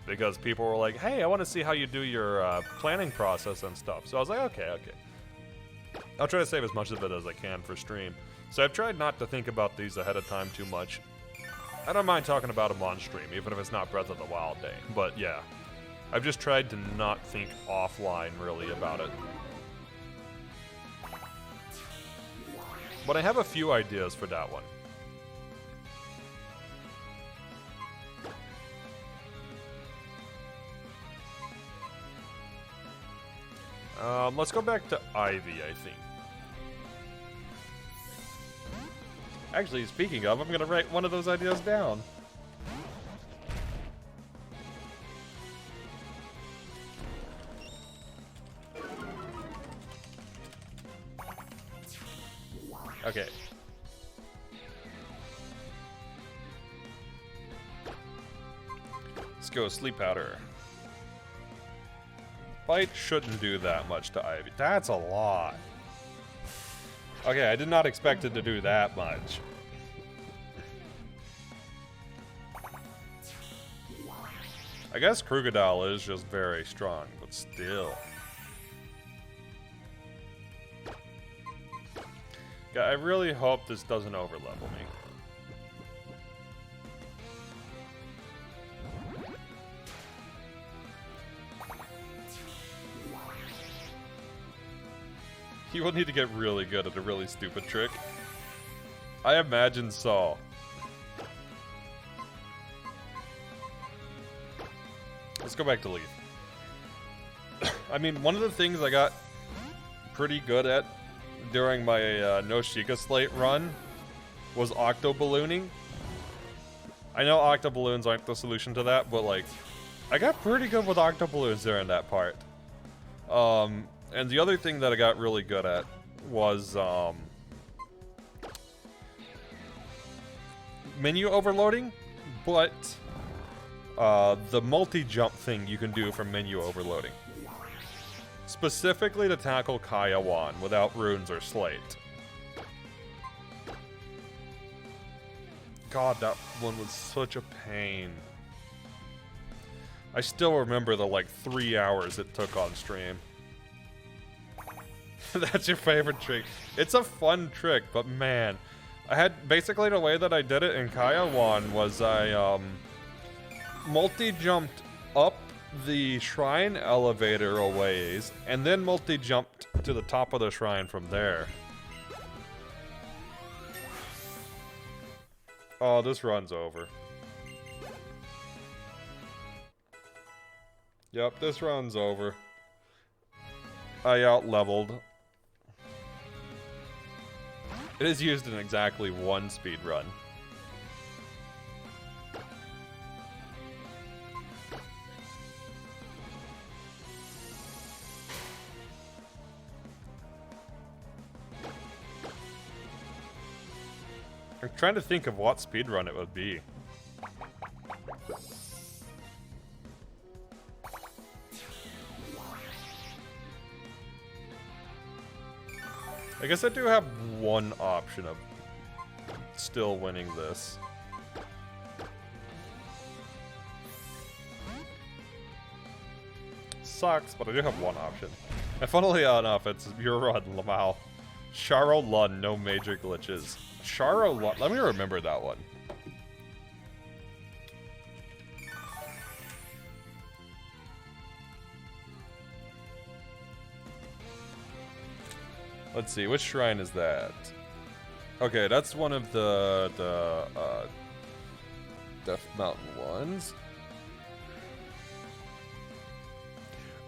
because people were like, "Hey, I want to see how you do your planning process and stuff." So I was like, "Okay. I'll try to save as much of it as I can for stream." So I've tried not to think about these ahead of time too much. I don't mind talking about them on stream, even if it's not Breath of the Wild Day. But yeah, I've just tried to not think offline really about it. But I have a few ideas for that one. Let's go back to Ivy, I think. Actually, speaking of, I'm gonna write one of those ideas down. Okay. Let's go sleep powder. Bite shouldn't do that much to Ivy. That's a lot. Okay, I did not expect it to do that much. I guess Krookodile is just very strong, but still. Yeah, I really hope this doesn't overlevel me. You will need to get really good at a really stupid trick. I imagine so. Let's go back to Leaf. I mean, one of the things I got pretty good at during my No Sheikah Slate run was octo-ballooning. I know octo-balloons aren't the solution to that, but like, I got pretty good with octo-balloons during that part. And the other thing that I got really good at was menu overloading, but the multi-jump thing you can do from menu overloading. Specifically to tackle Kaya Wan without runes or slate. God, that one was such a pain. I still remember the like 3 hours it took on stream. That's your favorite trick. It's a fun trick, but man, I had basically the way that I did it in Kaya Wan was I multi-jumped up the shrine elevator a ways, and then multi-jumped to the top of the shrine from there. Oh, this run's over. Yep, this run's over. I out-leveled. It is used in exactly one speed run. I'm trying to think of what speedrun it would be. I guess I do have one option of still winning this. Sucks, but I do have one option. And funnily enough, it's Eurun Lamau. Sharo Lun, no major glitches. Sharo Lun, let me remember that one. Let's see, which shrine is that? Okay, that's one of the Death Mountain ones.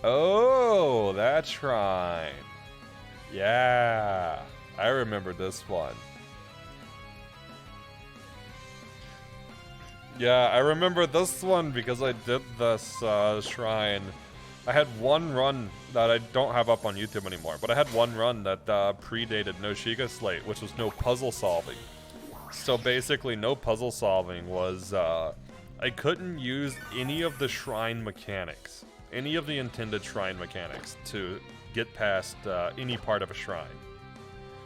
Oh, that shrine. Yeah, I remember this one. Yeah, I remember this one because I did this shrine. I had one run that I don't have up on YouTube anymore, but I had one run that predated Noshiga Slate, which was no puzzle solving. So basically, no puzzle solving was, I couldn't use any of the shrine mechanics, any of the intended shrine mechanics to get past any part of a shrine.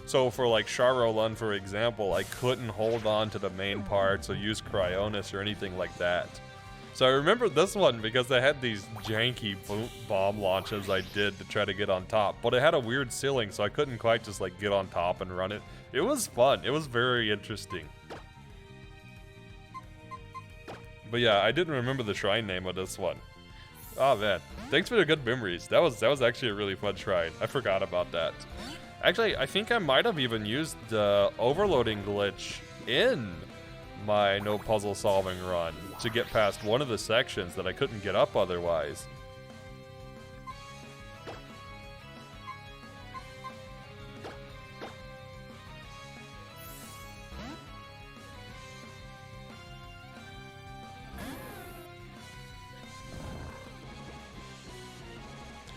So for like Charolun, for example, I couldn't hold on to the main parts or use Cryonis or anything like that. So I remember this one because I had these janky bomb launches I did to try to get on top, but it had a weird ceiling, so I couldn't quite just like get on top and run it. It was fun. It was very interesting. But yeah, I didn't remember the shrine name of this one. Oh man, thanks for the good memories. That was actually a really fun shrine. I forgot about that. Actually, I think I might have even used the overloading glitch in my no puzzle solving run to get past one of the sections that I couldn't get up otherwise.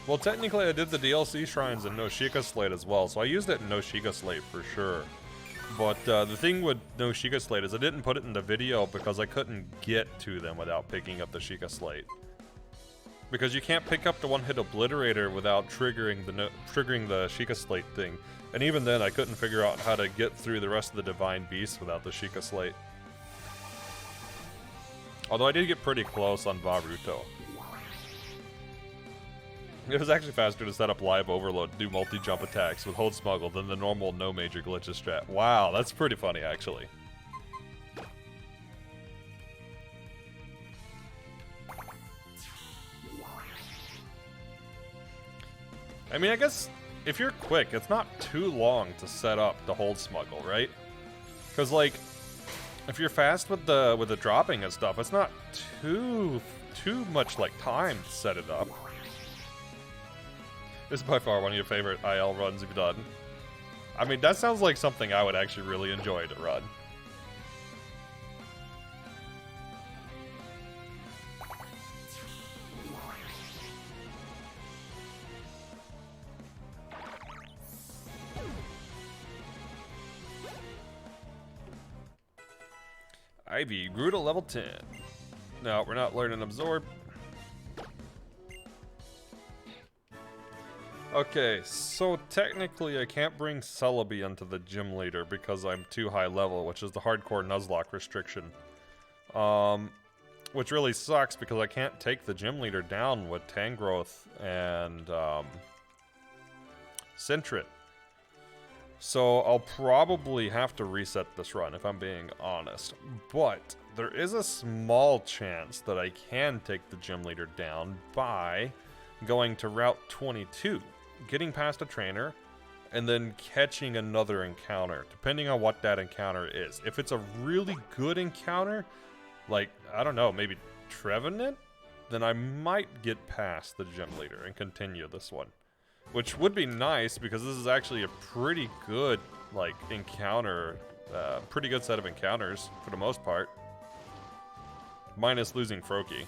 Well, technically I did the DLC shrines in Noshiga Slate as well, so I used it in Noshiga Slate for sure. But the thing with Noshiga Slate is I didn't put it in the video because I couldn't get to them without picking up the Sheikah Slate. Because you can't pick up the one-hit obliterator without triggering the Sheikah Slate thing. And even then I couldn't figure out how to get through the rest of the Divine Beast without the Sheikah Slate. Although I did get pretty close on Baruto. It was actually faster to set up live overload to do multi-jump attacks with hold smuggle than the normal no major glitches strat. Wow, that's pretty funny actually. I mean, I guess if you're quick, it's not too long to set up the hold smuggle, right? Because like, if you're fast with the dropping and stuff, it's not too much like time to set it up. This is by far one of your favorite IL runs you've done. I mean, that sounds like something I would actually really enjoy to run. Ivy grew to level 10. No, we're not learning Absorb. Okay, so technically I can't bring Celebi into the gym leader because I'm too high level, which is the hardcore Nuzlocke restriction. Which really sucks because I can't take the gym leader down with Tangrowth and Sentret. So I'll probably have to reset this run if I'm being honest. But there is a small chance that I can take the gym leader down by going to Route 22. Getting past a trainer, and then catching another encounter, depending on what that encounter is. If it's a really good encounter, like, I don't know, maybe Trevenant, then I might get past the gym leader and continue this one. Which would be nice, because this is actually a pretty good, like, encounter, pretty good set of encounters, for the most part. Minus losing Froakie.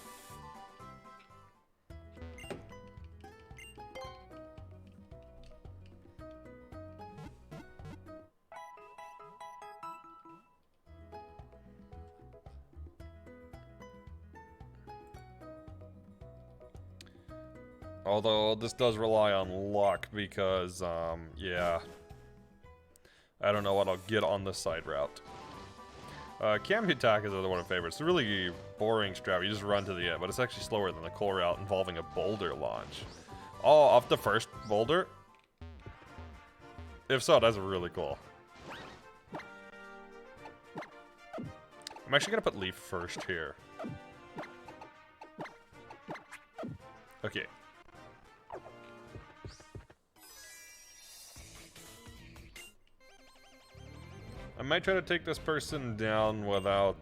Although, this does rely on luck because, yeah. I don't know what I'll get on this side route. Cammy Attack is another one of my favorites. It's a really boring strat. You just run to the end, but it's actually slower than the core route involving a boulder launch. Oh, off the first boulder? If so, that's really cool. I'm actually gonna put Leaf first here. Okay. I might try to take this person down without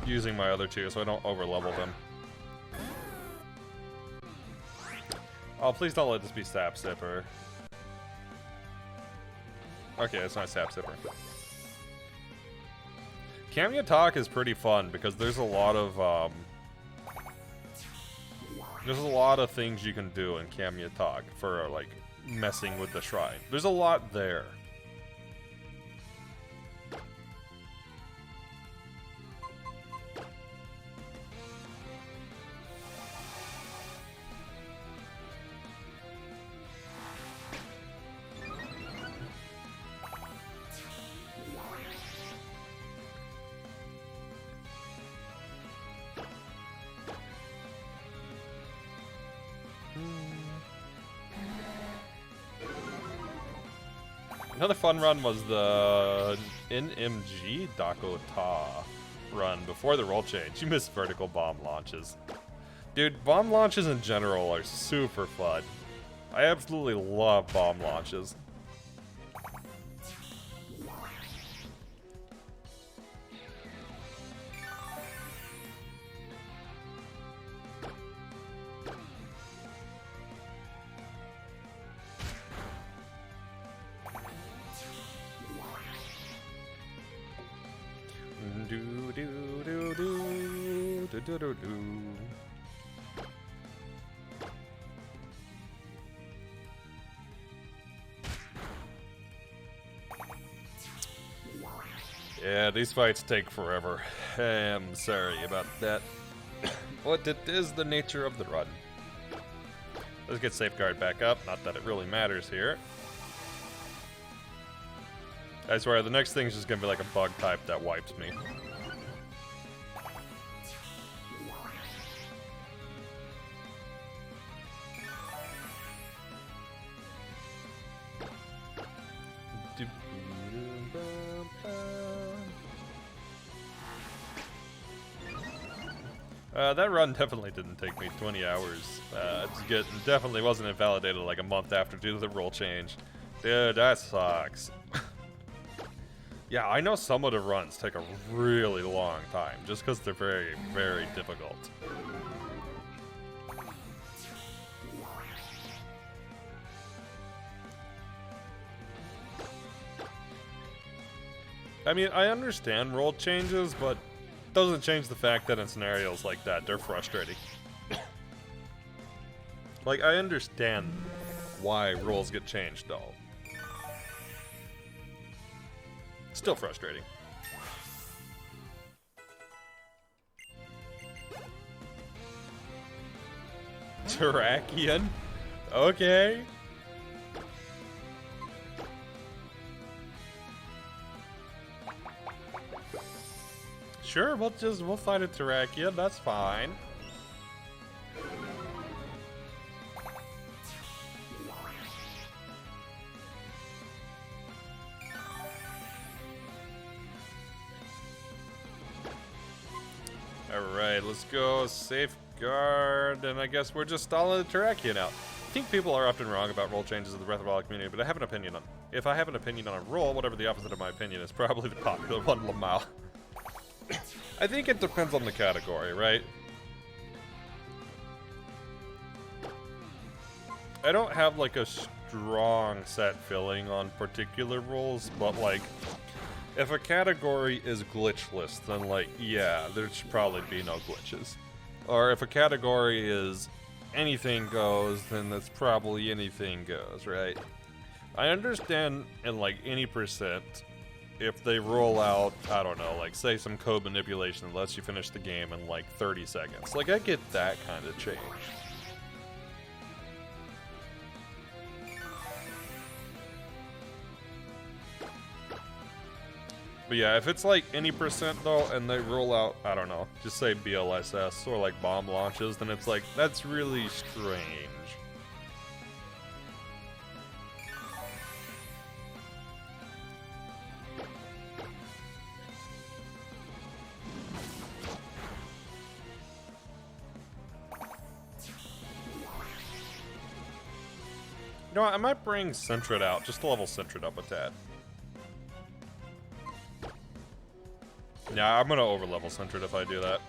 using my other two, so I don't overlevel them. Oh, please don't let this be Sap Sipper. Okay, it's not Sap Sipper. Cameo Talk is pretty fun because there's a lot of things you can do in Cameo Talk for like messing with the shrine. There's a lot there. Another fun run was the NMG Dakota run before the role change. You missed vertical bomb launches. Dude, bomb launches in general are super fun. I absolutely love bomb launches. Yeah, these fights take forever. I'm sorry about that. But it is the nature of the run. Let's get Safeguard back up. Not that it really matters here. I swear, the next thing is just gonna be like a bug type that wipes me. That run definitely didn't take me 20 hours to get. Definitely wasn't invalidated like a month after due to the rule change. Dude, that sucks. Yeah, I know some of the runs take a really long time just because they're very, very difficult. I mean, I understand role changes, but doesn't change the fact that in scenarios like that, they're frustrating. Like, I understand why rules get changed, though. Still frustrating. Terrakion? Okay. Sure, we'll fight a Terrakion, that's fine. Alright, let's go Safeguard, and I guess we're just stalling the Terrakion out. I think people are often wrong about role changes in the Breath of the Wild community, but I have an opinion on. If I have an opinion on a role, whatever the opposite of my opinion is probably the popular one, Lamau. I think it depends on the category, right? I don't have like a strong set feeling on particular rules, but like, if a category is glitchless, then like, yeah, there should probably be no glitches. Or if a category is anything goes, then that's probably anything goes, right? I understand in like any percent, if they roll out, I don't know, like say some code manipulation that lets you finish the game in like 30 seconds. Like I get that kind of change. But yeah, if it's like any percent though, and they roll out, I don't know, just say BLSS or like bomb launches, then it's like, that's really strange. You know what, I might bring Sentret out, just to level Sentret up a tad. Yeah, I'm gonna overlevel Sentret if I do that.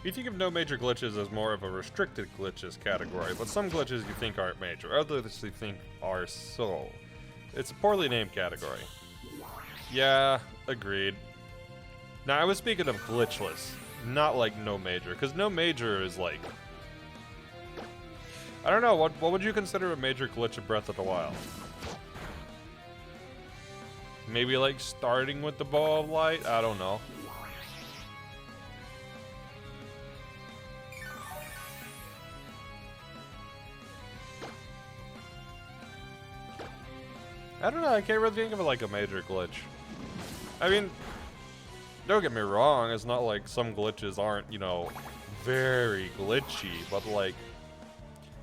You think of no major glitches as more of a restricted glitches category, but some glitches you think aren't major, others you think are so. It's a poorly named category. Yeah, agreed. Now, I was speaking of glitchless, not like no major, because no major is like... I don't know, what would you consider a major glitch of Breath of the Wild? Maybe like starting with the Ball of Light? I don't know. I don't know, I can't really think of it like a major glitch. I mean, don't get me wrong, it's not like some glitches aren't, you know, very glitchy, but like,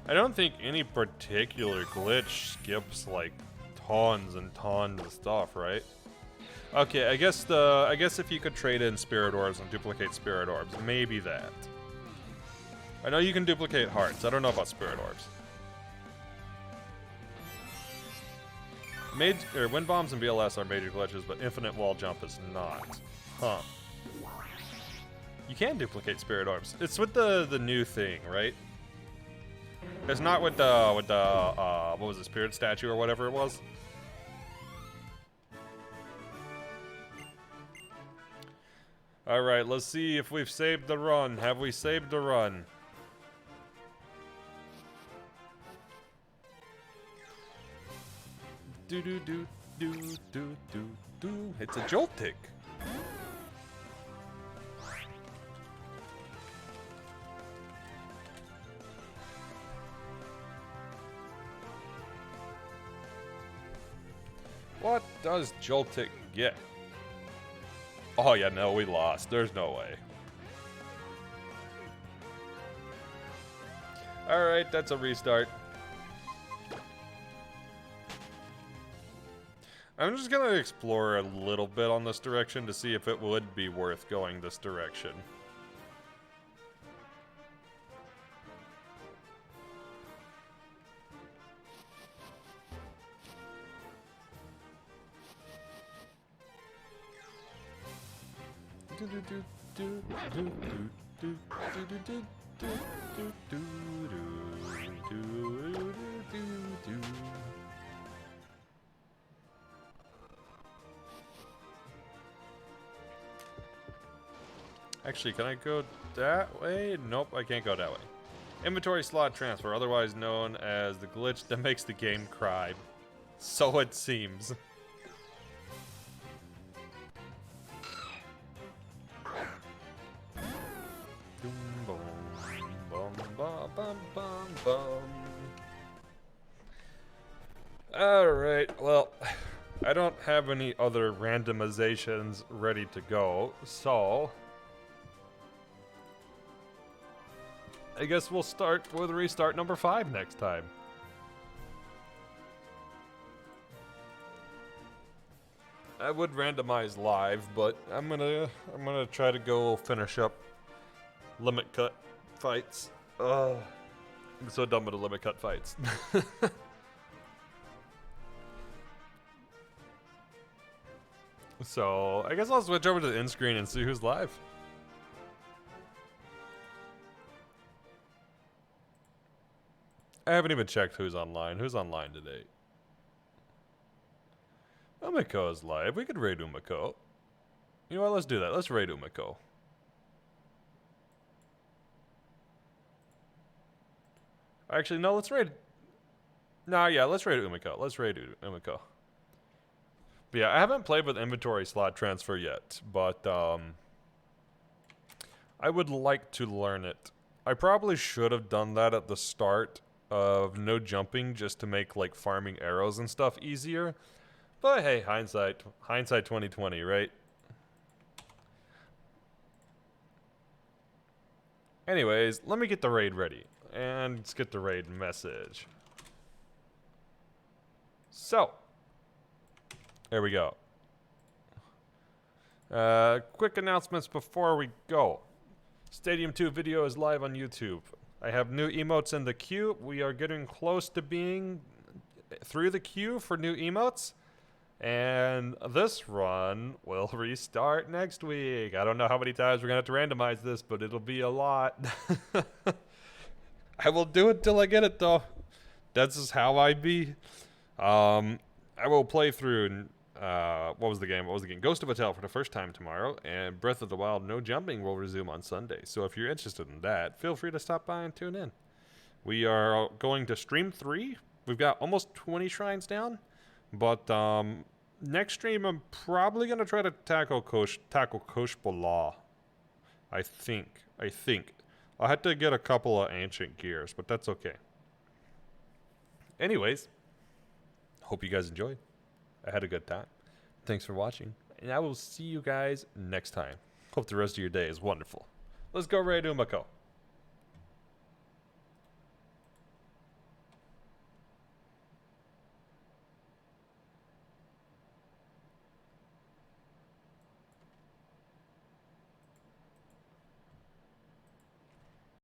I don't think any particular glitch skips like tons and tons of stuff, right? Okay, I guess if you could trade in Spirit Orbs and duplicate Spirit Orbs, maybe that. I know you can duplicate hearts, I don't know about Spirit Orbs. Wind bombs and BLS are major glitches, but infinite wall jump is not. Huh. You can duplicate Spirit Orbs. It's with the new thing, right? It's not with the what was it, Spirit Statue or whatever it was? Alright, let's see if we've saved the run. Have we saved the run? Do do do do do do do. It's a Joltik. What does Joltik get? Oh yeah, no, we lost. There's no way. Alright, that's a restart. I'm just gonna explore a little bit on this direction to see if it would be worth going this direction. Actually, can I go that way? Nope, I can't go that way. Inventory slot transfer, otherwise known as the glitch that makes the game cry. So it seems. Alright, well, I don't have any other randomizations ready to go, so I guess we'll start with restart number 5 next time. I would randomize live, but I'm gonna try to go finish up limit cut fights. I'm so done with the limit cut fights. So I guess I'll switch over to the end screen and see who's live. I haven't even checked who's online. Who's online today? Umiko is live. We could raid Umiko. You know what? Let's do that. Let's raid Umiko. Actually, no. Let's raid. Nah, yeah. Let's raid Umiko. Let's raid Umiko. But yeah, I haven't played with inventory slot transfer yet, but I would like to learn it. I probably should have done that at the start of no jumping just to make like farming arrows and stuff easier. But hey, hindsight 2020, right? Anyways, let me get the raid ready. and let's get the raid message. So, there we go. Quick announcements before we go. Stadium 2 video is live on YouTube. I have new emotes in the queue. We are getting close to being through the queue for new emotes. And this run will restart next week. I don't know how many times we're going to have to randomize this, but it'll be a lot. I will do it till I get it, though. That's just how I be. I will play through, what was the game? Ghost of a Tale for the first time tomorrow, and Breath of the Wild No Jumping will resume on Sunday. So if you're interested in that, feel free to stop by and tune in. We are going to stream 3. We've got almost 20 shrines down, but next stream I'm probably going to try to tackle Koshbala. I think. I'll have to get a couple of ancient gears, but that's okay. Anyways, hope you guys enjoyed. I had a good time. Thanks for watching, and I will see you guys next time. Hope the rest of your day is wonderful. Let's go Ray Umako.